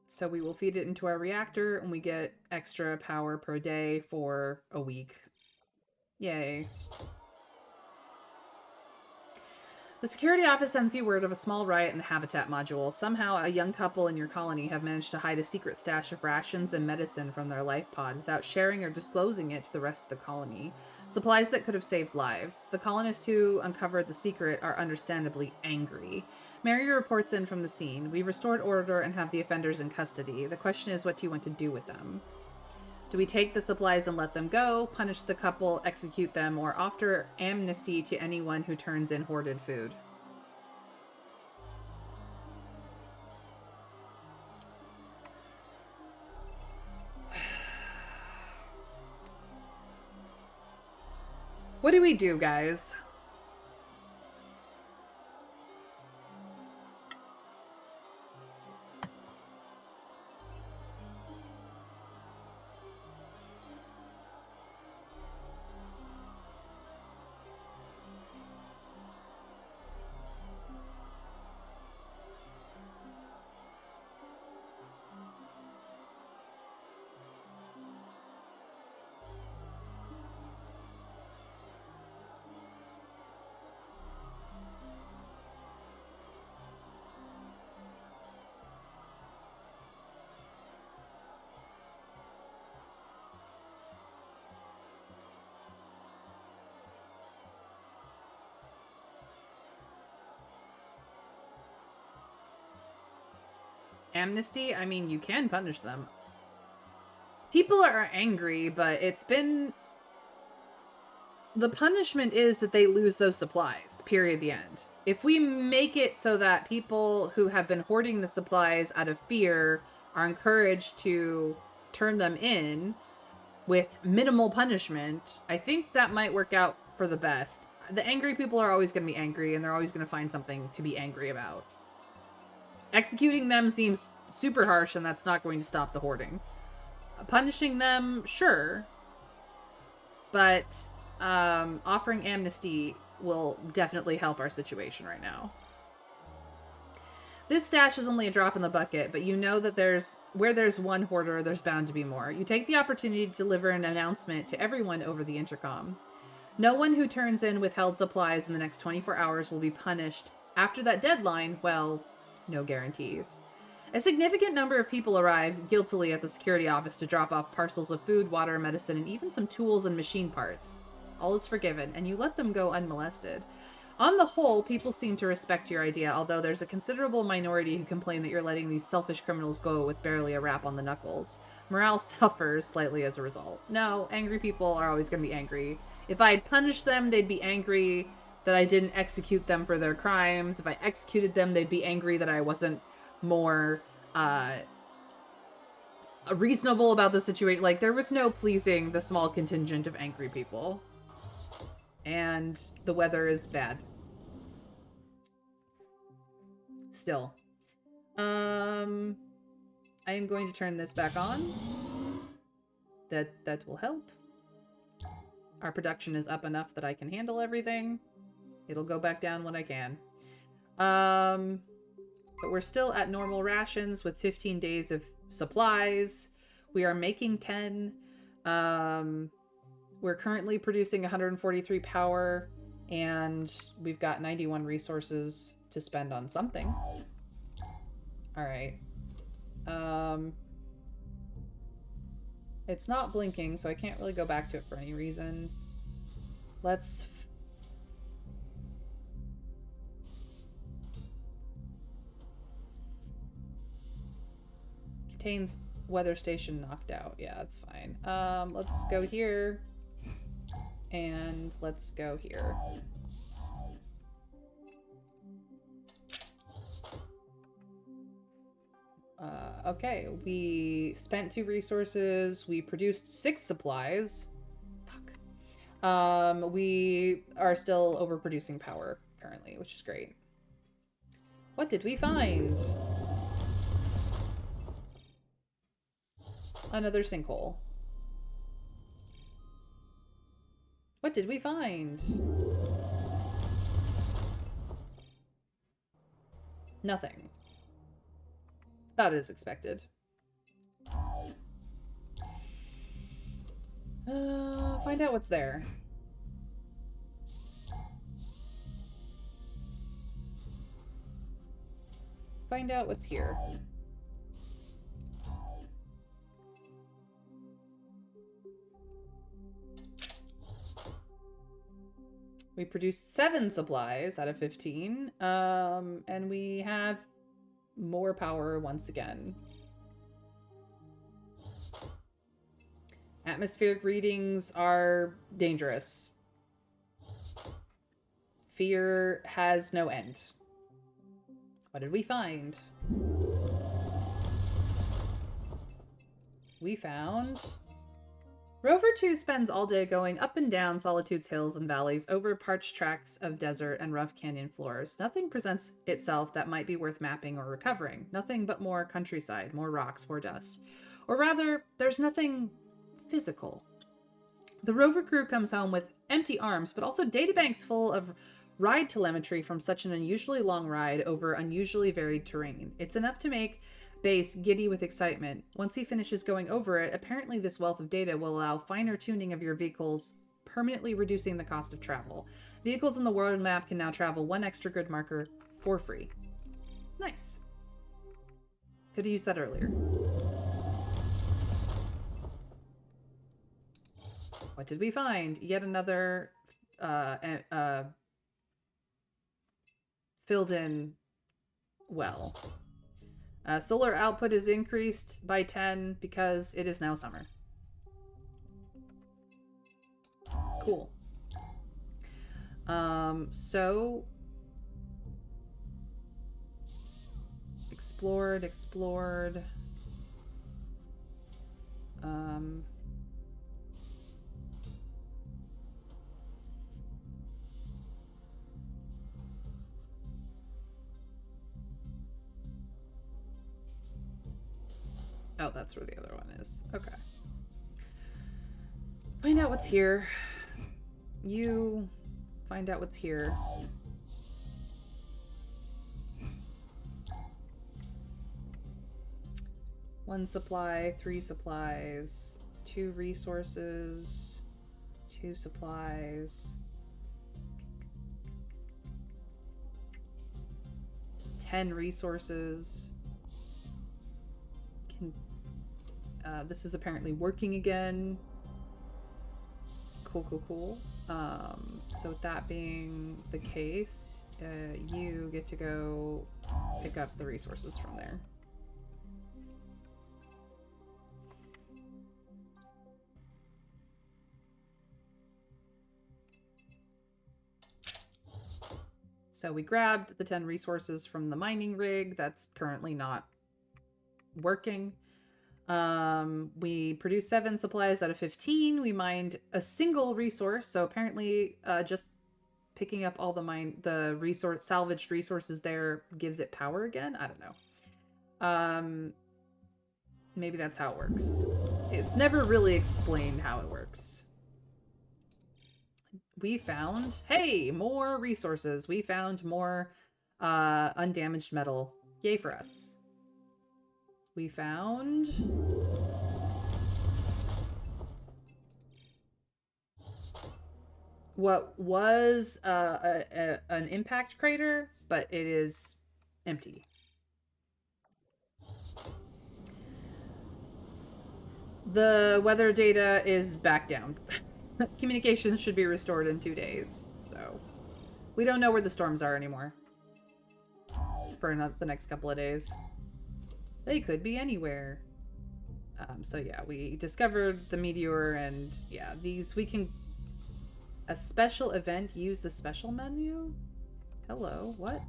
So we will feed it into our reactor and we get extra power per day for a week. Yay. The security office sends you word of a small riot in the habitat module. Somehow, a young couple in your colony have managed to hide a secret stash of rations and medicine from their life pod without sharing or disclosing it to the rest of the colony. Supplies that could have saved lives. The colonists who uncovered the secret are understandably angry. Mary reports in from the scene. We've restored order and have the offenders in custody. The question is, what do you want to do with them? Do we take the supplies and let them go, punish the couple, execute them, or offer amnesty to anyone who turns in hoarded food? What do we do, guys? Amnesty? I mean, you can punish them. People are angry, but it's been... The punishment is that they lose those supplies. Period. The end. If we make it so that people who have been hoarding the supplies out of fear are encouraged to turn them in with minimal punishment, I think that might work out for the best. The angry people are always going to be angry, and they're always going to find something to be angry about. Executing them seems super harsh, and that's not going to stop the hoarding. Punishing them, sure. But offering amnesty will definitely help our situation right now. This stash is only a drop in the bucket, but you know that where there's one hoarder, there's bound to be more. You take the opportunity to deliver an announcement to everyone over the intercom. No one who turns in withheld supplies in the next 24 hours will be punished. After that deadline, well, no guarantees. A significant number of people arrive guiltily at the security office to drop off parcels of food, water, medicine, and even some tools and machine parts. All is forgiven, and you let them go unmolested. On the whole, people seem to respect your idea, although there's a considerable minority who complain that you're letting these selfish criminals go with barely a rap on the knuckles. Morale suffers slightly as a result. No, angry people are always going to be angry. If I had punished them, they'd be angry that I didn't execute them for their crimes. If I executed them, they'd be angry that I wasn't more reasonable about the situation. Like, there was no pleasing the small contingent of angry people. And the weather is bad. Still. I am going to turn this back on. That will help. Our production is up enough that I can handle everything. It'll go back down when I can. But we're still at normal rations with 15 days of supplies. We are making 10. We're currently producing 143 power, and we've got 91 resources to spend on something. All right. Um, it's not blinking, so I can't really go back to it for any reason. Let's... Contains weather station knocked out. Yeah, that's fine. Let's go here. And let's go here. Okay, we spent 2 resources. We produced 6 supplies. Fuck. We are still overproducing power currently, which is great. What did we find? Another sinkhole. What did we find? Nothing. That is expected. Find out what's there. Find out what's here. We produced 7 supplies out of 15. And we have more power once again. Atmospheric readings are dangerous. Fear has no end. What did we find? We found... Rover 2 spends all day going up and down Solitude's hills and valleys, over parched tracts of desert and rough canyon floors. Nothing presents itself that might be worth mapping or recovering. Nothing but more countryside, more rocks, more dust. Or rather, there's nothing physical. The rover crew comes home with empty arms, but also databanks full of ride telemetry from such an unusually long ride over unusually varied terrain. It's enough to make Base giddy with excitement. Once he finishes going over it, apparently this wealth of data will allow finer tuning of your vehicles, permanently reducing the cost of travel. Vehicles in the world map can now travel 1 extra grid marker for free. Nice. Could have used that earlier. What did we find? Yet another filled in well. Solar output is increased by 10 because it is now summer. Cool. So explored. Oh, that's where the other one is. Okay. Find out what's here. You find out what's here. One supply, 3 supplies, 2 resources, 2 supplies, 10 resources. This is apparently working again. Cool. So with that being the case, you get to go pick up the resources from there. So we grabbed the 10 resources from the mining rig that's currently not working. We produced 7 supplies out of 15. We mined a single resource, so apparently just picking up all the salvaged resources there gives it power again. I don't know. Maybe that's how it works. It's never really explained how it works. We found, hey, more resources. We found more undamaged metal. Yay for us. We found what was an impact crater, but it is empty. The weather data is back down. Communications should be restored in 2 days, so we don't know where the storms are anymore for the next couple of days. They could be anywhere. So yeah, we discovered the meteor, and yeah, these we can... A special event, use the special menu? Hello, what?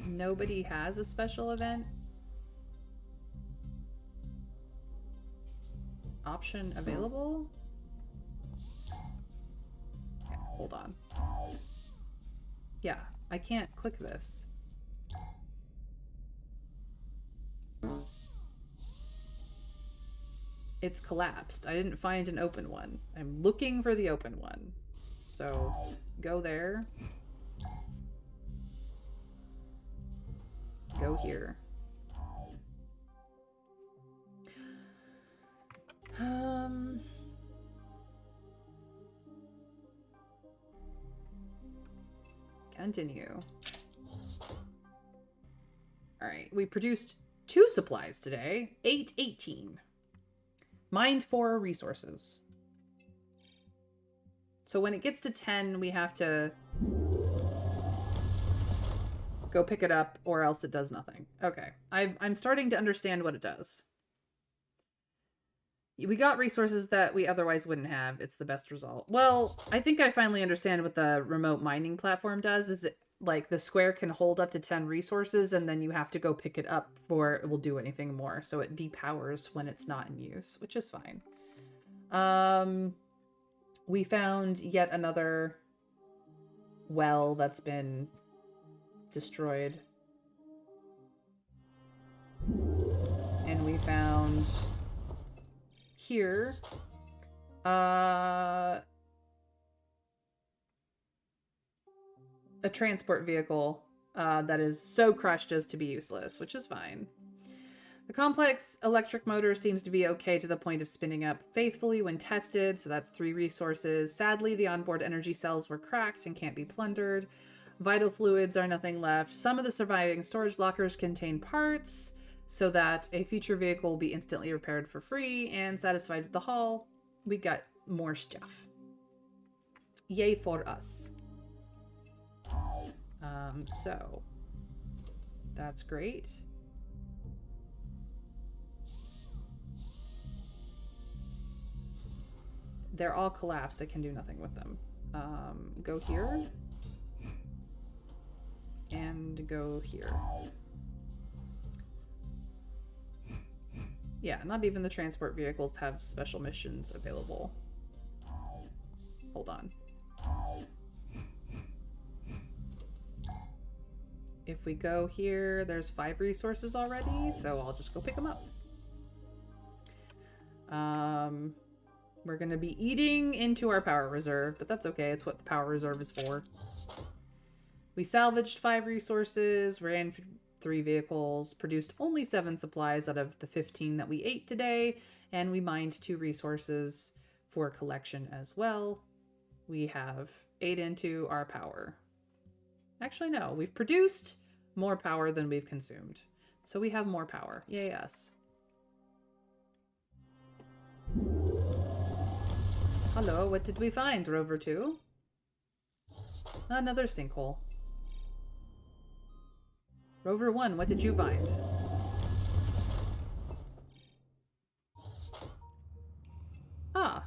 Nobody has a special event? Option available? Okay, hold on. Yeah, I can't click this. It's collapsed. I didn't find an open one. I'm looking for the open one. So, go there. Go here. Continue. Alright, we produced 2 supplies today. 18. Mined 4 resources. So when it gets to 10, we have to go pick it up, or else it does nothing. Okay, I'm starting to understand what it does. We got resources that we otherwise wouldn't have. It's the best result. Well, I think I finally understand what the remote mining platform does. Is it like the square can hold up to 10 resources, and then you have to go pick it up before it will do anything more. So it depowers when it's not in use, which is fine. We found yet another well that's been destroyed. And we found here a transport vehicle that is so crushed as to be useless, which is fine. The complex electric motor seems to be okay to the point of spinning up faithfully when tested, so that's 3 resources. Sadly, the onboard energy cells were cracked and can't be plundered. Vital fluids are nothing left. Some of the surviving storage lockers contain parts, so that a future vehicle will be instantly repaired for free. And satisfied with the haul, we got more stuff. Yay for us. So that's great. They're all collapsed. I can do nothing with them. Go here. And go here. Yeah, not even the transport vehicles have special missions available. Hold on. If we go here, there's 5 resources already, so I'll just go pick them up. We're gonna be eating into our power reserve, but that's okay. It's what the power reserve is for. We salvaged 5 resources, ran 3 vehicles, produced only 7 supplies out of the 15 that we ate today, and we mined 2 resources for collection as well. We have ate into our power. Actually, no. We've produced more power than we've consumed. So we have more power. Yay us. Hello, what did we find, Rover 2? Another sinkhole. Rover 1, what did you find? Ah.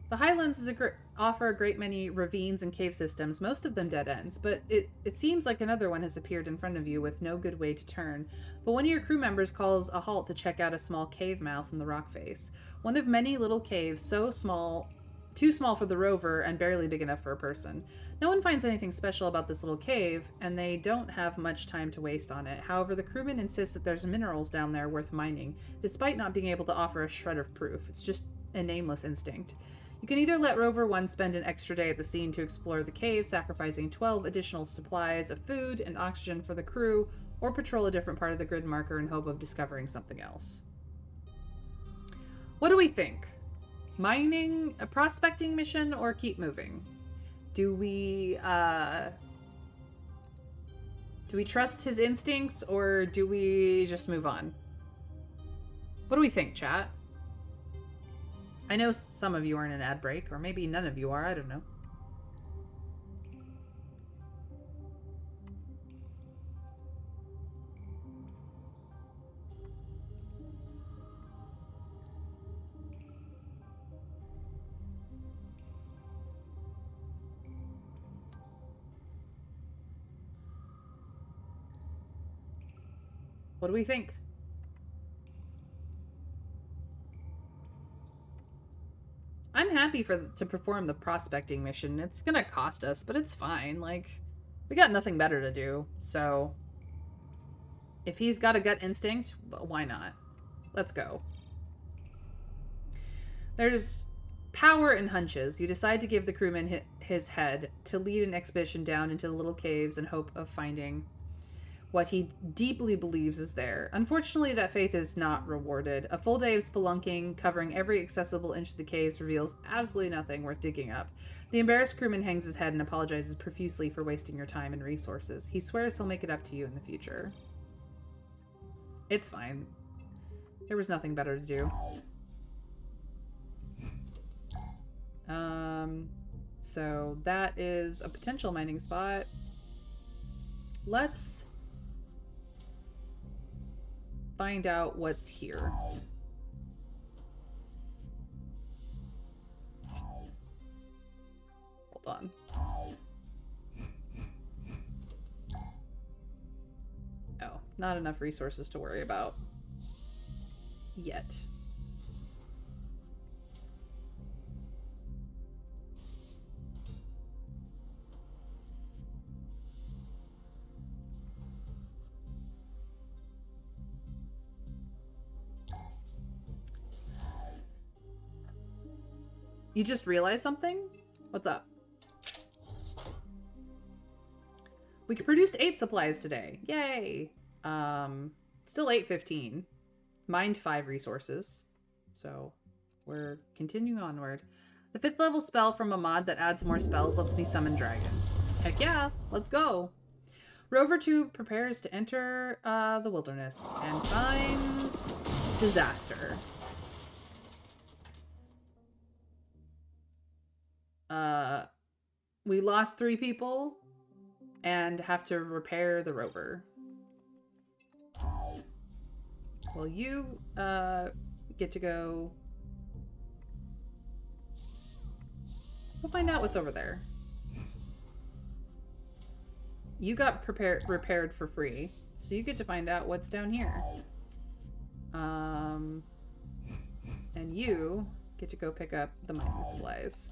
The Highlands is offer a great many ravines and cave systems, most of them dead ends, but it seems like another one has appeared in front of you with no good way to turn. But one of your crew members calls a halt to check out a small cave mouth in the rock face. One of many little caves so small, too small for the rover and barely big enough for a person. No one finds anything special about this little cave, and they don't have much time to waste on it. However, the crewmen insist that there's minerals down there worth mining, despite not being able to offer a shred of proof. It's just a nameless instinct. You can either let Rover 1 spend an extra day at the scene to explore the cave, sacrificing 12 additional supplies of food and oxygen for the crew, or patrol a different part of the grid marker in hope of discovering something else. What do we think? Mining, a prospecting mission, or keep moving? Do we trust his instincts, or do we just move on? What do we think, chat? I know some of you are in an ad break, or maybe none of you are. I don't know. What do we think? I'm happy to perform the prospecting mission. It's gonna cost us, but it's fine. Like, we got nothing better to do, so if he's got a gut instinct, why not? Let's go. There's power in hunches. You decide to give the crewman his head to lead an expedition down into the little caves in hope of finding what he deeply believes is there. Unfortunately, that faith is not rewarded. A full day of spelunking, covering every accessible inch of the caves, reveals absolutely nothing worth digging up. The embarrassed crewman hangs his head and apologizes profusely for wasting your time and resources. He swears he'll make it up to you in the future. It's fine. There was nothing better to do. So that is a potential mining spot. Let's find out what's here. Hold on. Oh, not enough resources to worry about yet. You just realized something? What's up? We produced 8 supplies today. Yay! Still 8:15. Mined 5 resources. So we're continuing onward. The 5th level spell from a mod that adds more spells lets me summon dragon. Heck yeah, let's go. Rover 2 prepares to enter the wilderness and finds disaster. We lost 3 people and have to repair the rover. Well, you get to go. We'll find out what's over there. You got repaired for free, so you get to find out what's down here. And you get to go pick up the mining supplies.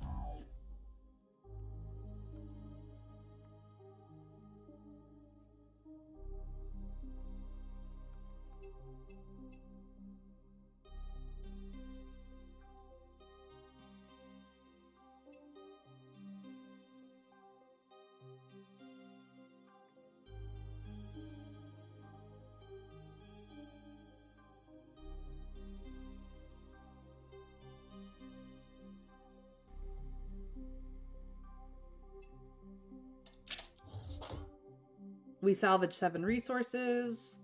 We salvaged 7 resources.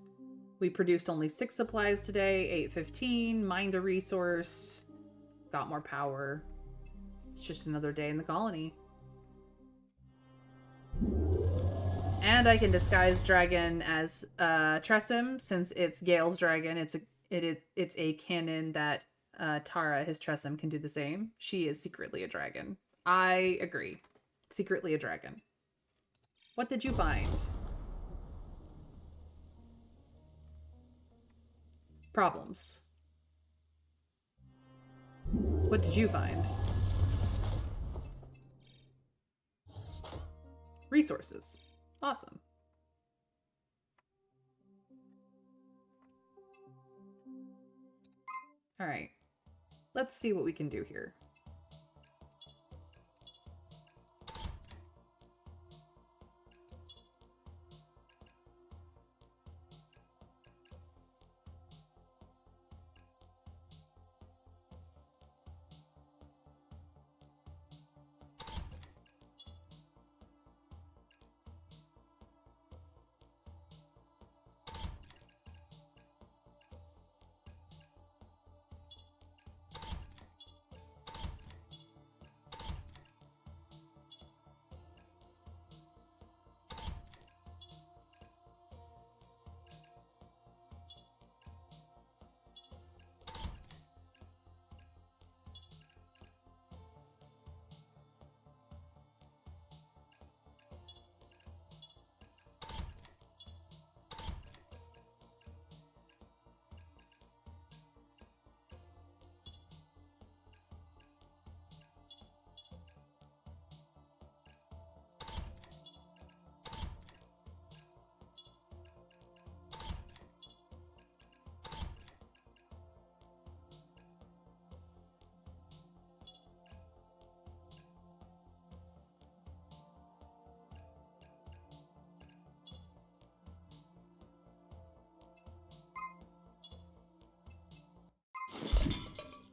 We produced only 6 supplies today. 8:15. Mined a resource. Got more power. It's just another day in the colony. And I can disguise dragon as Tresem, since it's Gale's dragon. It's a canon that Tara, his Tresem, can do the same. She is secretly a dragon. I agree. Secretly a dragon. What did you find? Problems. What did you find? Resources. Awesome. All right. Let's see what we can do here.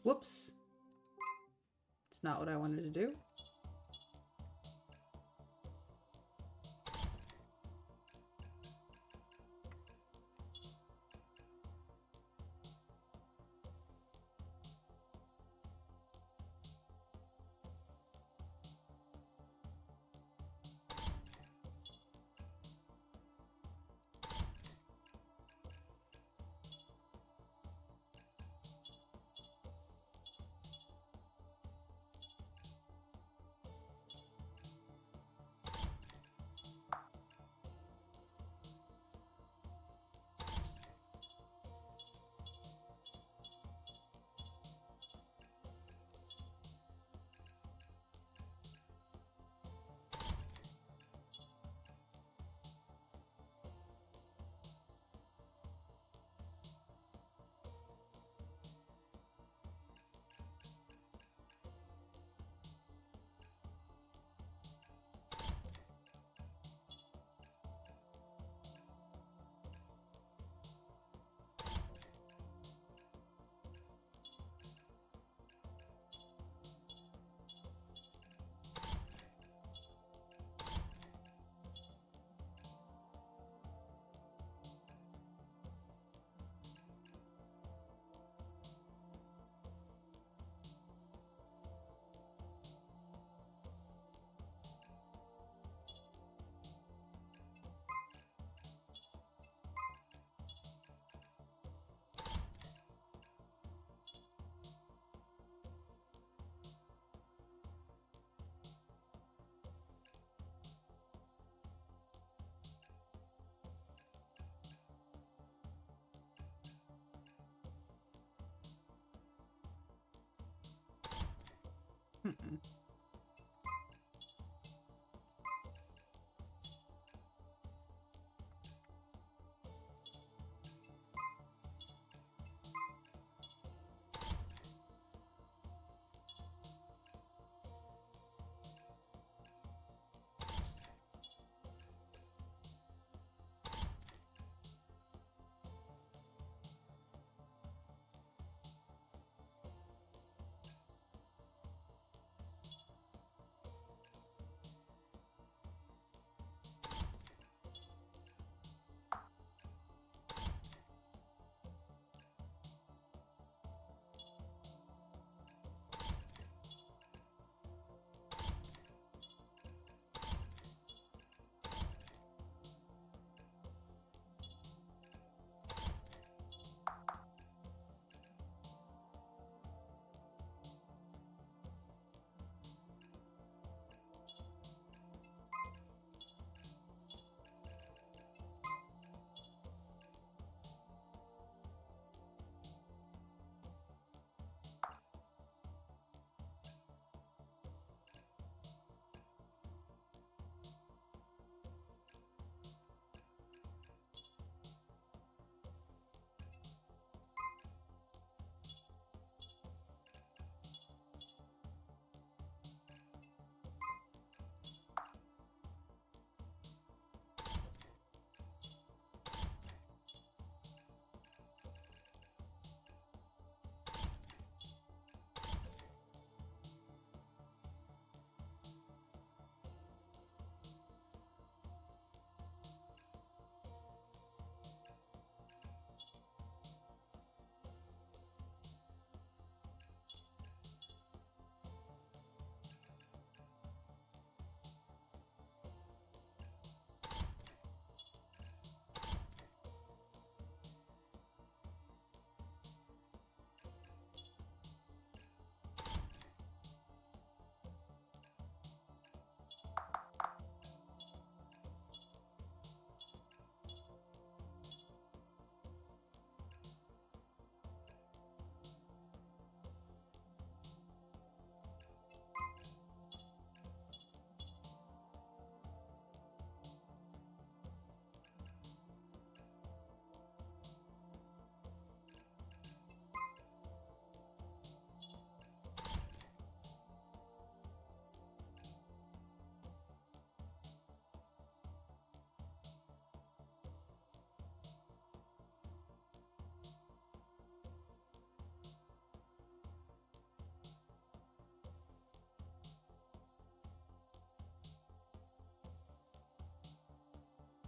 Whoops. It's not what I wanted to do. Mm-mm.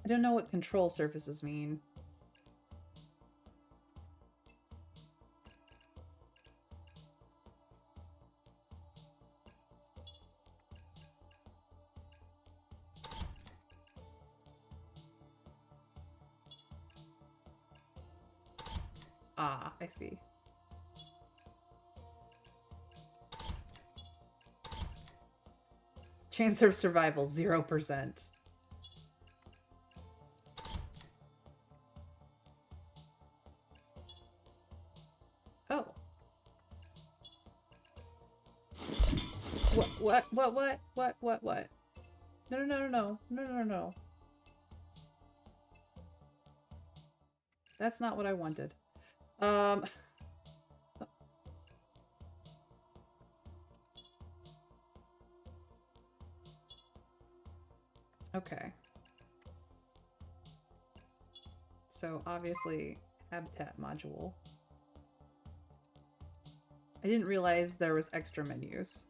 I don't know what control surfaces mean. Ah, I see. Chance of survival, 0%. Oh. What? No. That's not what I wanted. Okay. So obviously, habitat module. I didn't realize there was extra menus.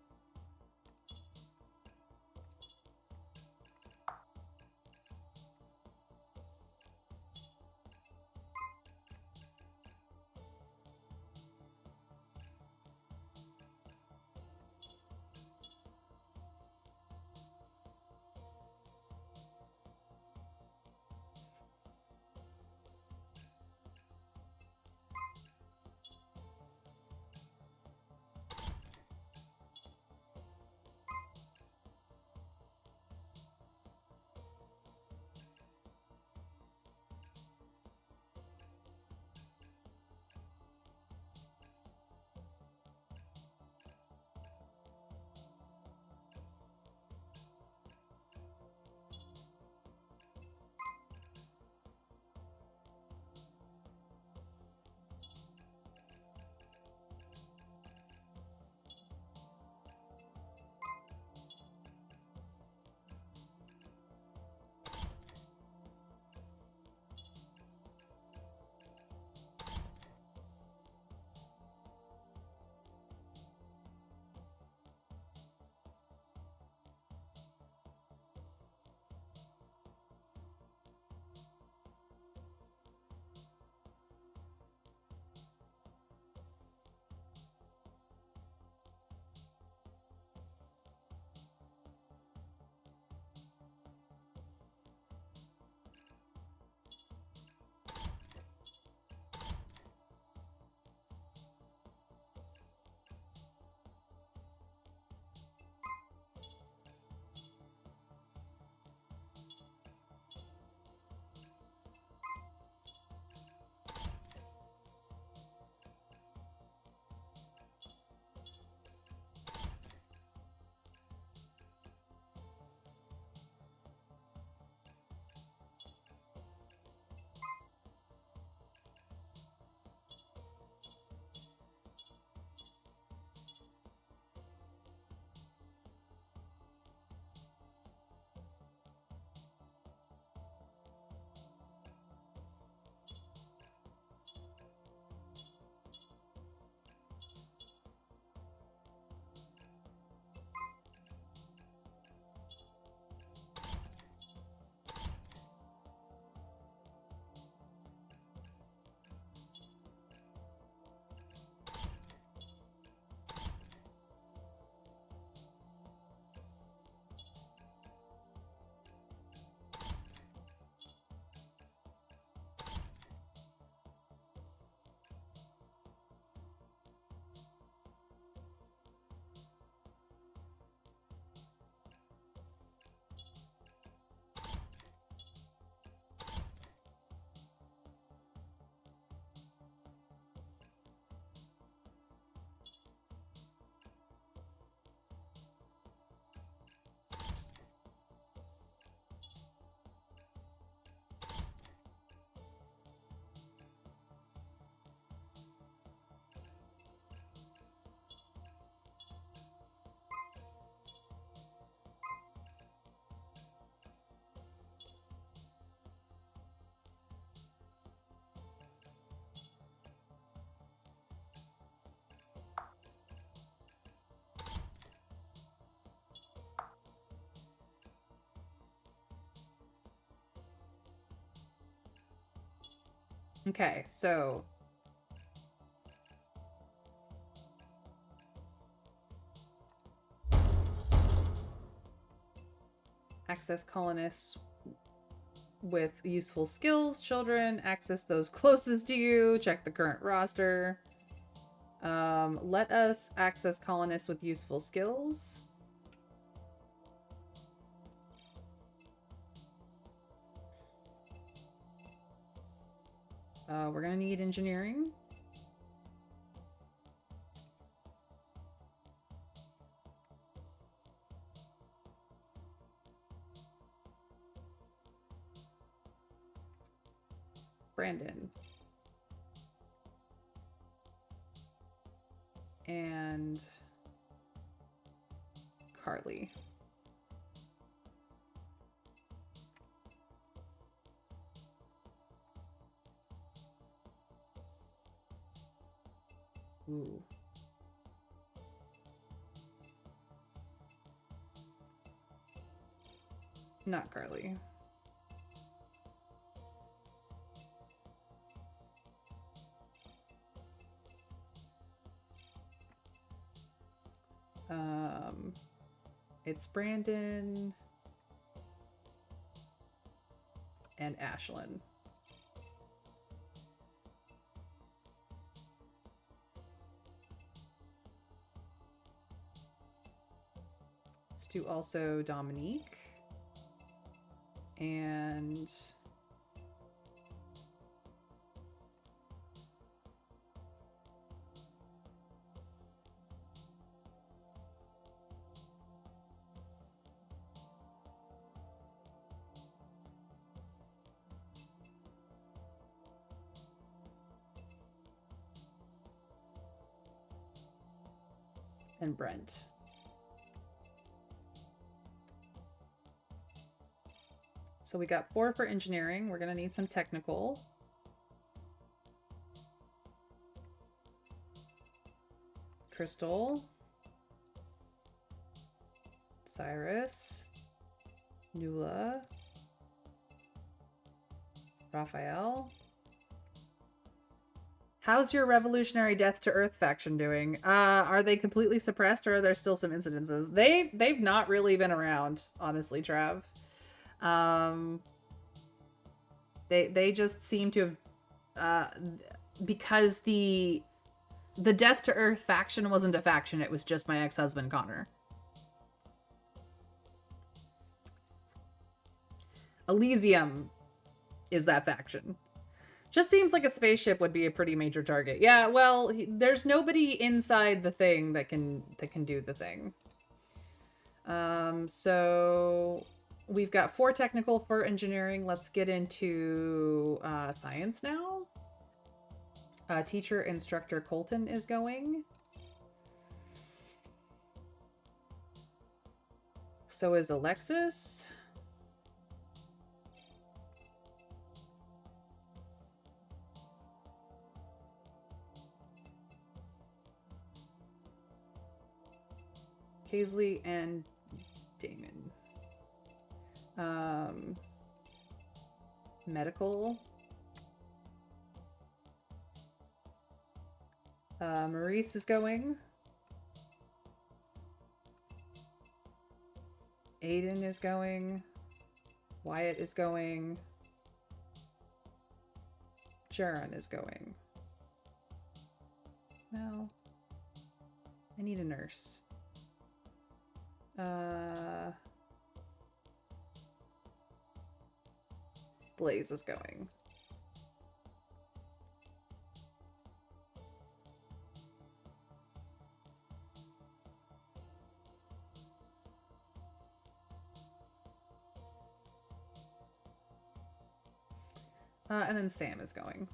Okay, so access colonists with useful skills. Children, access those closest to you. Check the current roster. Let us access colonists with useful skills. We're gonna need engineering. Brandon. And Carly. Ooh. Not Carly. It's Brandon and Ashlyn. Let's do also Dominique and Brent. So we got 4 for engineering. We're gonna need some technical. Crystal. Cyrus. Nula. Raphael. How's your Revolutionary Death to Earth faction doing? Are they completely suppressed, or are there still some incidences? They've not really been around, honestly, Trav. They just seem to have, because the Death to Earth faction wasn't a faction, it was just my ex-husband Connor. Elysium is that faction. Just seems like a spaceship would be a pretty major target. Yeah, well, there's nobody inside the thing that can do the thing. So we've got 4 technical for engineering. Let's get into science now. Teacher instructor Colton is going. So is Alexis. Paisley and Damon. Medical. Maurice is going. Aiden is going. Wyatt is going. Sharon is going. No. I need a nurse. Blaze is going. And then Sam is going.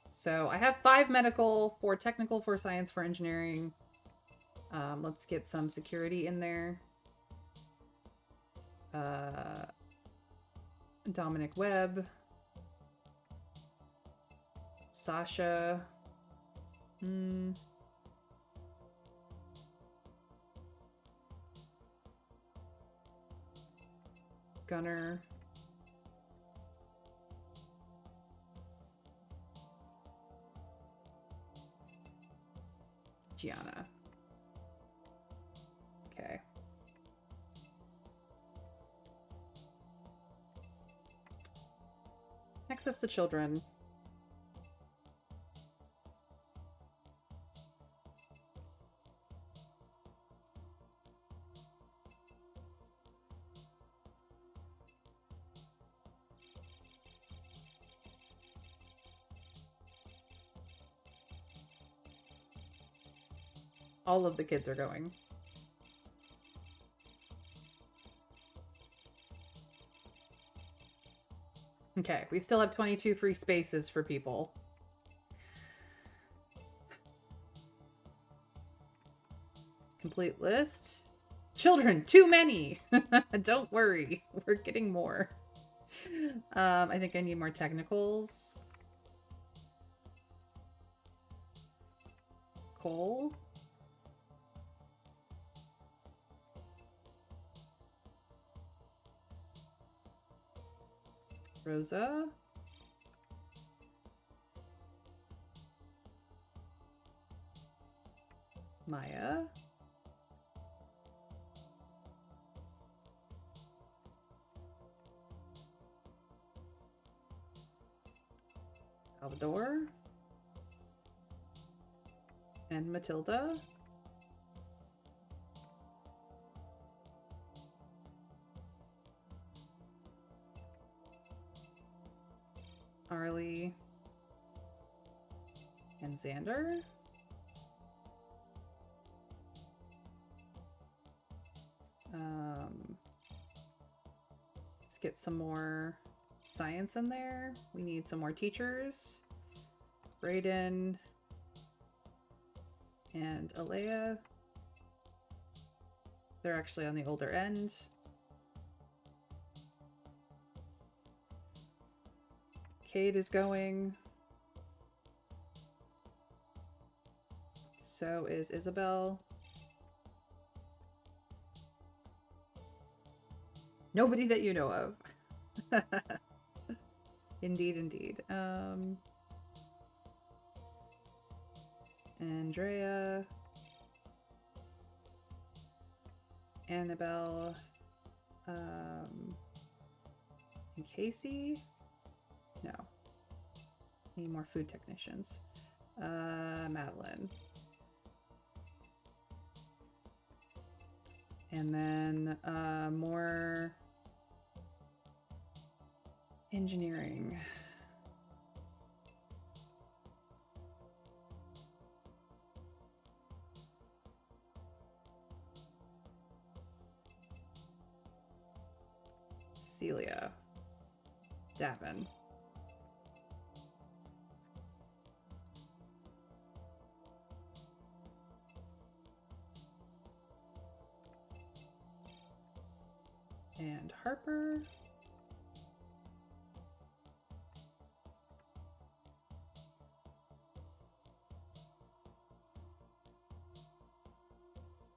So I have 5 medical, 4 technical, 4 science, 4 engineering. Let's get some security in there. Dominic Webb. Sasha. Gunner. Gianna. Okay. Access the children. All of the kids are going. Okay, we still have 22 free spaces for people. Complete list. Children, too many. Don't worry, we're getting more. I think I need more technicals. Cole. Rosa. Maya. Salvador. And Matilda. Arlie. And Xander. Let's get some more science in there. We need some more teachers. Brayden and Alea. They're actually on the older end. Cade is going. So is Isabel. Nobody that you know of. Indeed, indeed. Andrea. Annabelle. And Casey? No. Need more food technicians. Madeline. And then more engineering. Celia. Davin. And Harper.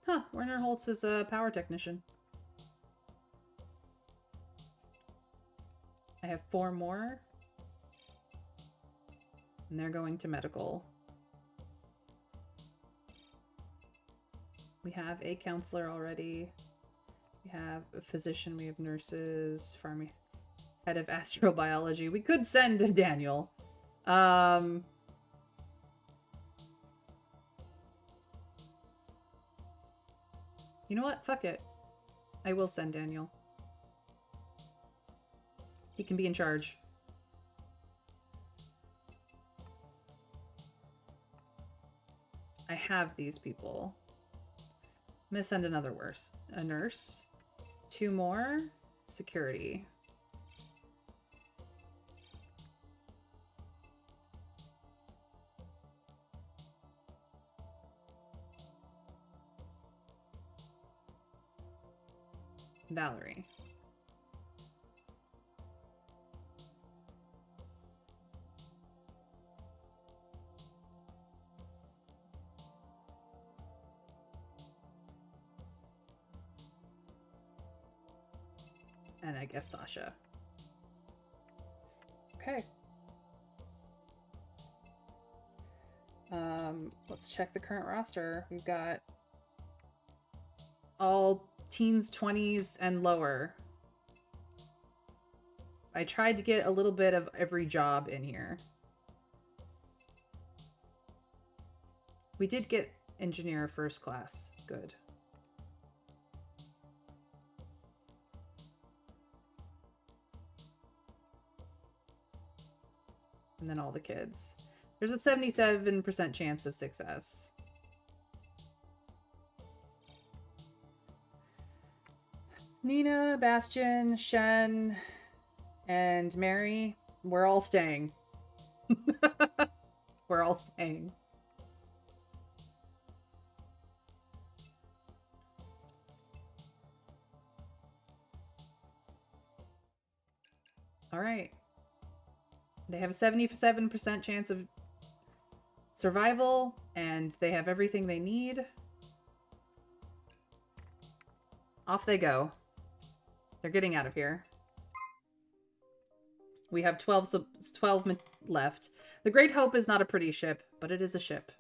Huh, Werner Holtz is a power technician. I have 4 more. And they're going to medical. We have a counselor already. We have a physician, we have nurses, head of astrobiology. We could send Daniel. You know what? Fuck it. I will send Daniel. He can be in charge. I have these people. I'm gonna send another a nurse. 2 more. Security. Valerie. And I guess Sasha. Okay. Let's check the current roster. We've got all teens, 20s, and lower. I tried to get a little bit of every job in here. We did get engineer first class. Good. And then all the kids. There's a 77% chance of success. Nina, Bastion, Shen, and Mary, we're all staying. We're all staying. All right. They have a 77% chance of survival, and they have everything they need. Off they go. They're getting out of here. We have 12 left. The Great Hope is not a pretty ship, but it is a ship.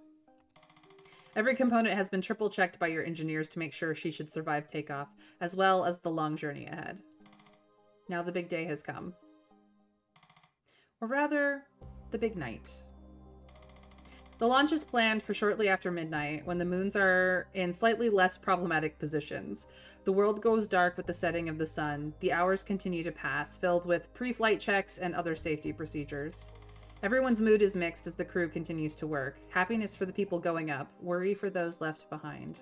Every component has been triple checked by your engineers to make sure she should survive takeoff, as well as the long journey ahead. Now the big day has come. Or rather, the big night. The launch is planned for shortly after midnight, when the moons are in slightly less problematic positions. The world goes dark with the setting of the sun. The hours continue to pass, filled with pre-flight checks and other safety procedures. Everyone's mood is mixed as the crew continues to work. Happiness for the people going up, worry for those left behind.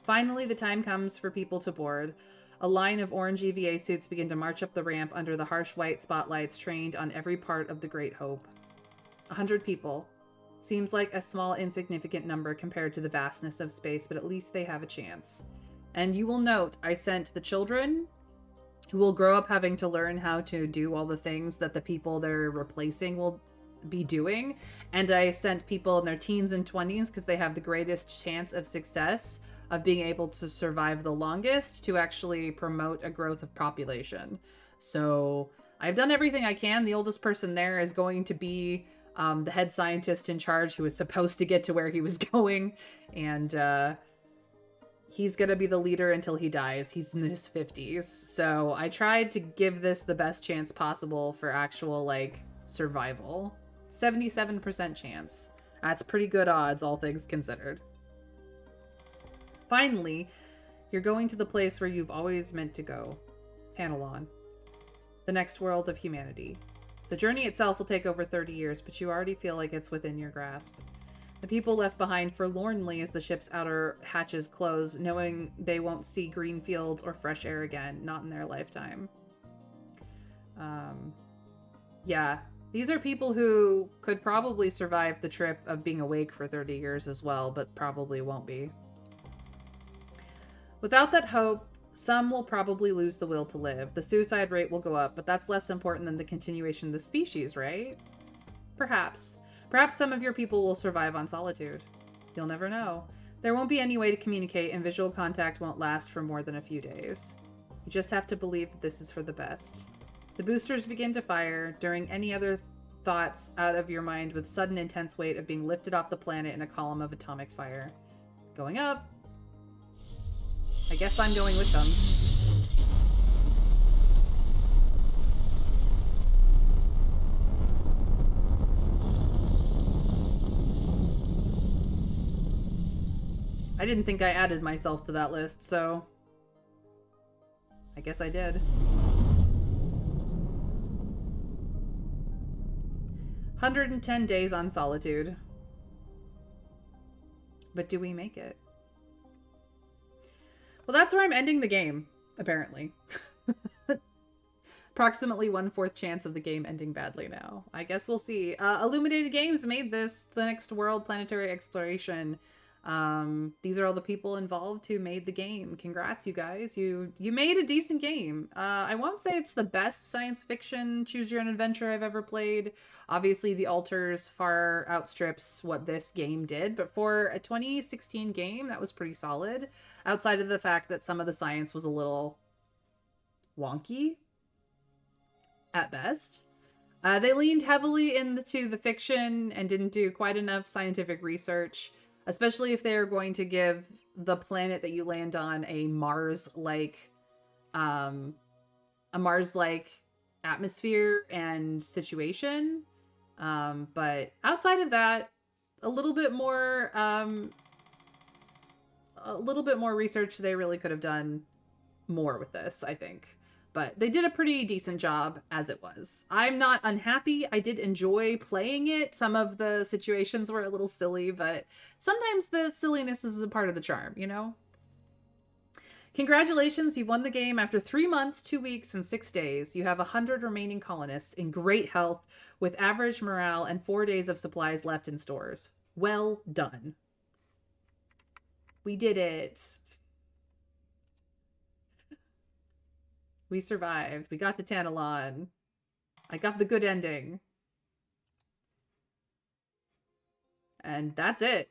Finally, the time comes for people to board. A line of orange EVA suits begin to march up the ramp under the harsh white spotlights trained on every part of the Great Hope. 100 people. Seems like a small, insignificant number compared to the vastness of space, but at least they have a chance. And you will note, I sent the children who will grow up having to learn how to do all the things that the people they're replacing will be doing. And I sent people in their teens and 20s because they have the greatest chance of success of being able to survive the longest to actually promote a growth of population. So I've done everything I can. The oldest person there is going to be the head scientist in charge who was supposed to get to where he was going. And he's going to be the leader until he dies. He's in his 50s. So I tried to give this the best chance possible for actual, like, survival. 77% chance. That's pretty good odds, all things considered. Finally, you're going to the place where you've always meant to go. Tantalon. The next world of humanity. The journey itself will take over 30 years, but you already feel like it's within your grasp. The people left behind forlornly as the ship's outer hatches close, knowing they won't see green fields or fresh air again, not in their lifetime. Yeah, these are people who could probably survive the trip of being awake for 30 years as well, but probably won't be. Without that hope, some will probably lose the will to live. The suicide rate will go up, but that's less important than the continuation of the species, right? Perhaps. Perhaps some of your people will survive on solitude. You'll never know. There won't be any way to communicate, and visual contact won't last for more than a few days. You just have to believe that this is for the best. The boosters begin to fire, during any other thoughts out of your mind with sudden intense weight of being lifted off the planet in a column of atomic fire. Going up. I guess I'm going with them. I didn't think I added myself to that list, so I guess I did. 110 days on solitude. But do we make it? Well, that's where I'm ending the game, apparently. Approximately 1/4 chance of the game ending badly now. I guess we'll see. Illuminated Games made this, The Next World Planetary Exploration. These are all the people involved who made the game. Congrats, you guys. You made a decent game. I won't say it's the best science fiction choose your own adventure I've ever played. Obviously, The Alters far outstrips what this game did, but for a 2016 game, that was pretty solid. Outside of the fact that some of the science was a little wonky at best. They leaned heavily into the fiction and didn't do quite enough scientific research, especially if they're going to give the planet that you land on um, a Mars-like atmosphere and situation. But outside of that, a little bit more, research. They really could have done more with this, I think. But they did a pretty decent job as it was. I'm not unhappy. I did enjoy playing it. Some of the situations were a little silly, but sometimes the silliness is a part of the charm, you know? Congratulations, you've won the game after 3 months, 2 weeks, and 6 days. You have 100 remaining colonists in great health with average morale and 4 days of supplies left in stores. Well done. We did it. We survived. We got to Tantalon. I got the good ending. And that's it.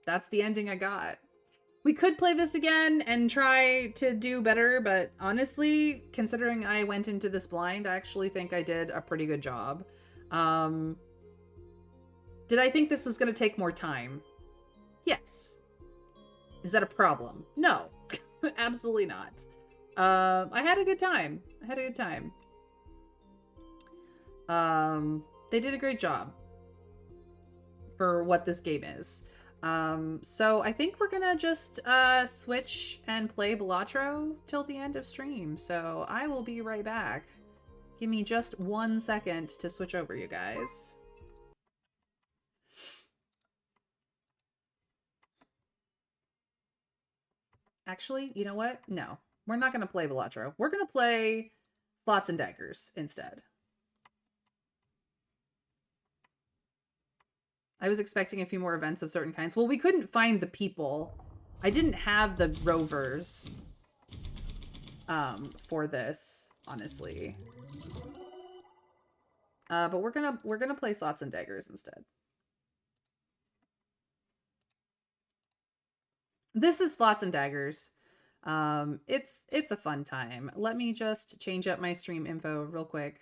That's the ending I got. We could play this again and try to do better, but honestly, considering I went into this blind, I actually think I did a pretty good job. Did I think this was going to take more time? Yes. Is that a problem? No. Absolutely not. I had a good time. They did a great job for what this game is. So I think we're gonna just switch and play Balatro till the end of stream. So I will be right back. Give me just 1 second to switch over, you guys. Actually, you know what? No, we're not gonna play Balatro. We're gonna play Slots and Daggers instead. I was expecting a few more events of certain kinds. Well, we couldn't find the people. I didn't have the rovers for this, honestly. But we're gonna play Slots and Daggers instead. This is Slots and Daggers. It's a fun time. Let me just change up my stream info real quick.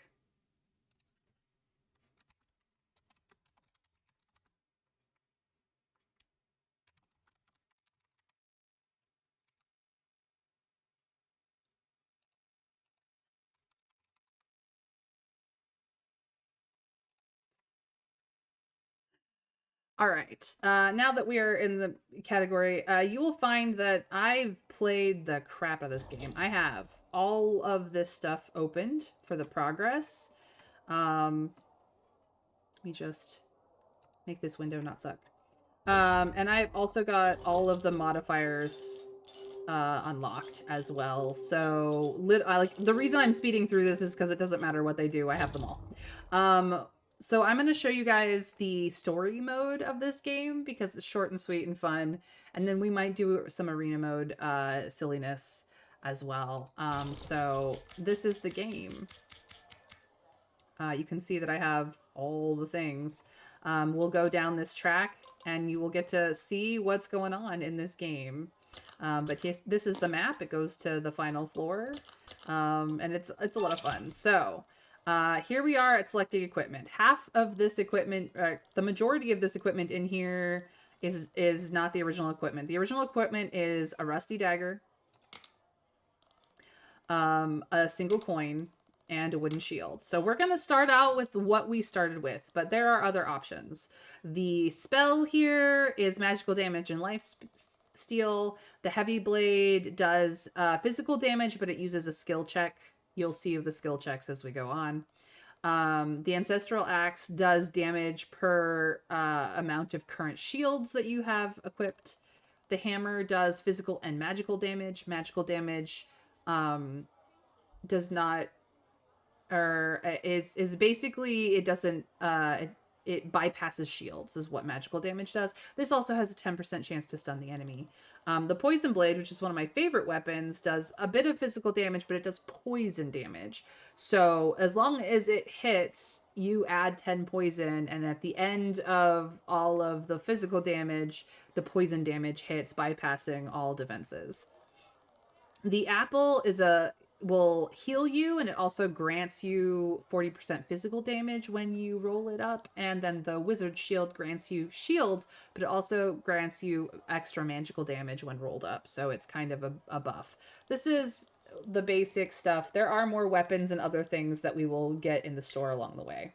All right. Now that we are in the category, you will find that I've played the crap out of this game. I have all of this stuff opened for the progress. Let me just make this window not suck. And I've also got all of the modifiers unlocked as well. So like the reason I'm speeding through this is because it doesn't matter what they do. I have them all. So I'm going to show you guys the story mode of this game because it's short and sweet and fun. And then we might do some arena mode silliness as well. So this is the game. You can see that I have all the things. We'll go down this track and you will get to see what's going on in this game. But yes, this is the map. It goes to the final floor. And it's a lot of fun. So here we are at selecting equipment. Half of this equipment, the majority of this equipment in here is not the original equipment. The original equipment is a rusty dagger, a single coin, and a wooden shield. So we're going to start out with what we started with, but there are other options. The spell here is magical damage and life steal. The heavy blade does physical damage, but it uses a skill check. You'll see the skill checks as we go on. The ancestral axe does damage per amount of current shields that you have equipped. The hammer does physical and magical damage. Magical damage does not, or is basically, it doesn't, it bypasses shields is what magical damage does. This also has a 10% chance to stun the enemy. The poison blade, which is one of my favorite weapons, does a bit of physical damage, but it does poison damage. So as long as it hits, you add 10 poison, and at the end of all of the physical damage, the poison damage hits, bypassing all defenses. The apple is will heal you, and it also grants you 40% physical damage when you roll it up. And then the wizard shield grants you shields, but it also grants you extra magical damage when rolled up. So it's kind of a buff. This is the basic stuff. There are more weapons and other things that we will get in the store along the way.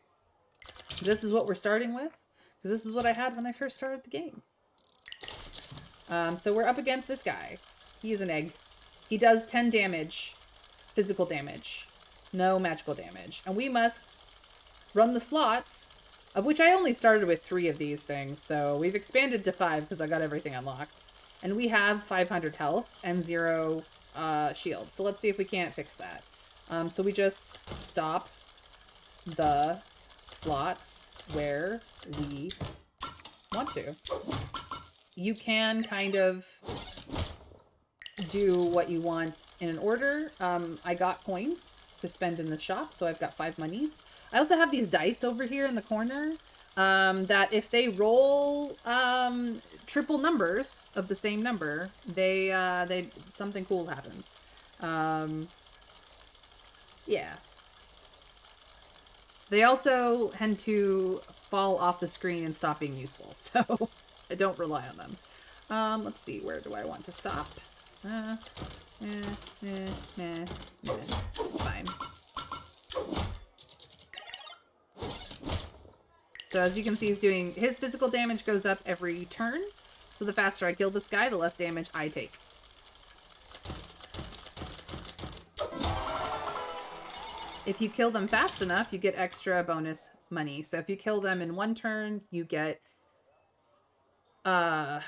This is what we're starting with, because this is what I had when I first started the game. So we're up against this guy. He is an egg. He does 10 damage, physical damage, no magical damage. And we must run the slots, of which I only started with 3 of these things. So we've expanded to 5 because I got everything unlocked. And we have 500 health and 0 shield. So let's see if we can't fix that. So we just stop the slots where we want to. You can kind of do what you want in an order. I got coin to spend in the shop, so I've got 5 monies. I also have these dice over here in the corner that if they roll triple numbers of the same number, they something cool happens. Yeah. They also tend to fall off the screen and stop being useful, so I don't rely on them. Let's see, where do I want to stop? It's fine. So as you can see, he's doing, his physical damage goes up every turn. So the faster I kill this guy, the less damage I take. If you kill them fast enough, you get extra bonus money. So if you kill them in 1 turn, you get 10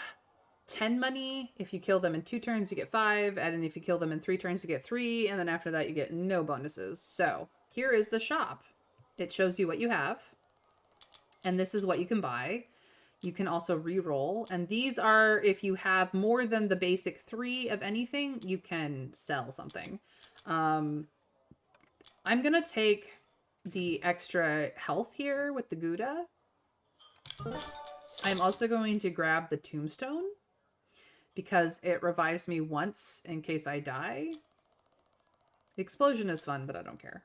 money. If you kill them in 2 turns, you get 5. And if you kill them in 3 turns, you get 3. And then after that, you get no bonuses. So here is the shop. It shows you what you have. And this is what you can buy. You can also re-roll. And these are, if you have more than the basic 3 of anything, you can sell something. I'm going to take the extra health here with the Gouda. I'm also going to grab the tombstone because it revives me once in case I die. The explosion is fun, but I don't care.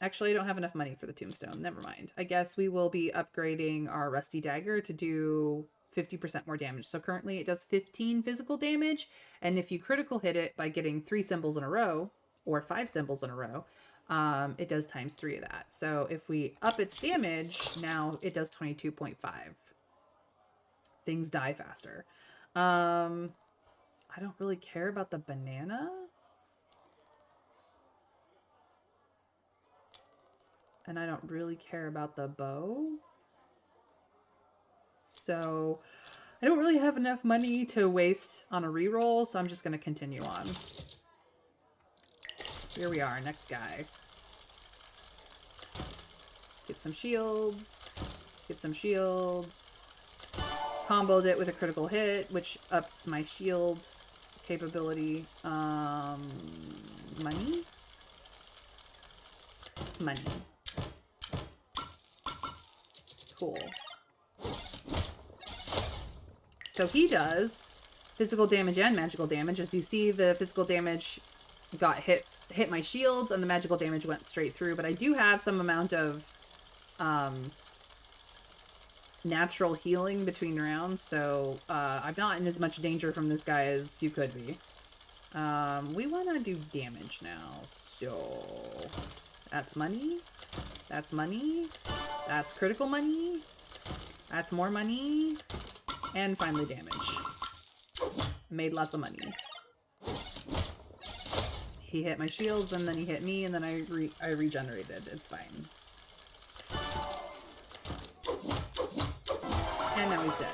Actually, I don't have enough money for the tombstone. Never mind. I guess we will be upgrading our rusty dagger to do 50% more damage. So currently it does 15 physical damage. And if you critical hit it by getting 3 symbols in a row, or 5 symbols in a row, it does times 3 of that. So if we up its damage, now it does 22.5. Things die faster. I don't really care about the banana. And I don't really care about the bow. So I don't really have enough money to waste on a reroll, so I'm just going to continue on. Here we are, next guy. Get some shields. Get some shields. Comboed it with a critical hit, which ups my shield capability. Money? Money. Cool. So he does physical damage and magical damage. As you see, the physical damage got hit my shields, and the magical damage went straight through. But I do have some amount of natural healing between rounds, so I'm not in as much danger from this guy as you could be. We want to do damage now, so that's money. That's money. That's critical money. That's more money. And finally damage. Made lots of money. He hit my shields, and then he hit me, and then I regenerated. It's fine. And now he's dead.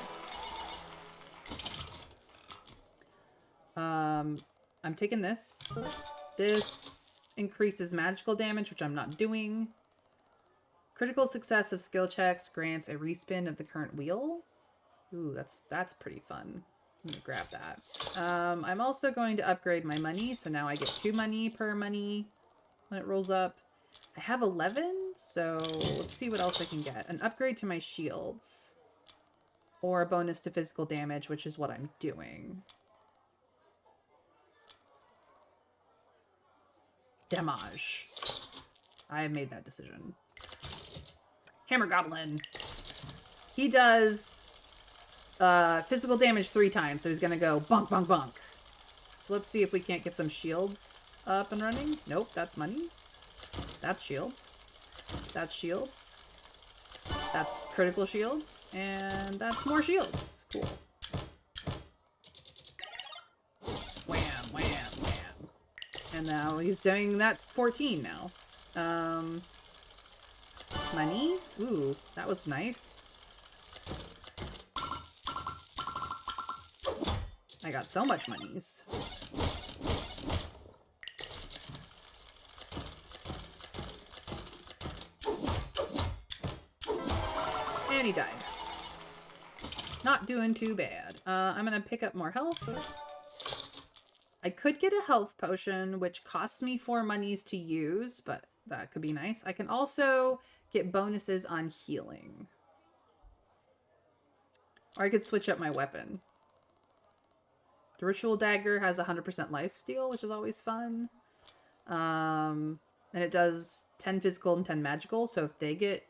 I'm taking this. This increases magical damage, which I'm not doing. Critical success of skill checks grants a respin of the current wheel. Ooh, that's pretty fun. I'm gonna grab that. I'm also going to upgrade my money, so now I get 2 money per money when it rolls up. I have 11, so let's see what else I can get. An upgrade to my shields. Or a bonus to physical damage, which is what I'm doing. damage. I have made that decision. Hammer Goblin. He does physical damage 3 times, so he's gonna go bonk, bonk, bonk. So let's see if we can't get some shields up and running. Nope, that's money. That's shields. That's shields. That's critical shields. And that's more shields. Cool. Wham, wham, wham. And now he's doing that 14 now. Money? Ooh, that was nice. I got so much monies. And he died. Not doing too bad. I'm gonna pick up more health. I could get a health potion, which costs me 4 monies to use, but that could be nice. I can also get bonuses on healing. Or I could switch up my weapon. The Ritual Dagger has 100% lifesteal, which is always fun. And it does 10 physical and 10 magical, so if they get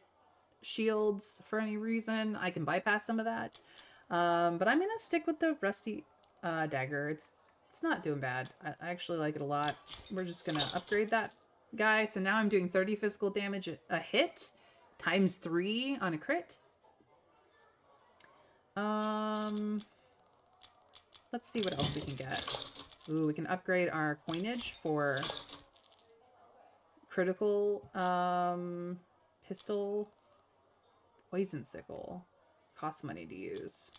shields for any reason, I can bypass some of that. But I'm gonna stick with the Rusty Dagger. It's not doing bad. I actually like it a lot. We're just gonna upgrade that guy. So now I'm doing 30 physical damage a hit, times 3 on a crit. Let's see what else we can get. Ooh, we can upgrade our coinage for critical pistol. Poison sickle. Costs money to use.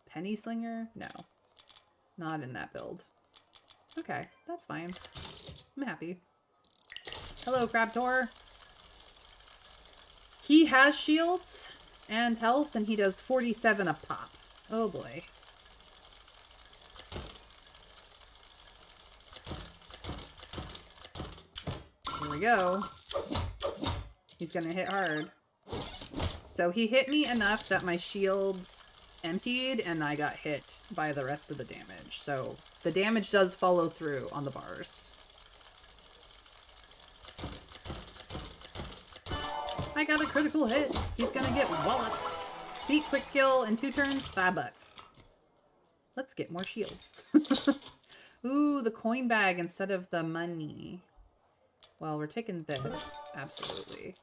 Penny slinger? No. Not in that build. Okay, that's fine. I'm happy. Hello, Crabtor. He has shields and health, and he does 47 a pop. Oh boy. Here we go. He's gonna hit hard. So he hit me enough that my shields emptied and I got hit by the rest of the damage. So the damage does follow through on the bars. I got a critical hit. He's gonna get walloped. See, quick kill in 2 turns, $5. Let's get more shields. Ooh, the coin bag instead of the money. Well, we're taking this. Absolutely.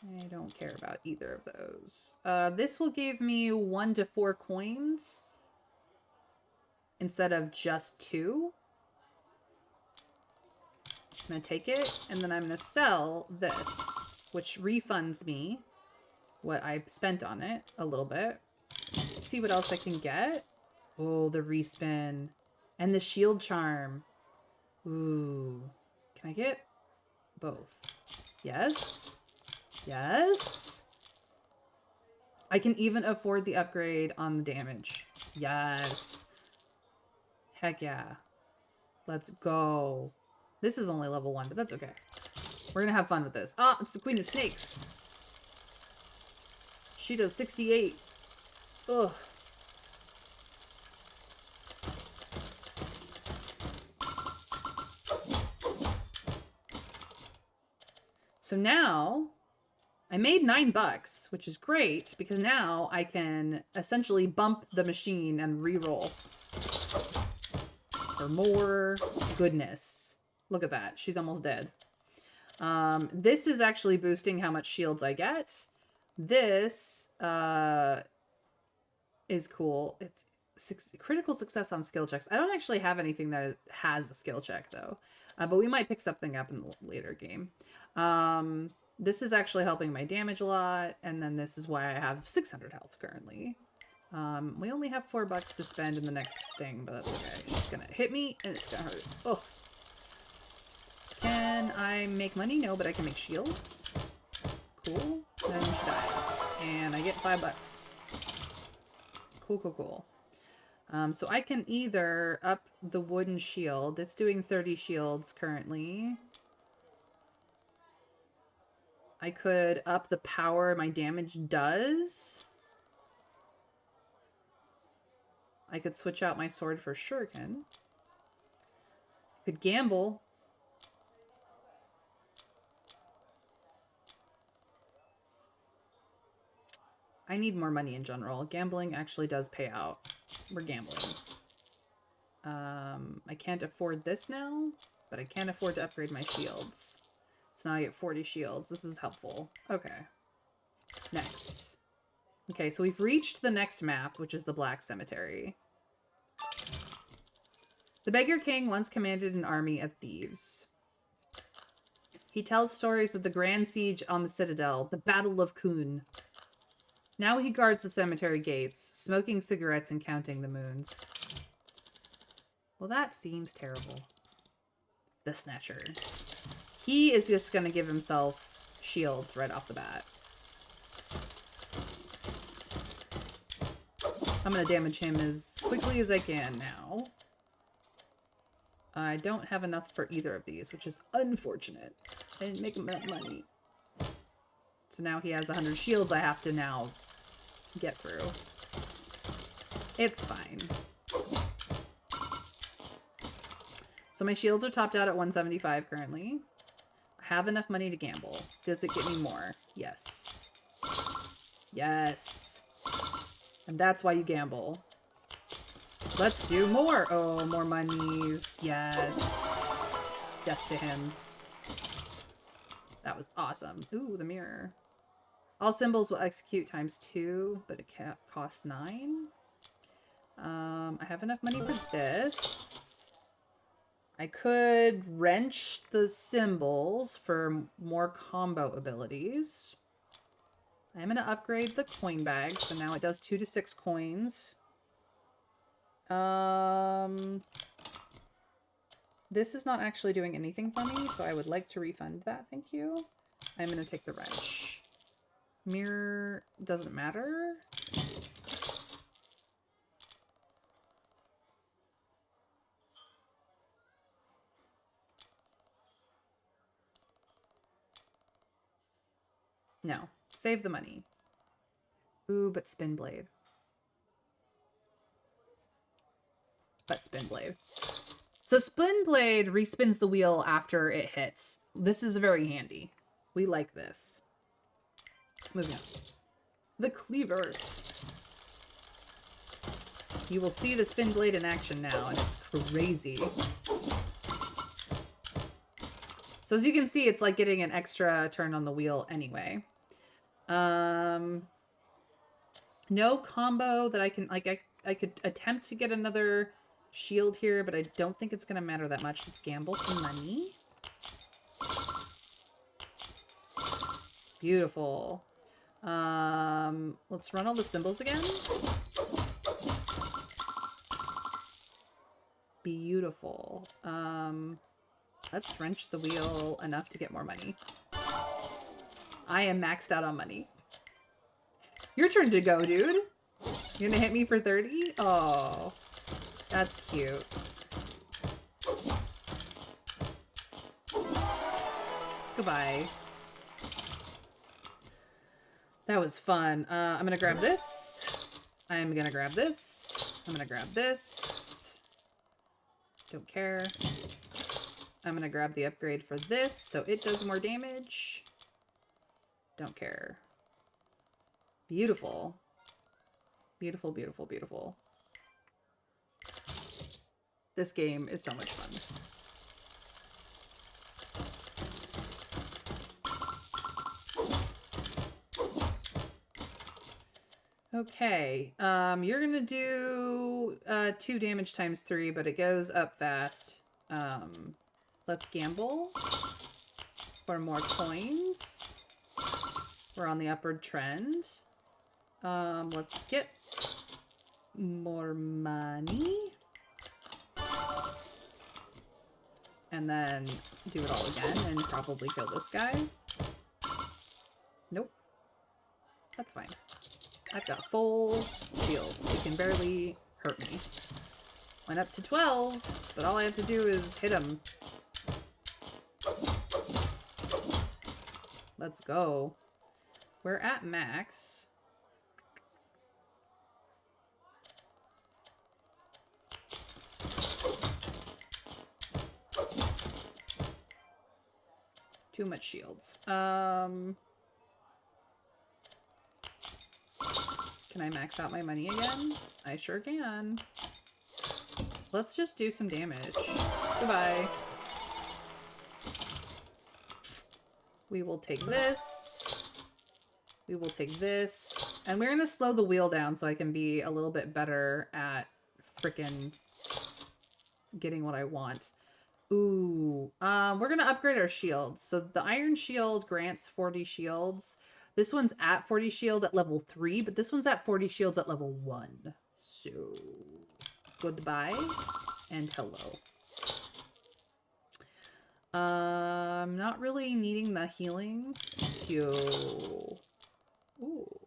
I don't care about either of those. This will give me 1 to 4 coins instead of just 2. I'm gonna take it, and then I'm gonna sell this, which refunds me what I spent on it a little bit. Let's see what else I can get. Oh, the respin. And the shield charm. Ooh. Can I get both? Yes. Yes. I can even afford the upgrade on the damage. Yes. Heck yeah. Let's go. This is only level 1, but that's okay. We're gonna have fun with this. Ah, it's the Queen of Snakes. She does 68. Ugh. So now I made $9, which is great because now I can essentially bump the machine and reroll for more goodness. Look at that. She's almost dead. This is actually boosting how much shields I get. This is cool. It's critical success on skill checks. I don't actually have anything that has a skill check, though. But we might pick something up in the later game. This is actually helping my damage a lot. And then this is why I have 600 health currently. We only have $4 to spend in the next thing, but that's okay. She's gonna hit me, and it's gonna hurt. Oh. Can I make money? No, but I can make shields. Cool. Then she dies. And I get $5. Cool, cool, cool. So I can either up the wooden shield. It's doing 30 shields currently. I could up the power my damage does. I could switch out my sword for shuriken. Could gamble. I need more money in general. Gambling actually does pay out. We're gambling. I can't afford this now, but I can't afford to upgrade my shields. So now I get 40 shields. This is helpful. Okay. Next. Okay, so we've reached the next map, which is the Black Cemetery. The Beggar King once commanded an army of thieves. He tells stories of the grand siege on the citadel, the Battle of Kun. Now he guards the cemetery gates, smoking cigarettes and counting the moons. Well, that seems terrible. The Snatcher. He is just going to give himself shields right off the bat. I'm going to damage him as quickly as I can now. I don't have enough for either of these, which is unfortunate. I didn't make him that money. So now he has 100 shields I have to now get through. It's fine. So my shields are topped out at 175 currently. I have enough money to gamble. Does it get me more? Yes. Yes. And that's why you gamble. Let's do more. Oh, more monies. Yes. Death to him. That was awesome. Ooh, the mirror. All symbols will execute ×2, but it costs 9. I have enough money for this. I could wrench the symbols for more combo abilities. I'm going to upgrade the coin bag, so now it does 2 to 6 coins. This is not actually doing anything for me, so I would like to refund that, thank you. I'm going to take the wrench. Mirror doesn't matter. No. Save the money. Ooh, but spin blade. But spin blade. So spin blade respins the wheel after it hits. This is very handy. We like this. Moving on. The cleaver. You will see the spin blade in action now, and it's crazy. So as you can see, it's like getting an extra turn on the wheel anyway. No combo that I can, like, I could attempt to get another shield here, but I don't think it's going to matter that much. Let's gamble some money. Beautiful. Let's run all the symbols again. Beautiful. Let's wrench the wheel enough to get more money. I am maxed out on money. Your turn to go, dude. You're gonna hit me for 30? Oh, that's cute. Goodbye. That was fun. I'm gonna grab this. I'm gonna grab this. I'm gonna grab this. Don't care. I'm gonna grab the upgrade for this so it does more damage. Don't care. Beautiful. Beautiful, beautiful, beautiful. This game is so much fun. Okay, you're gonna do 2 damage ×3, but it goes up fast. Let's gamble for more coins. We're on the upward trend. Let's get more money. And then do it all again and probably kill this guy. Nope. That's fine. I've got full shields. He can barely hurt me. Went up to 12, but all I have to do is hit him. Let's go. We're at max. Too much shields. Can I max out my money again? I sure can. Let's just do some damage. Goodbye. We will take this. We will take this. And we're going to slow the wheel down so I can be a little bit better at frickin' getting what I want. Ooh. We're going to upgrade our shields. So the iron shield grants 40 shields. This one's at 40 shield at level 3, but this one's at 40 shields at level 1. So, goodbye and hello. Not really needing the healings. Yo. Ooh.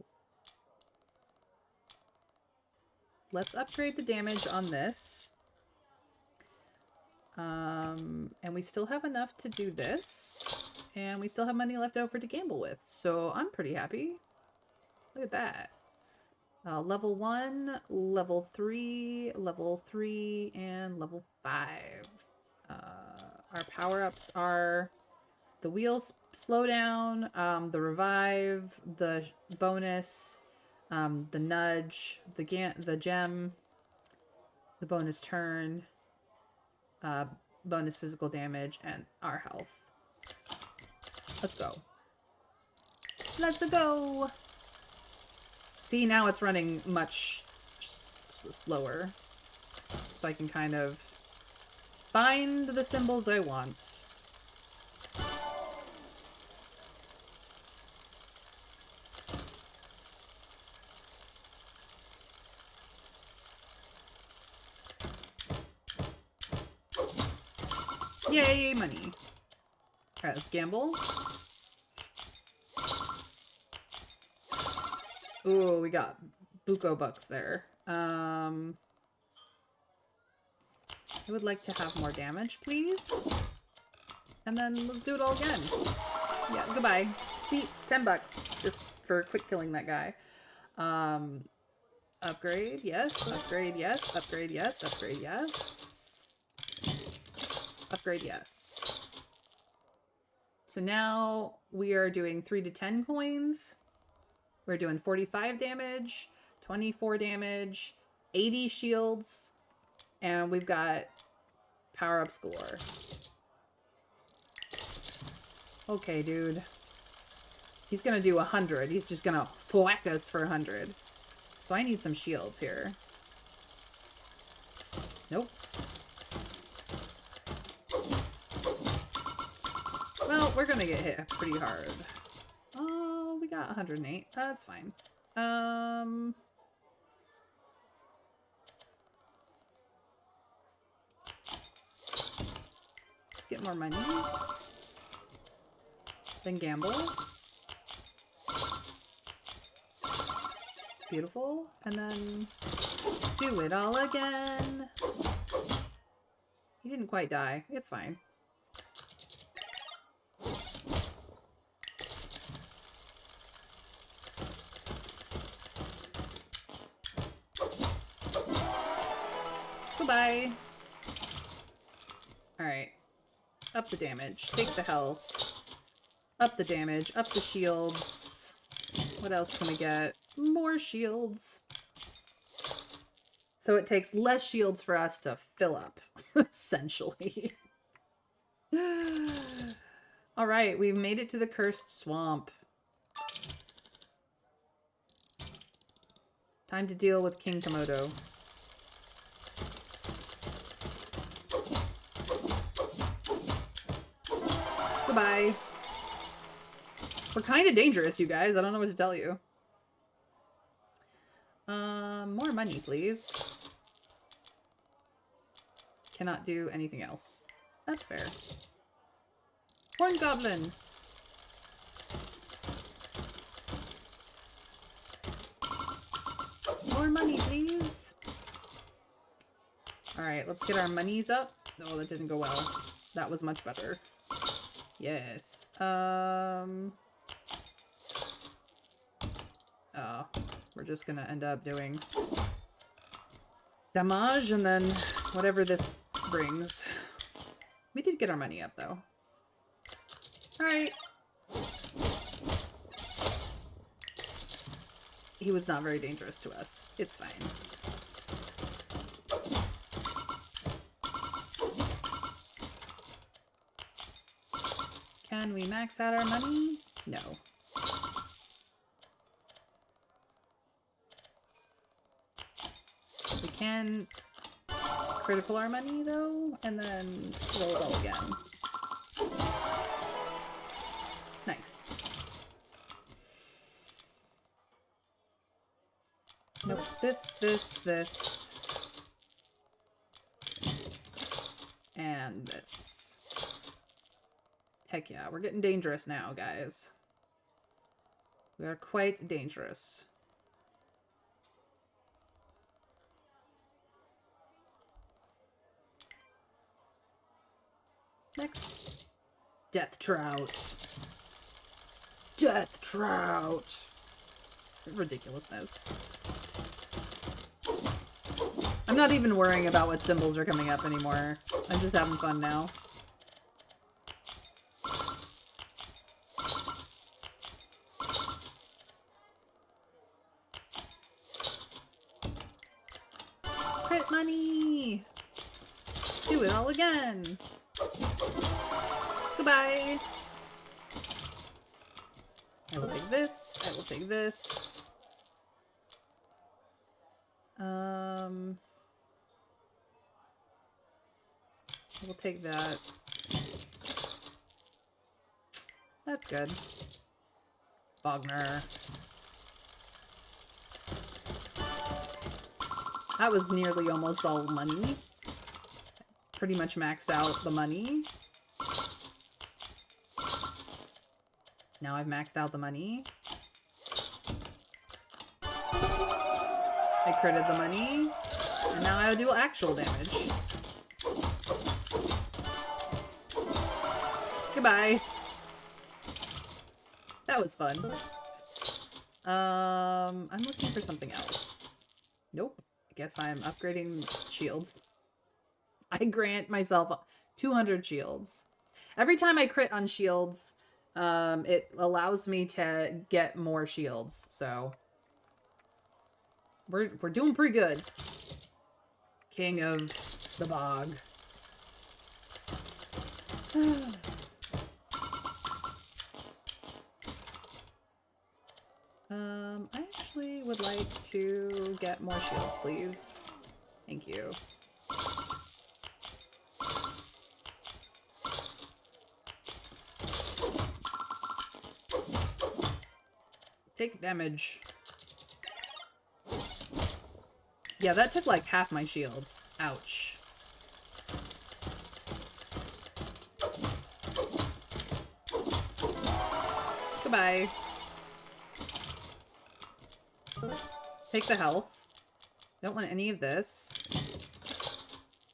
Let's upgrade the damage on this. And we still have enough to do this. And we still have money left over to gamble with. So I'm pretty happy. Look at that. Level 1, level 3, and level 5. Our power-ups are the wheels slow down, the revive, the bonus, the nudge, the gem, the bonus turn, bonus physical damage, and our health. Let's go. Let's go! See, now it's running much slower. So I can kind of find the symbols I want. Yay, money. Alright, let's gamble. Ooh, we got buco bucks there. I would like to have more damage, please. And then let's do it all again. Yeah, goodbye. See, 10 bucks just for quick killing that guy. Upgrade, yes. Upgrade, yes. Upgrade, yes. Upgrade, yes. Upgrade, yes. So now we are doing 3 to 10 coins. We're doing 45 damage, 24 damage, 80 shields, and we've got power-ups galore. Okay, dude. He's gonna do 100. He's just gonna whack us for 100. So I need some shields here. Nope. Well, we're gonna get hit pretty hard. Oh, we got 108. That's fine. Let's get more money. Then gamble. Beautiful. And then do it all again. He didn't quite die. It's fine. Goodbye. Alright. Up the damage. Take the health. Up the damage. Up the shields. What else can we get? More shields. So it takes less shields for us to fill up, essentially. Alright, we've made it to the cursed swamp. Time to deal with King Komodo. Goodbye. We're kind of dangerous, you guys. I don't know what to tell you. More money, please. Cannot do anything else. That's fair. Horn Goblin. More money, please. Alright, let's get our monies up. Oh, that didn't go well. That was much better. Yes. Oh. We're just gonna end up doing damage and then whatever this brings. We did get our money up, though. Alright. He was not very dangerous to us. It's fine. Can we max out our money? No. We can critical our money, though, and then roll it all again. Nice. Nope. This. And this. Heck yeah, we're getting dangerous now, guys. We are quite dangerous. Next. Death Trout. Death Trout. Ridiculousness. I'm not even worrying about what symbols are coming up anymore. I'm just having fun now. Crit money! Do it all again! Goodbye! I will take this. I will take this. I will take that. That's good. Wagner. That was nearly almost all money. Pretty much maxed out the money. Now I've maxed out the money. I critted the money. And now I'll do actual damage. Goodbye. That was fun. I'm looking for something else. Nope. I guess I'm upgrading shields. I grant myself 200 shields. Every time I crit on shields, it allows me to get more shields, so we're doing pretty good. King of the Bog. I actually would like to get more shields, please. Thank you. Take damage. Yeah, that took like half my shields. Ouch. Goodbye. Take the health. Don't want any of this.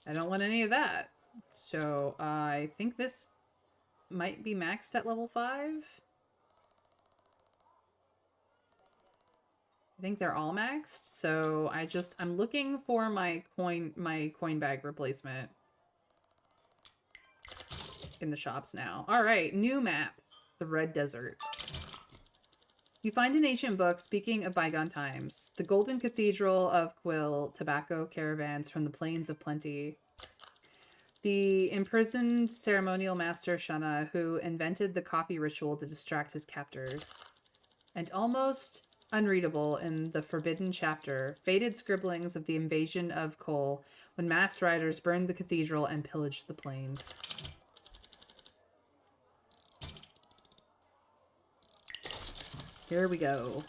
I don't want any of that. So I think this might be maxed at level 5. I think they're all maxed, so I'm looking for my coin bag replacement in the shops now. All right, new map, the Red Desert. You find an ancient book speaking of bygone times, the Golden Cathedral of Quill, tobacco caravans from the Plains of Plenty. The imprisoned ceremonial master Shana, who invented the coffee ritual to distract his captors. And almost unreadable in the forbidden chapter, faded scribblings of the invasion of Kol when masked riders burned the cathedral and pillaged the plains. Here we go.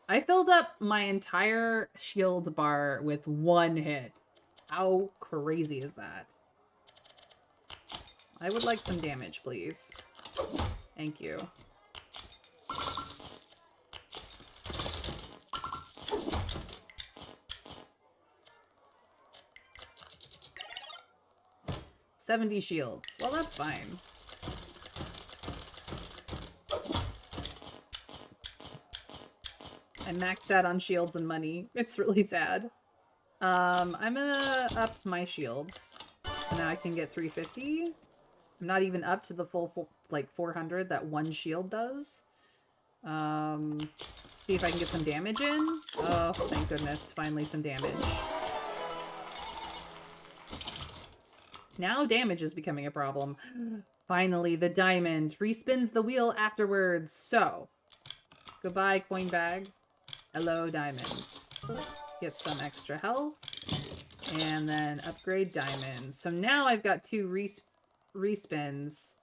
I filled up my entire shield bar with one hit. How crazy is that? I would like some damage, please. Thank you. $70 shields. Well, that's fine. I maxed out on shields and money. It's really sad. I'm gonna up my shields. So now I can get 350. I'm not even up to the full, like, 400 that one shield does. See if I can get some damage in. Oh, thank goodness. Finally some damage. Now damage is becoming a problem. Finally, the diamond respins the wheel afterwards. So, goodbye, coin bag. Hello, diamonds. Get some extra health. And then upgrade diamonds. So now I've got 2 respins.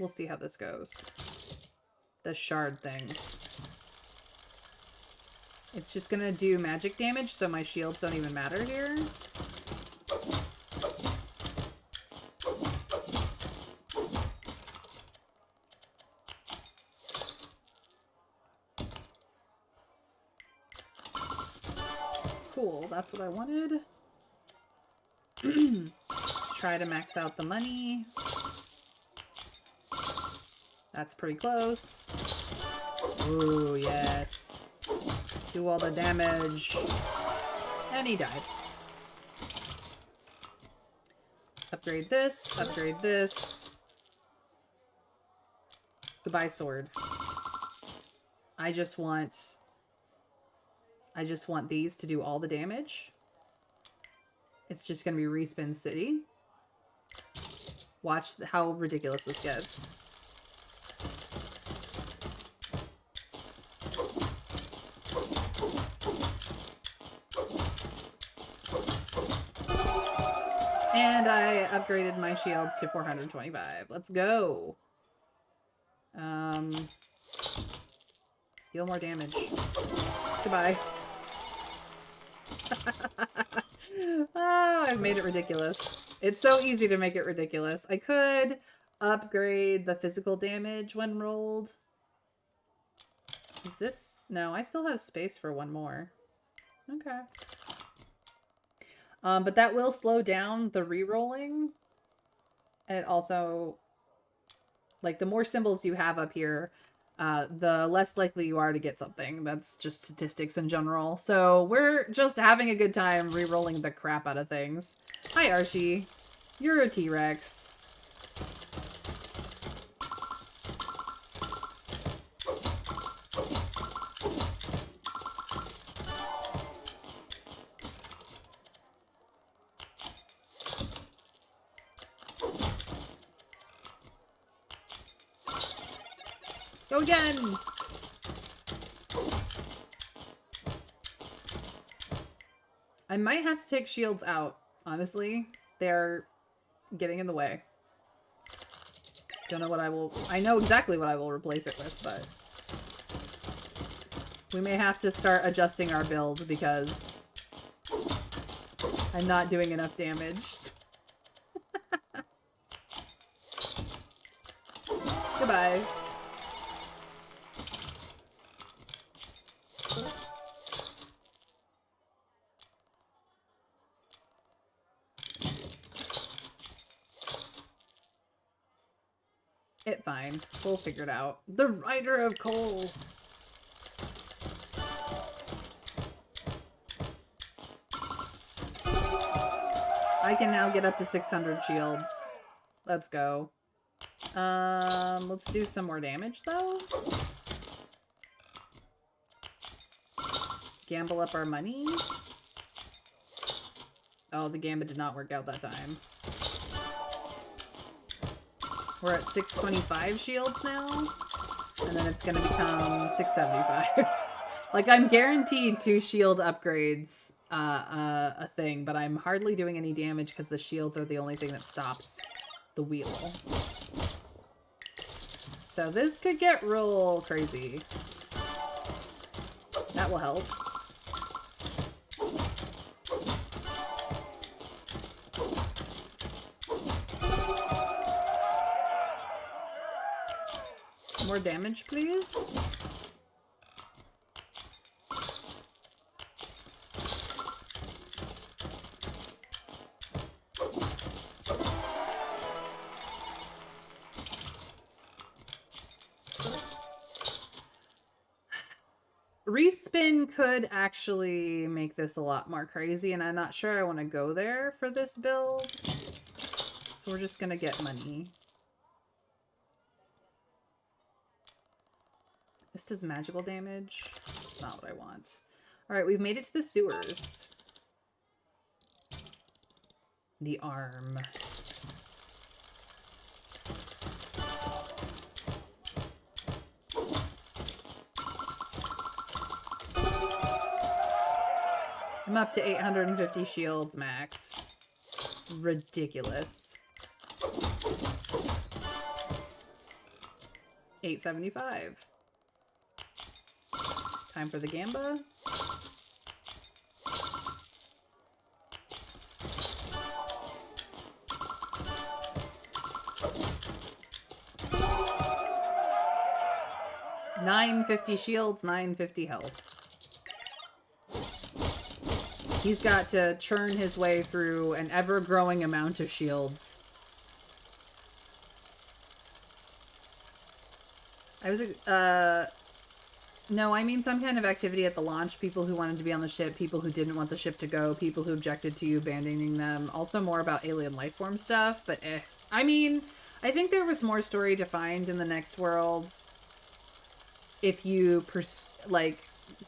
We'll see how this goes. The shard thing. It's just gonna do magic damage, so my shields don't even matter here. Cool, that's what I wanted. Let's try to max out the money. That's pretty close. Ooh, yes. Do all the damage. And he died. Upgrade this, upgrade this. Goodbye, sword. I just want these to do all the damage. It's just gonna be respin city. Watch how ridiculous this gets. And I upgraded my shields to 425. Let's go. Deal more damage. Goodbye. Oh, I've made it ridiculous. It's so easy to make it ridiculous. I could upgrade the physical damage when rolled. Is this? No, I still have space for one more. Okay. But that will slow down the re-rolling. And it also, like, the more symbols you have up here, the less likely you are to get something. That's just statistics in general. So we're just having a good time re-rolling the crap out of things. Hi, Archie. You're a T-Rex. Go again! I might have to take shields out, honestly. They're getting in the way. Don't know what I will... I know exactly what I will replace it with, but... we may have to start adjusting our build because... I'm not doing enough damage. Goodbye. It fine. We'll figure it out. The Rider of Coal. I can now get up to 600 shields. Let's go. Let's do some more damage though. Gamble up our money. Oh, the gambit did not work out that time. We're at 625 shields now, and then it's gonna become 675. Like, I'm guaranteed 2 shield upgrades a thing, but I'm hardly doing any damage because the shields are the only thing that stops the wheel. So this could get real crazy. That will help. More damage, please. Respin could actually make this a lot more crazy, and I'm not sure I want to go there for this build. So we're just going to get money. This does magical damage. That's not what I want. Alright, we've made it to the sewers. The arm. I'm up to 850 shields max. Ridiculous. 875. Time for the Gamba. $950 shields, 950 health. He's got to churn his way through an ever-growing amount of shields. No, I mean some kind of activity at the launch. People who wanted to be on the ship, people who didn't want the ship to go, people who objected to you abandoning them. Also more about alien life form stuff, but I mean, I think there was more story to find in the next world if you,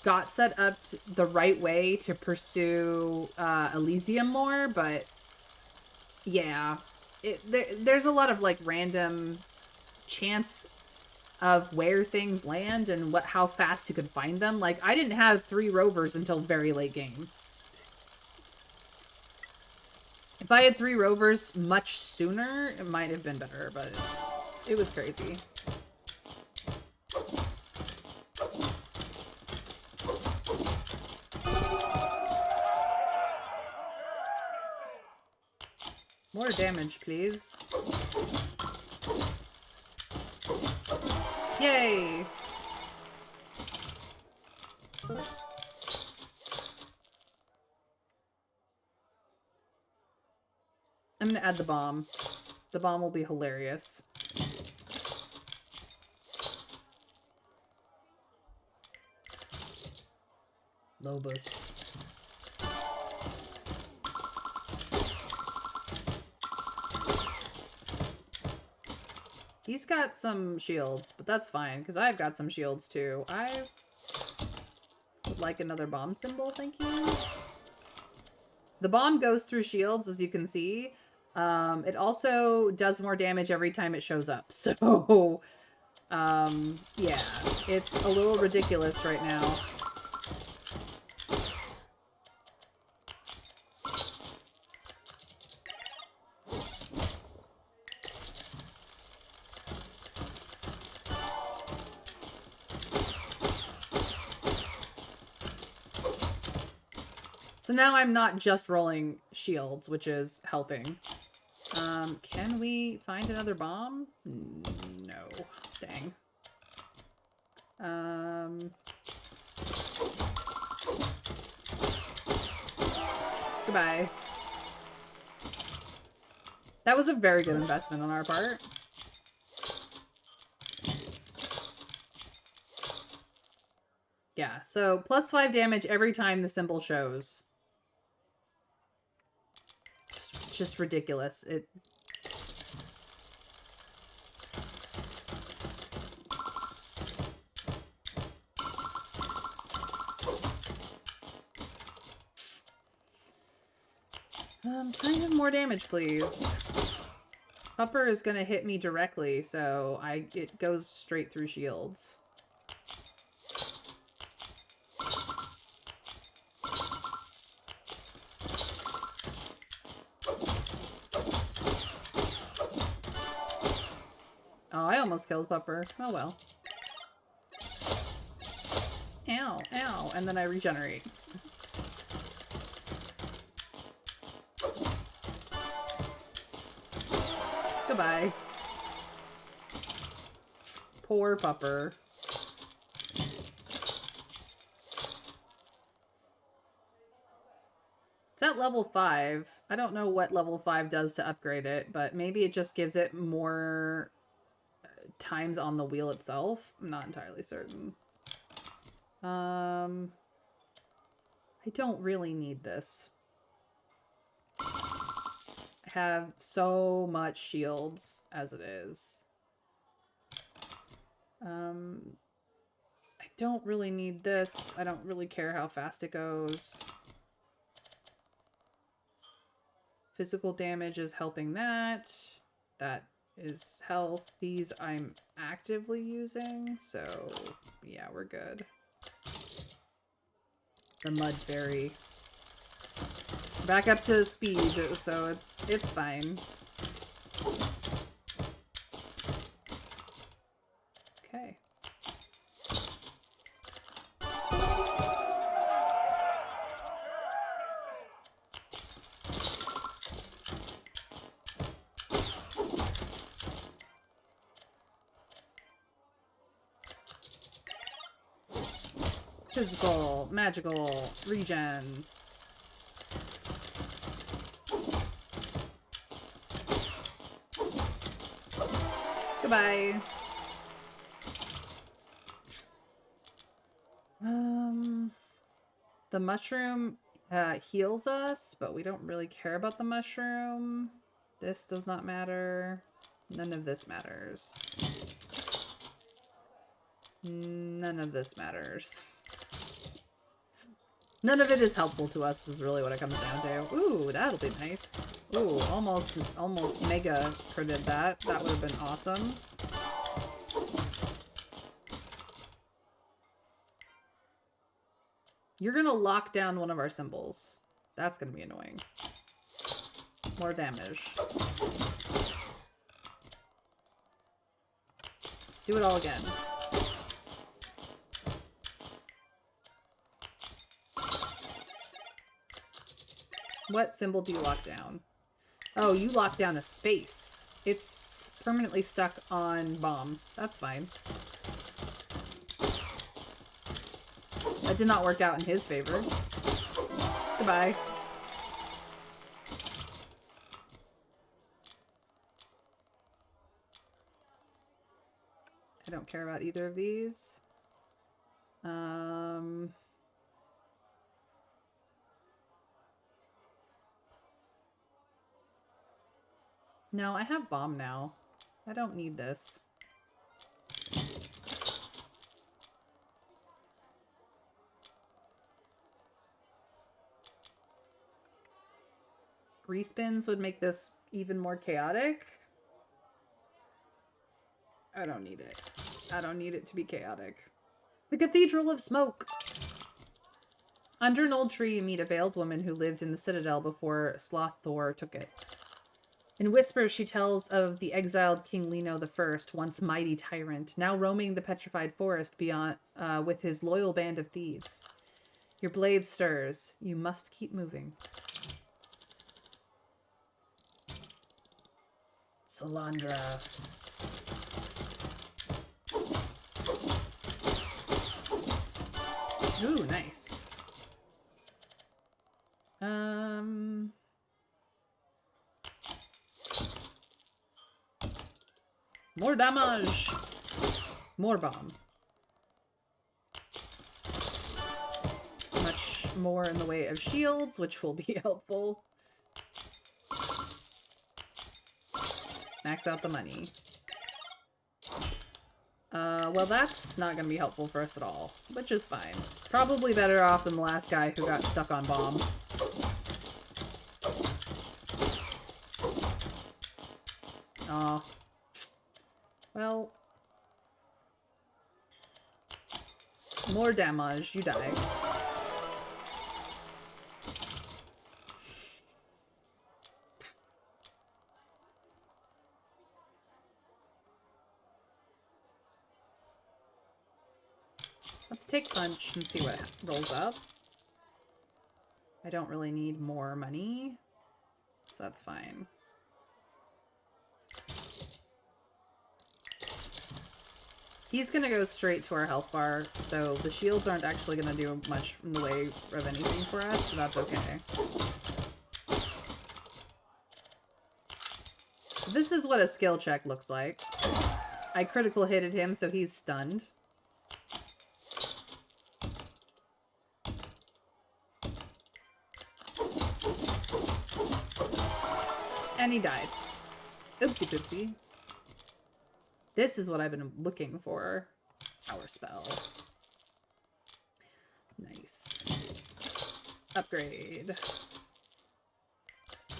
got set up the right way to pursue Elysium more, but yeah. There's a lot of, random chance of where things land and how fast you could find them. Like, I didn't have 3 rovers until very late game. If I had 3 rovers much sooner, it might have been better, but it was crazy. More damage, please. Yay! I'm gonna add the bomb. The bomb will be hilarious. Lobos. He's got some shields, but that's fine, because I've got some shields too. I would like another bomb symbol, thank you. The bomb goes through shields, as you can see. It also does more damage every time it shows up. So, yeah, it's a little ridiculous right now. So now I'm not just rolling shields, which is helping. Can we find another bomb? No. Dang. Goodbye. That was a very good investment on our part. Yeah, so +5 damage every time the symbol shows. Just ridiculous. Kind of more damage, please. Upper is gonna hit me directly, so it goes straight through shields. Oh, I almost killed Pupper. Oh well. Ow, ow, and then I regenerate. Goodbye. Poor Pupper. It's at level 5. I don't know what level 5 does to upgrade it, but maybe it just gives it more times on the wheel itself. I'm not entirely certain. I don't really need this. I have so much shields as it is. I don't really need this. I don't really care how fast it goes. Physical damage is helping that. That is health. These I'm actively using, so yeah, we're good. The mud fairy. Back up to speed, so it's fine. Okay. Physical, magical, regen. Goodbye. The mushroom heals us, but we don't really care about the mushroom. This does not matter. None of this matters. None of this matters. None of it is helpful to us is really what it comes down to. Ooh, that'll be nice. Ooh, almost mega critted that. That would have been awesome. You're gonna lock down one of our symbols. That's gonna be annoying. More damage. Do it all again. What symbol do you lock down? Oh, you lock down a space. It's permanently stuck on bomb. That's fine. That did not work out in his favor. Goodbye. I don't care about either of these. No, I have bomb now. I don't need this. Respins would make this even more chaotic. I don't need it. I don't need it to be chaotic. The Cathedral of Smoke. Under an old tree, you meet a veiled woman who lived in the citadel before Sloth Thor took it. In whispers, she tells of the exiled King Lino I, once mighty tyrant, now roaming the petrified forest beyond with his loyal band of thieves. Your blade stirs. You must keep moving. Solandra. Ooh, nice. More damage! More bomb. Much more in the way of shields, which will be helpful. Max out the money. Well, that's not gonna be helpful for us at all, which is fine. Probably better off than the last guy who got stuck on bomb. Aw. Well. More damage, you die. Let's take punch and see what rolls up. I don't really need more money, so that's fine. He's gonna go straight to our health bar, so the shields aren't actually gonna do much in the way of anything for us, but that's okay. This is what a skill check looks like. I critical hitted him, so he's stunned. And he died. Oopsie poopsie. This is what I've been looking for. Power spell. Nice. Upgrade.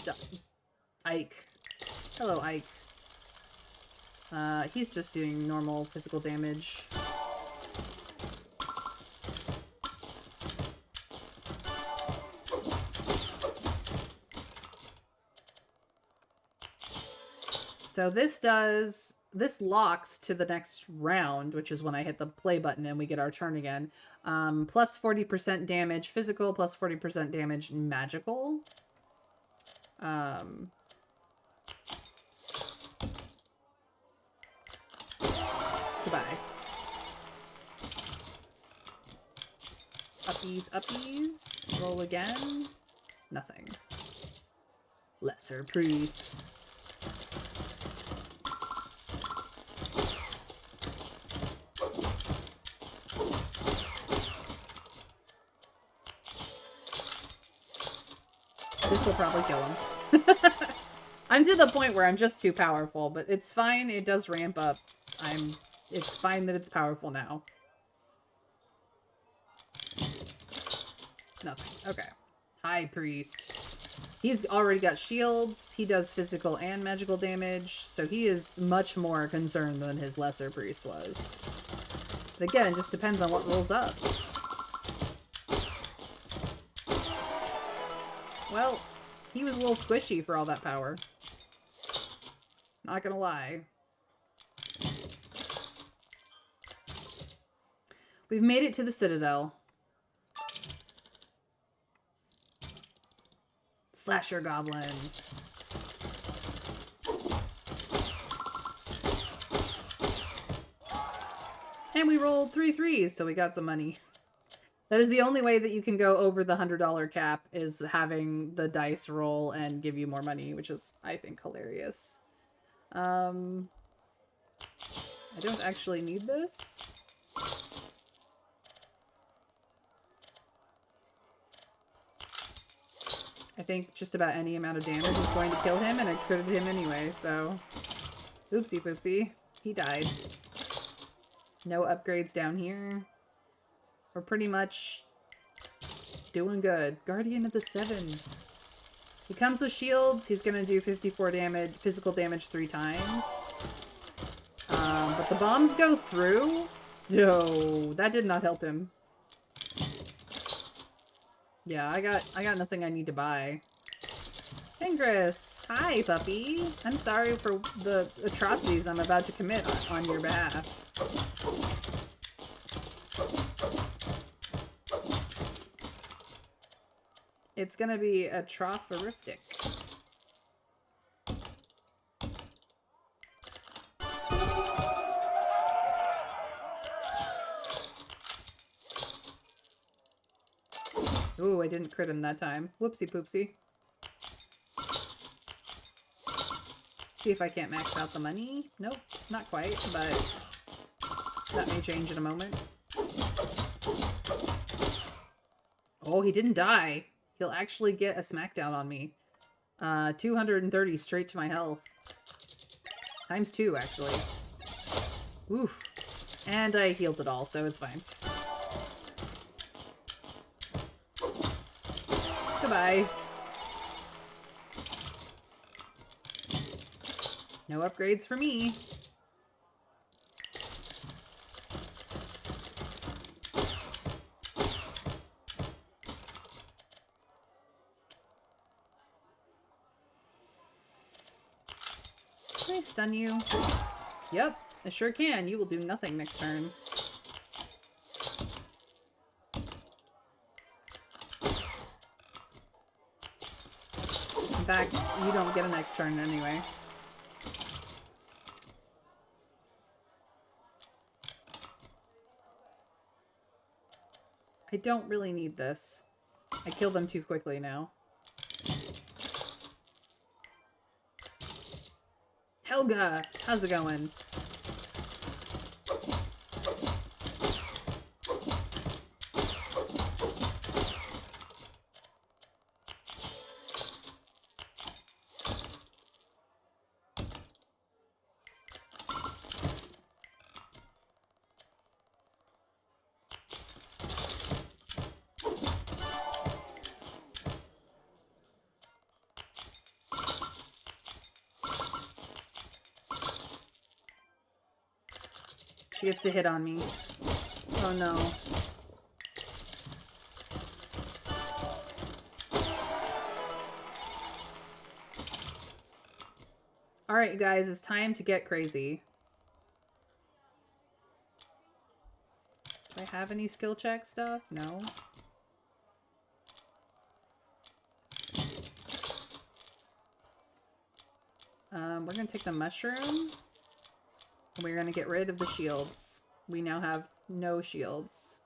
Done. Ike. Hello, Ike. He's just doing normal physical damage. So this locks to the next round, which is when I hit the play button and we get our turn again. Plus 40% damage physical, plus 40% damage magical. Goodbye. Uppies, uppies. Roll again. Nothing. Lesser priest. This will probably kill him. I'm to the point where I'm just too powerful, but it's fine. It does ramp up. It's fine that it's powerful now. Nothing. Okay. High priest. He's already got shields. He does physical and magical damage, so he is much more concerned than his lesser priest was. But again, it just depends on what rolls up. Well, he was a little squishy for all that power. Not gonna lie. We've made it to the Citadel. Slasher Goblin. And we rolled 3 3s, so we got some money. That is the only way that you can go over the $100 cap, is having the dice roll and give you more money, which is, I think, hilarious. I don't actually need this. I think just about any amount of damage is going to kill him, and I critted him anyway, so... Oopsie poopsie. He died. No upgrades down here. We're pretty much doing good. Guardian of the 7. He comes with shields. He's gonna do 54 damage, physical damage 3 times. But the bombs go through? No, that did not help him. Yeah, I got nothing I need to buy. Ingress! Hi, puppy! I'm sorry for the atrocities I'm about to commit on your behalf. It's gonna be a trophorific. Ooh, I didn't crit him that time. Whoopsie poopsie. See if I can't max out the money. Nope, not quite, but that may change in a moment. Oh, he didn't die. He'll actually get a smackdown on me. 230 straight to my health. Times 2, actually. Oof. And I healed it all, so it's fine. Goodbye. No upgrades for me. Can I stun you? Yep, I sure can. You will do nothing next turn. In fact, you don't get a next turn anyway. I don't really need this. I killed them too quickly now. Helga! How's it going? She gets to hit on me. Oh no. Alright, you guys, it's time to get crazy. Do I have any skill check stuff? No. We're gonna take the mushroom. And we're gonna get rid of the shields. We now have no shields.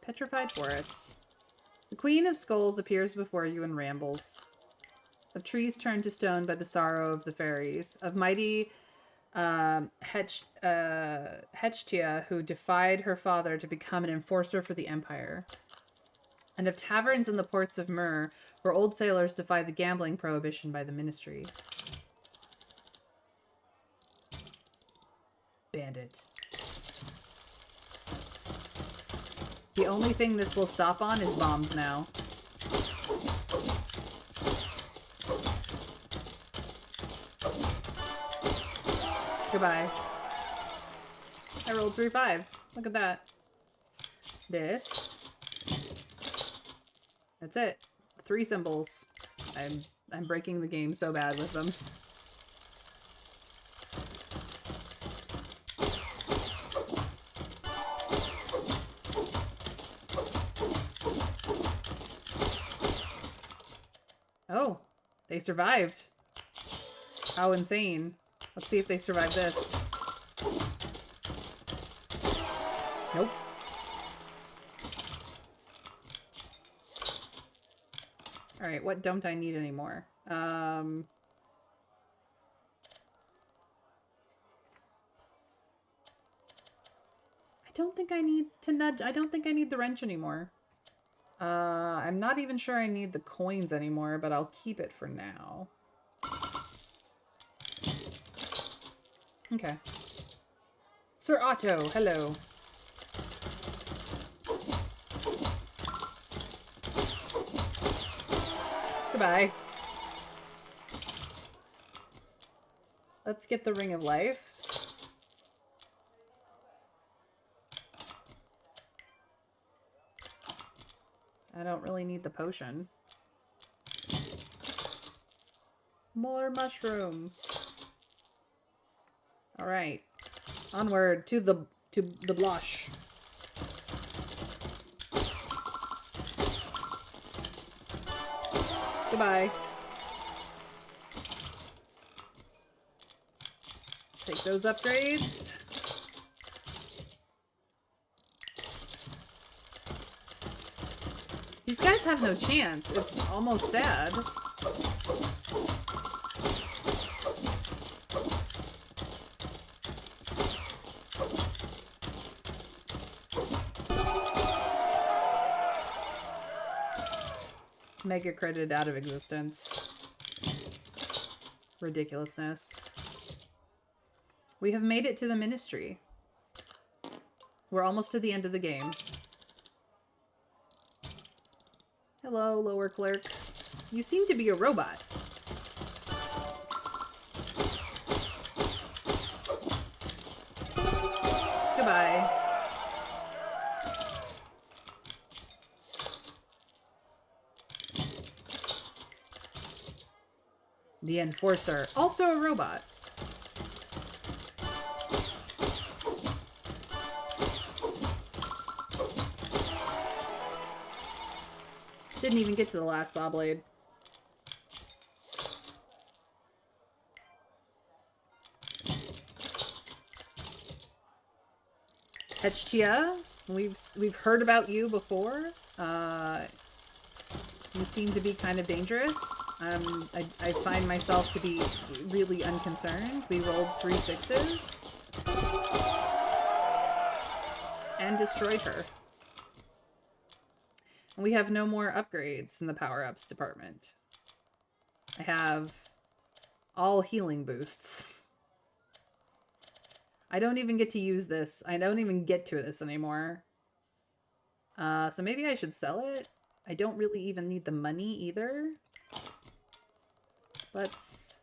Petrified Forest. The Queen of Skulls appears before you and rambles. Of trees turned to stone by the sorrow of the fairies. Of mighty Hechtia, who defied her father to become an enforcer for the Empire. And of taverns in the ports of Myr, where old sailors defy the gambling prohibition by the Ministry. Bandit. The only thing this will stop on is bombs now. Goodbye. I rolled 3 5s. Look at that. This. That's it. 3 symbols. I'm breaking the game so bad with them. Oh, they survived. How insane. Let's see if they survive this. Nope. Alright, what don't I need anymore? I don't think I need to nudge. I don't think I need the wrench anymore. I'm not even sure I need the coins anymore, but I'll keep it for now. Okay. Sir Otto, hello. Goodbye. Let's get the Ring of Life. I don't really need the potion. More mushroom. All right, onward to the blush. Goodbye. Take those upgrades. These guys have no chance. It's almost sad. Mega credit out of existence. Ridiculousness. We have made it to the Ministry. We're almost to the end of the game. Hello, lower clerk. You seem to be a robot. Goodbye. The Enforcer, also a robot. Didn't even get to the last saw blade. Hechtia, we've heard about you before. You seem to be kind of dangerous. I find myself to be really unconcerned. We rolled 3 6s. And destroyed her. We have no more upgrades in the power-ups department. I have all healing boosts. I don't even get to use this. I don't even get to this anymore. So maybe I should sell it. I don't really even need the money either. Let's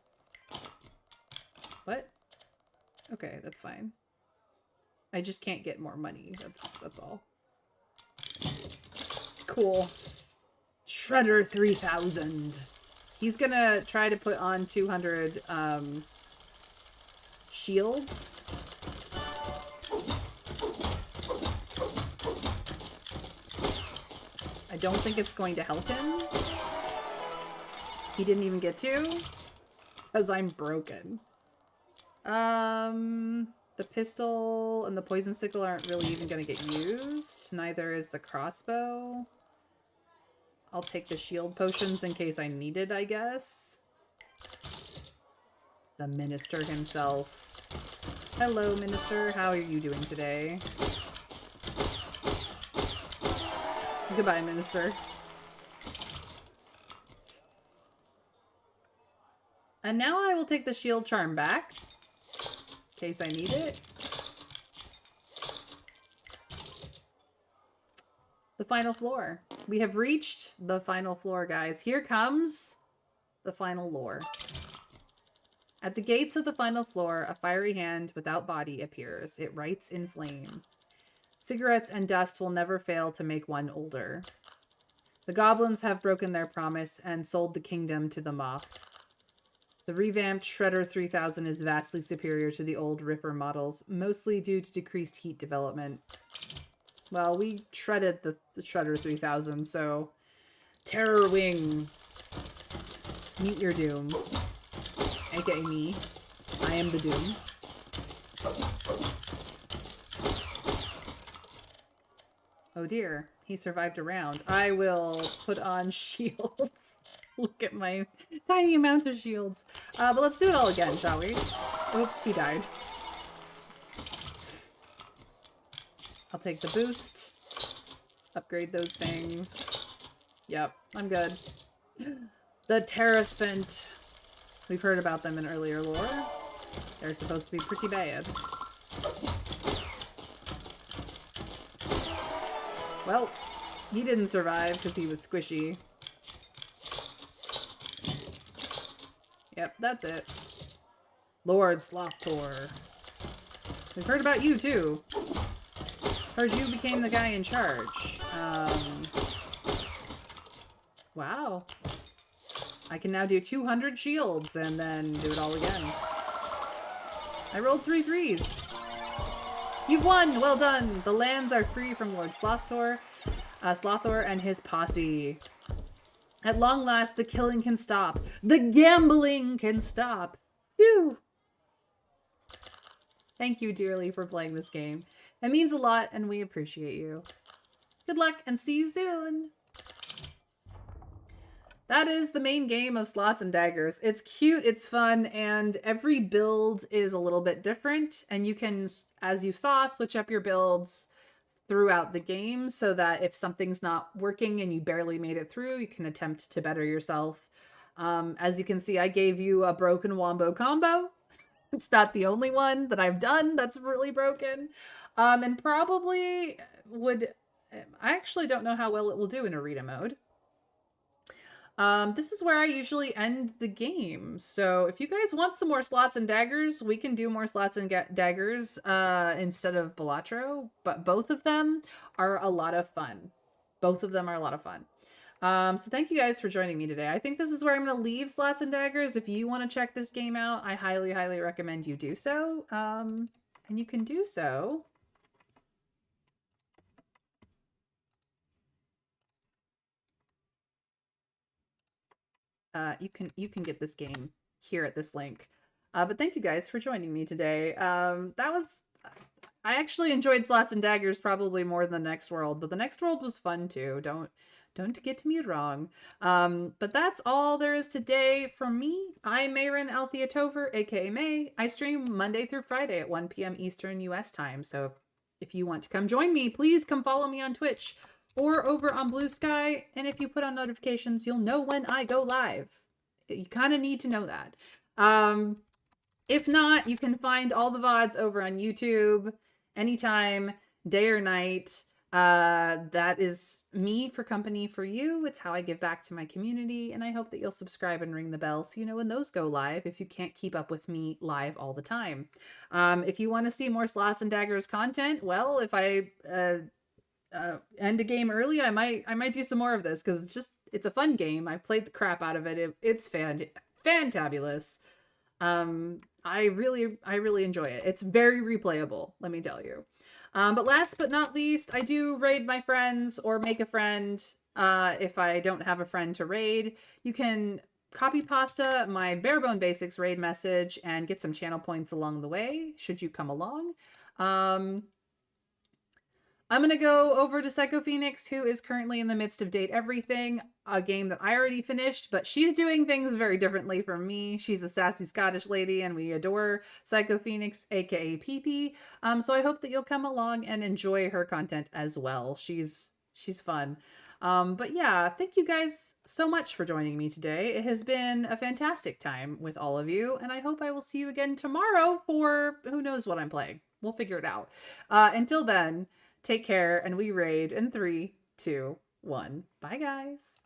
What? Okay, that's fine. I just can't get more money. That's all. Cool. Shredder 3000. He's gonna try to put on 200 shields. I don't think it's going to help him. He didn't even get to, because I'm broken. The pistol and the poison sickle aren't really even going to get used. Neither is the crossbow. I'll take the shield potions in case I need it, I guess. The minister himself. Hello, minister. How are you doing today? Goodbye, minister. And now I will take the shield charm back. In case I need it. The final floor. We have reached the final floor, guys. Here comes the final lore. At the gates of the final floor, a fiery hand without body appears. It writes in flame. Cigarettes and dust will never fail to make one older. The goblins have broken their promise and sold the kingdom to the moth. The revamped Shredder 3000 is vastly superior to the old Ripper models, mostly due to decreased heat development. Well, we shredded the Shredder 3000, so... Terror Wing. Meet your doom. AKA me. I am the doom. Oh dear, he survived a round. I will put on shields. Look at my tiny amount of shields. But let's do it all again, shall we? Oops, he died. I'll take the boost. Upgrade those things. Yep, I'm good. The Terraspent. We've heard about them in earlier lore. They're supposed to be pretty bad. Well, he didn't survive because he was squishy. Yep, that's it. Lord Slothtor. We've heard about you, too. Heard you became the guy in charge. Wow. I can now do 200 shields and then do it all again. I rolled 3 threes. You've won! Well done! The lands are free from Lord Slothtor and his posse. At long last, the killing can stop. The gambling can stop. Phew! Thank you dearly for playing this game. It means a lot, and we appreciate you. Good luck, and see you soon! That is the main game of Slots and Daggers. It's cute, it's fun, and every build is a little bit different, and you can, as you saw, switch up your builds throughout the game so that if something's not working and you barely made it through, you can attempt to better yourself. As you can see, I gave you a broken wombo combo. It's not the only one that I've done that's really broken. And probably would... I actually don't know how well it will do in arena mode. This is where I usually end the game. So if you guys want some more Slots and Daggers, we can do more Slots and Daggers instead of Balatro. But both of them are a lot of fun. Both of them are a lot of fun. So thank you guys for joining me today. I think this is where I'm going to leave Slots and Daggers. If you want to check this game out, I highly, highly recommend you do so. And you can do so. You can get this game here at this link. But thank you guys for joining me today. I actually enjoyed Slots and Daggers probably more than the Next World, but the Next World was fun too. Don't get me wrong. But that's all there is today from me. I'm Mayrin Althea Tover, aka May. I stream Monday through Friday at 1 p.m. Eastern US time. So if you want to come join me, please come follow me on Twitch or over on Blue Sky. And if you put on notifications, you'll know when I go live. You kind of need to know that. If not, you can find all the VODs over on YouTube anytime, day or night. That is me for company for you. It's how I give back to my community, and I hope that you'll subscribe and ring the bell so you know when those go live if you can't keep up with me live all the time. If you want to see more Slots and Daggers content, well, if I end a game early, I might do some more of this because it's a fun game. I've played the crap out of it. It's fantabulous. I really enjoy it. It's very replayable, let me tell you. But last but not least, I do raid my friends or make a friend. If I don't have a friend to raid, you can copy pasta my Barebone Basics raid message and get some channel points along the way, should you come along. I'm going to go over to Psycho Phoenix, who is currently in the midst of Date Everything, a game that I already finished, but she's doing things very differently from me. She's a sassy Scottish lady, and we adore Psycho Phoenix, aka PP. So I hope that you'll come along and enjoy her content as well. She's fun. But yeah, thank you guys so much for joining me today. It has been a fantastic time with all of you, and I hope I will see you again tomorrow for who knows what I'm playing. We'll figure it out. Until then, take care, and we raid in 3, 2, 1. Bye, guys.